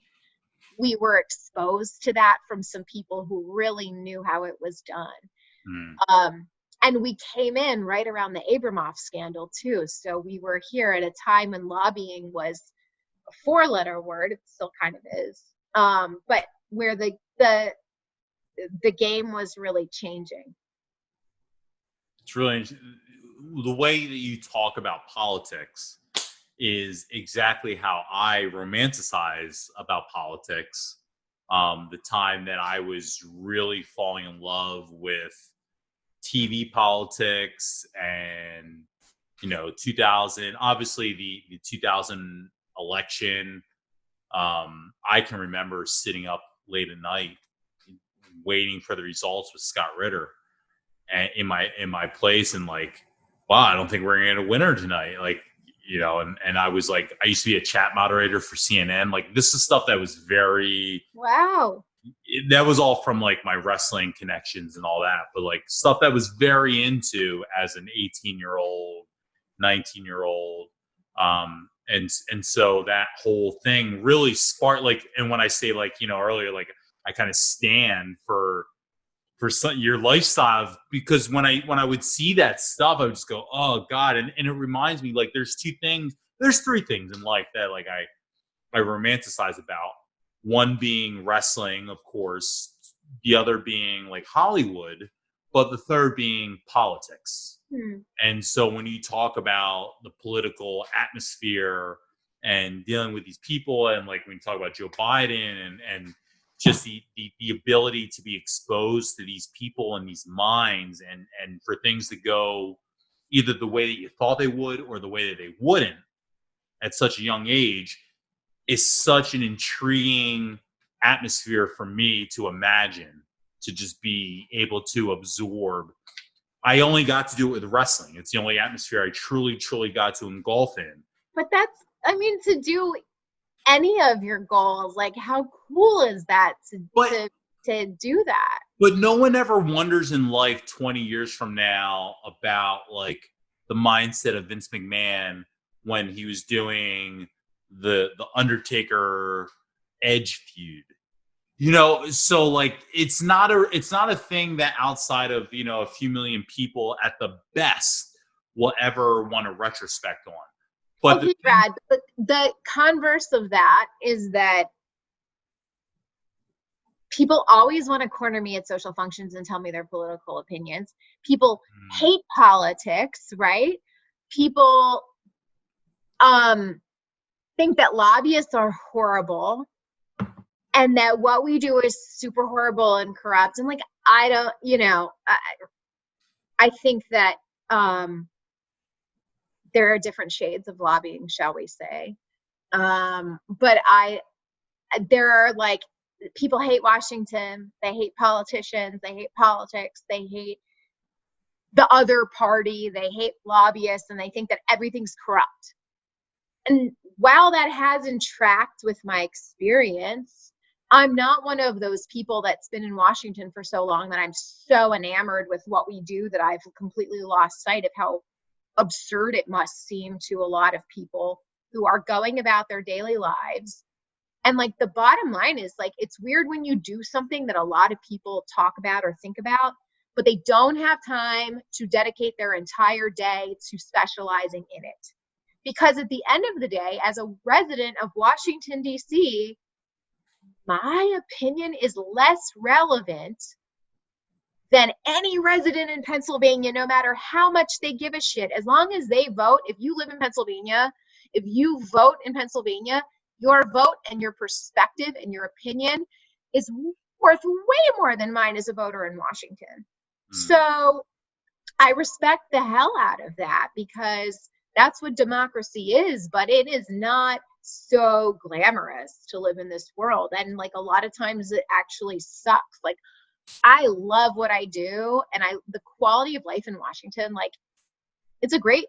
we were exposed to that from some people who really knew how it was done. And we came in right around the Abramoff scandal too. So we were here at a time when lobbying was a 4-letter word. It still kind of is. But where the game was really changing. It's really, the way that you talk about politics is exactly how I romanticize about politics. The time that I was really falling in love with TV politics, and 2000, obviously the 2000 election. I can remember sitting up late at night waiting for the results with Scott Ritter and in my place, and like, wow, I don't think we're gonna get a winner tonight. Like, and I was like, I used to be a chat moderator for CNN. Like, this is stuff that was very, wow. That was all from like my wrestling connections and all that, but like stuff that was very into as an 18-year-old, 19-year-old. And so that whole thing really sparked, like, and when I say, like, earlier, like, I kind of stand for your lifestyle, because when I would see that stuff, I would just go, oh God. And it reminds me, like, there's 3 things in life that like I romanticize about. One being wrestling, of course, the other being like Hollywood, but the third being politics. And so when you talk about the political atmosphere and dealing with these people, and like when you talk about Joe Biden and just the ability to be exposed to these people and these minds, and for things to go either the way that you thought they would or the way that they wouldn't at such a young age, is such an intriguing atmosphere for me to imagine, to just be able to absorb. I only got to do it with wrestling. It's the only atmosphere I truly, truly got to engulf in. But that's, to do any of your goals, like, how cool is that to do that? But no one ever wonders in life 20 years from now about like the mindset of Vince McMahon when he was doing the Undertaker Edge feud. So like it's not a thing that outside of a few million people at the best will ever want to retrospect on. But okay, Brad, but the converse of that is that people always want to corner me at social functions and tell me their political opinions. People hate politics, right? People think that lobbyists are horrible, and that what we do is super horrible and corrupt. And like, I don't, I think that there are different shades of lobbying, shall we say. But there are like, people hate Washington. They hate politicians. They hate politics. They hate the other party. They hate lobbyists, and they think that everything's corrupt. And while that hasn't tracked with my experience, I'm not one of those people that's been in Washington for so long that I'm so enamored with what we do that I've completely lost sight of how absurd it must seem to a lot of people who are going about their daily lives. And like, the bottom line is, like, it's weird when you do something that a lot of people talk about or think about, but they don't have time to dedicate their entire day to specializing in it. Because at the end of the day, as a resident of Washington, D.C., my opinion is less relevant than any resident in Pennsylvania, no matter how much they give a shit. As long as they vote, if you live in Pennsylvania, if you vote in Pennsylvania, your vote and your perspective and your opinion is worth way more than mine as a voter in Washington. So I respect the hell out of that, because that's what democracy is, but it is not so glamorous to live in this world. And like, a lot of times it actually sucks. Like, I love what I do, and the quality of life in Washington, like, it's a great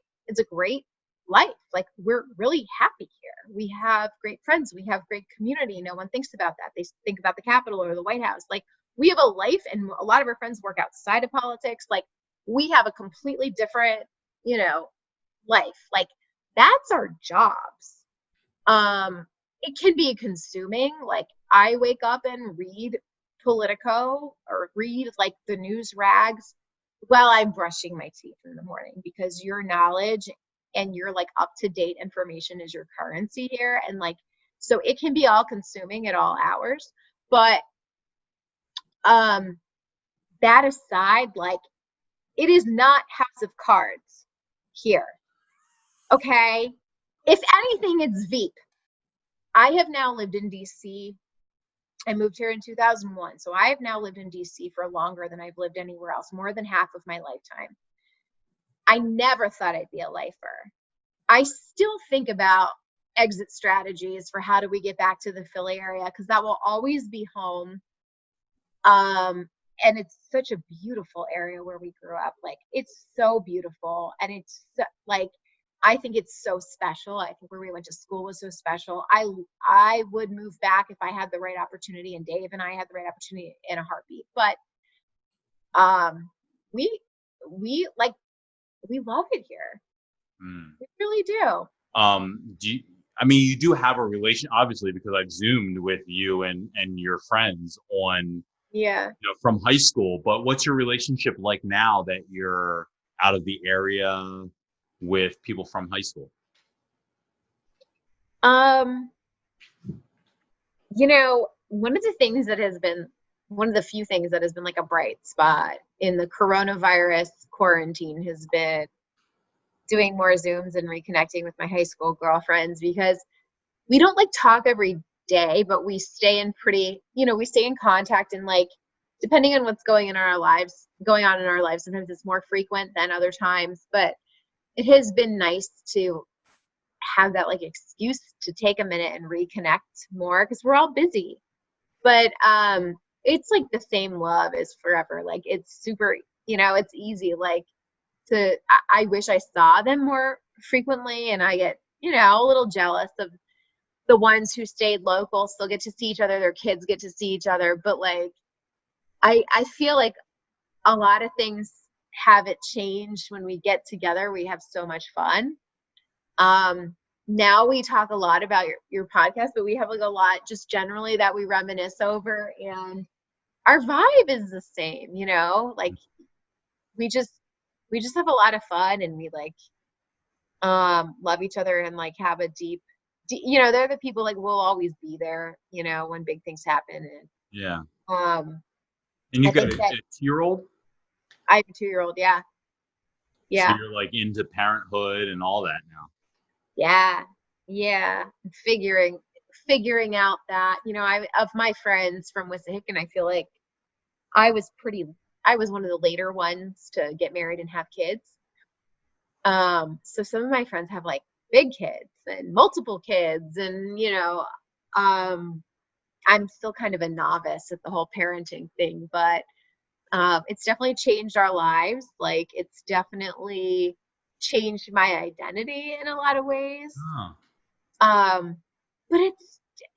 life. Like, we're really happy here. We have great friends. We have great community. No one thinks about that. They think about the Capitol or the White House. Like, we have a life, and a lot of our friends work outside of politics. Like, we have a completely different, life. Like, that's our jobs. It can be consuming. Like, I wake up and read Politico or read like the news rags while I'm brushing my teeth in the morning, because your knowledge and your like up-to-date information is your currency here. And like, so it can be all consuming at all hours. But that aside, like, it is not House of Cards here. Okay. If anything, it's Veep. I have now lived in DC. I moved here in 2001. So I have now lived in DC for longer than I've lived anywhere else, more than half of my lifetime. I never thought I'd be a lifer. I still think about exit strategies for how do we get back to the Philly area, because that will always be home. And it's such a beautiful area where we grew up. Like, it's so beautiful. And it's like, I think it's so special. I think where we went to school was so special. I would move back if I had the right opportunity, and Dave and I had the right opportunity, in a heartbeat. But we love it here. We really do. You do have a relation, obviously, because I've Zoomed with you and your friends on, from high school. But what's your relationship like now that you're out of the area with people from high school? One of the few things that has been like a bright spot in the coronavirus quarantine has been doing more Zooms and reconnecting with my high school girlfriends, because we don't like talk every day, but we stay in contact, and like, depending on what's going on in our lives, sometimes it's more frequent than other times. But it has been nice to have that like excuse to take a minute and reconnect more, because we're all busy. But it's like the same love as forever. Like, it's super, it's easy. Like, I wish I saw them more frequently, and I get, a little jealous of the ones who stayed local, still get to see each other, their kids get to see each other. But like, I feel like a lot of things haven't changed. When we get together, we have so much fun. Now we talk a lot about your podcast, but we have like a lot just generally that we reminisce over, and our vibe is the same, like we just have a lot of fun, and we like love each other, and like have a deep, they're the people like we'll always be there, when big things happen. And and you've got a 2-year-old? I have a 2-year-old. Yeah. So you're like into parenthood and all that now. Yeah. Figuring out that, of my friends from Wissahickon, I feel like I was one of the later ones to get married and have kids. So some of my friends have like big kids and multiple kids, and I'm still kind of a novice at the whole parenting thing, but it's definitely changed our lives. Like, it's definitely changed my identity in a lot of ways. Huh. But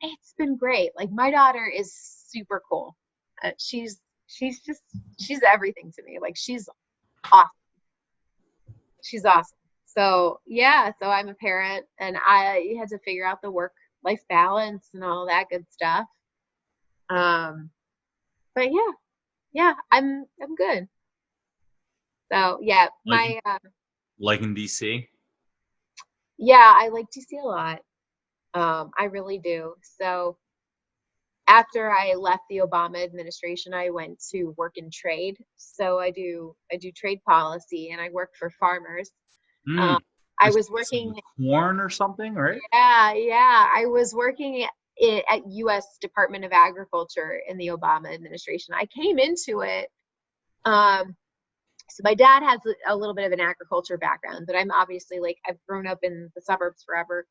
it's been great. Like, my daughter is super cool. She's everything to me. Like, she's awesome. She's awesome. So yeah, so I'm a parent, and I had to figure out the work-life balance and all that good stuff. Um, but yeah, I'm good. So yeah, Like, like in DC? yeah, I like DC a lot. I really do. So after I left the Obama administration, I went to work in trade. So I do trade policy, and I work for farmers. Hmm. Um, I This was is some working, corn or something, right? yeah, I was working at U.S. Department of Agriculture in the Obama administration. I came into it. Um, so my dad has a little bit of an agriculture background, but I'm obviously, like, I've grown up in the suburbs forever.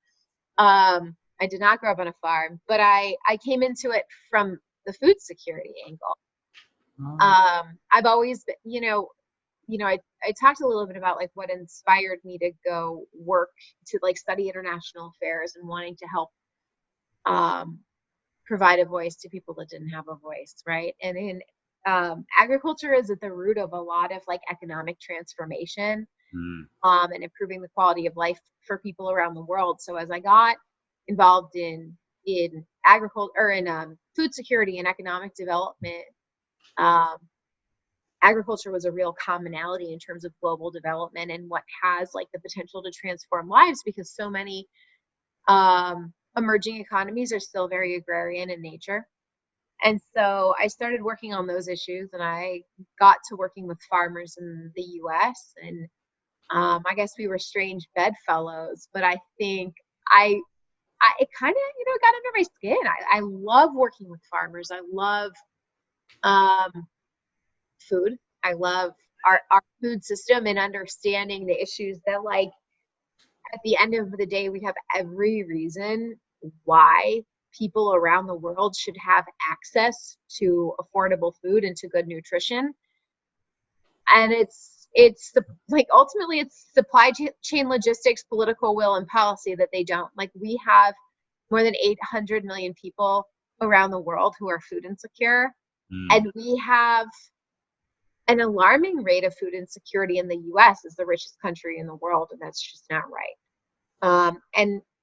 I did not grow up on a farm, but I came into it from the food security angle. Oh. I've always been, I talked a little bit about like what inspired me to go work to like study international affairs and wanting to help um, provide a voice to people that didn't have a voice, right? And in agriculture is at the root of a lot of like economic transformation, Hmm. and improving the quality of life for people around the world. So as I got involved in agriculture, or in food security and economic development, um, agriculture was a real commonality in terms of global development and what has like the potential to transform lives, because so many emerging economies are still very agrarian in nature. And so I started working on those issues, and I got to working with farmers in the US. And I guess we were strange bedfellows, but I think it kind of, got under my skin. I love working with farmers. I love um, food. I love our food system and understanding the issues that, like, at the end of the day, we have every reason why people around the world should have access to affordable food and to good nutrition. And it's the, like, ultimately it's supply chain logistics, political will, and policy that they don't. Like, we have more than 800 million people around the world who are food insecure, Hmm. and we have an alarming rate of food insecurity in the US as the richest country in the world, and that's just not right.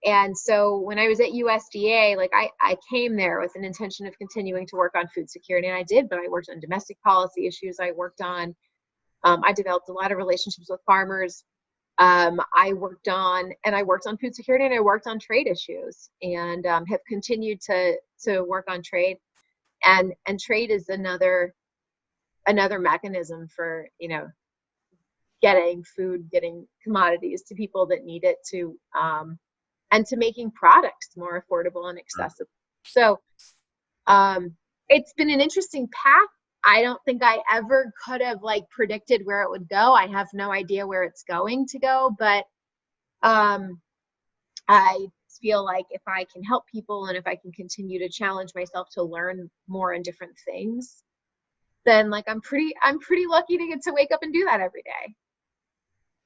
And so when I was at USDA, like, I came there with an intention of continuing to work on food security, and I did, but I worked on domestic policy issues. I developed a lot of relationships with farmers. I worked on food security, and I worked on trade issues, and have continued to work on trade. And trade is another mechanism for, getting food, getting commodities to people that need it, and to making products more affordable and accessible. So it's been an interesting path. I don't think I ever could have like predicted where it would go. I have no idea where it's going to go, but I feel like if I can help people, and if I can continue to challenge myself to learn more in different things, then, like, I'm pretty lucky to get to wake up and do that every day.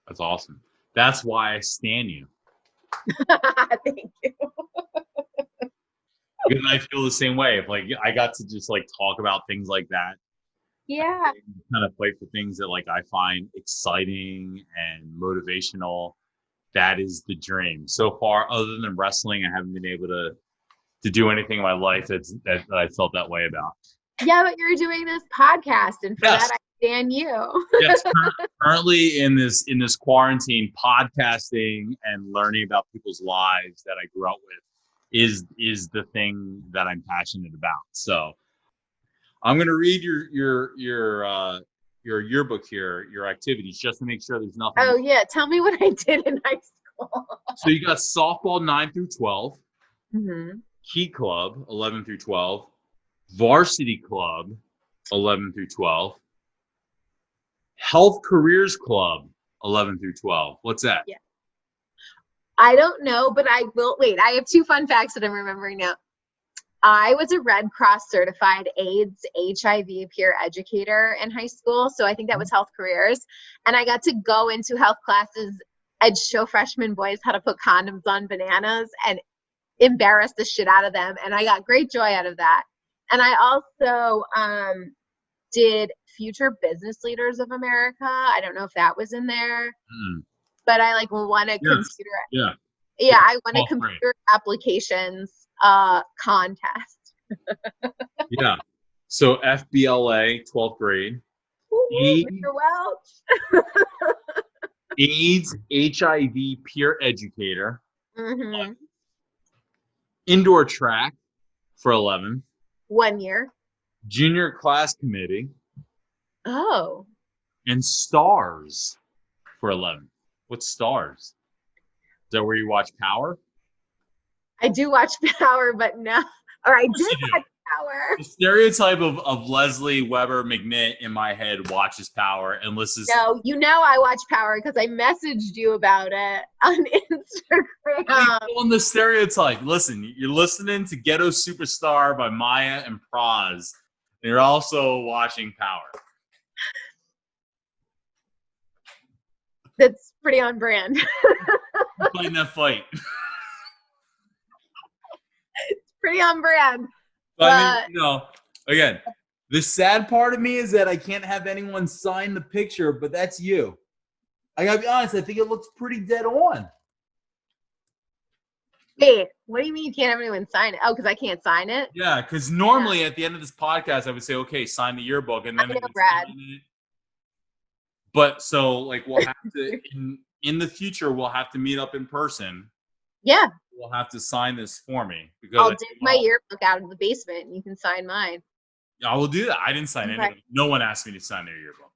That's awesome. That's why I stan you. Thank you. Because I feel the same way. If like I got to just like talk about things like that, Yeah. kind of fight for things that like I find exciting and motivational. That is the dream. So far, other than wrestling, I haven't been able to do anything in my life that I felt that way about. Yeah, but you're doing this podcast, and for Yes. that, I stand you. Yes. Currently in this quarantine, podcasting and learning about people's lives that I grew up with is the thing that I'm passionate about. So I'm going to read your yearbook here, your activities, just to make sure there's nothing. Oh yeah, tell me what I did in high school. So you got softball 9 through 12, Mm-hmm. Key Club 11 through 12, Varsity Club 11 through 12, Health Careers Club 11 through 12. What's that? Yeah. I don't know, but I will. Wait, I have 2 fun facts that I'm remembering now. I was a Red Cross certified AIDS HIV peer educator in high school. So I think that was health careers. And I got to go into health classes and show freshman boys how to put condoms on bananas and embarrass the shit out of them. And I got great joy out of that. And I also did Future Business Leaders of America. I don't know if that was in there, but I like won a computer. Yeah. Yeah, I won a Oh, great. computer applications contest. Yeah. So FBLA, 12th grade. Mr. Welch. AIDS, HIV peer educator. Mm-hmm. Indoor track for 11. 1 year. Junior class committee. Oh. And stars for 11. What's stars? Is that where you watch Power? I do watch Power, but no. Or I did watch Power. The stereotype of Leslie Weber McNitt in my head watches Power and listens. No, you know I watch Power because I messaged you about it on Instagram. On the stereotype. Listen, you're listening to Ghetto Superstar by Maya and Praz. And you're also watching Power. That's pretty on brand. Playing that fight. It's pretty on brand. But I mean, again, the sad part of me is that I can't have anyone sign the picture, but that's you. I gotta be honest, I think it looks pretty dead on. Wait, what do you mean you can't have anyone sign it? Oh, because I can't sign it? Yeah, because normally at the end of this podcast, I would say, okay, sign the yearbook. And then Brad. But so, like, we'll have to, in the future, we'll have to meet up in person. Yeah. We'll have to sign this for me. Because I'll dig my yearbook out of the basement and you can sign mine. I will do that. I didn't sign any. No one asked me to sign their yearbook.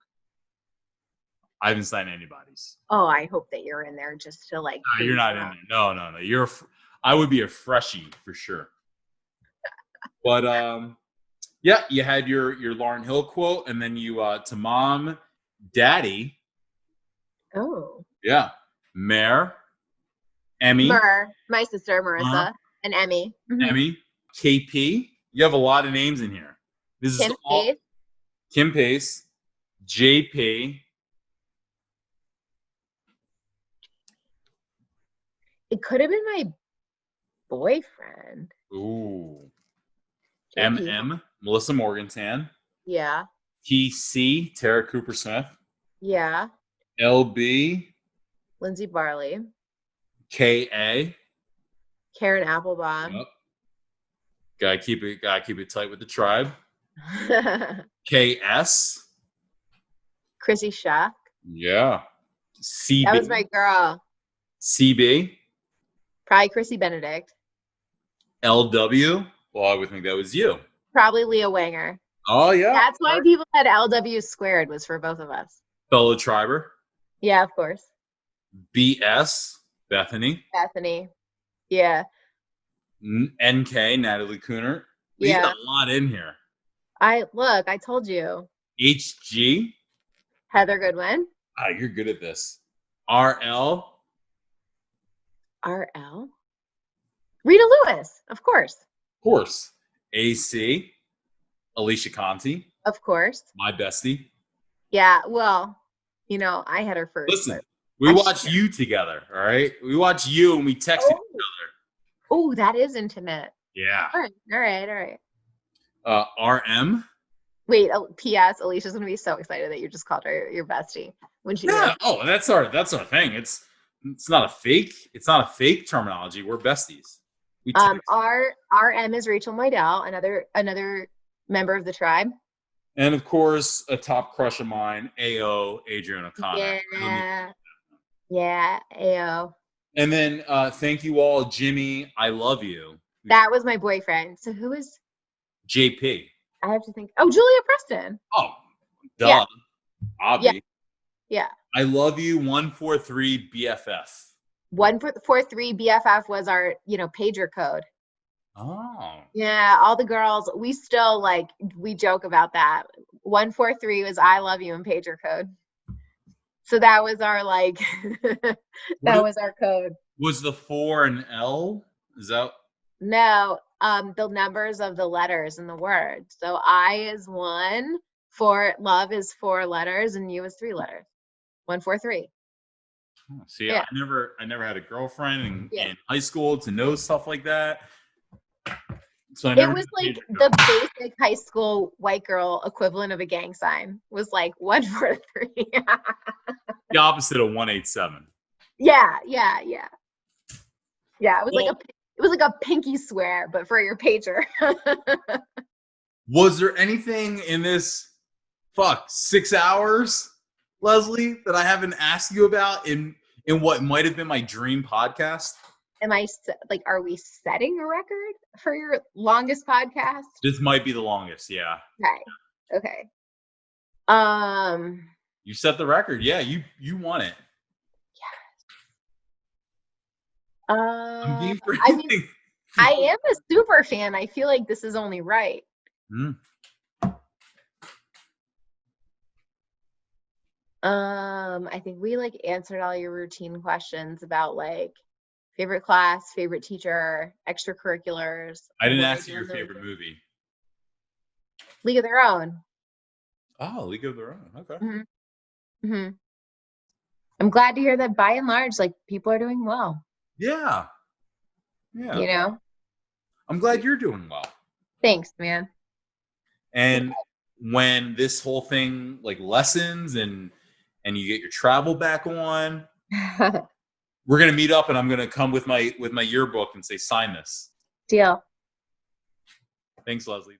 I haven't signed anybody's. Oh, I hope that you're in there just to like. No, you're not in there. No. I would be a freshie for sure. But yeah, you had your Lauryn Hill quote, and then you to mom, daddy. Oh. Yeah, Mare, Emmy, my sister Marissa, and Emmy. Mm-hmm. Emmy, KP. You have a lot of names in here. This Kim is all Pace. Kim Pace, JP. It could have been my boyfriend. Ooh. JP. MM, Melissa Morgantan. Yeah. TC, Tara Cooper Smith. Yeah. LB, Lindsay Barley. KA, Karen Applebaum. Yep. Gotta keep it tight with the tribe. KS. Chrissy Schack. Yeah. CB. That was my girl. CB. Probably Chrissy Benedict. LW. Well, I would think that was you. Probably Leah Wanger. Oh, yeah. That's why people had LW squared was for both of us. Fellow triber. Yeah, of course. BS. Bethany. Yeah. NK. Natalie Cooner. We got a lot in here. I told you. HG. Heather Goodwin. Ah, you're good at this. RL. Rita Lewis, of course. Of course. AC. Alicia Conti. Of course. My bestie. Yeah, well, I had her first. Listen, we watch you together, all right? We watch you and we text each other. Oh, that is intimate. Yeah. All right. RM. Wait, P.S. Alicia's going to be so excited that you just called her your bestie when she Yeah. Oh, that's our thing. It's not a fake terminology. We're besties. RM is Rachel Moydell, another member of the tribe. And of course, a top crush of mine, AO, Adrian O'Connor. Yeah, AO. And then thank you all, Jimmy. I love you. That was my boyfriend. So who is JP? I have to think. Oh, Julia Preston. Oh, duh. Yeah. Obvi. Yeah. I love you. 143 BFF. 143 BFF was our, pager code. Oh. Yeah, all the girls, we still we joke about that. 143 was I love you in pager code. So that was our like, What was our code. was the 4 and L? Is that? No, the numbers of the letters in the word. So I is 1, love is 4 letters, and U is 3 letters. 1, 4, 3. See, Yeah. I never had a girlfriend Yeah. in high school to know stuff like that. So I It never was like did the basic high school white girl equivalent of a gang sign was like 1, 4, 3. the opposite of 187. Yeah. It was like a pinky swear, but for your pager. Was there anything in this 6 hours, Leslie, that I haven't asked you about in what might have been my dream podcast? Are we setting a record for your longest podcast? This might be the longest, yeah. Okay. You set the record. Yeah, you won it. I'm game for anything. I am a super fan. I feel like this is only right. I think we like answered all your routine questions about like favorite class, favorite teacher, extracurriculars. I didn't ask you your favorite movie. League of Their Own. Oh, League of Their Own. Okay. Mm-hmm. I'm glad to hear that by and large, like people are doing well. Yeah. You know? I'm glad you're doing well. Thanks, man. And when this whole thing like lessens and you get your travel back on, we're gonna meet up and I'm gonna come with my yearbook and say, sign this. Deal. Thanks, Leslie.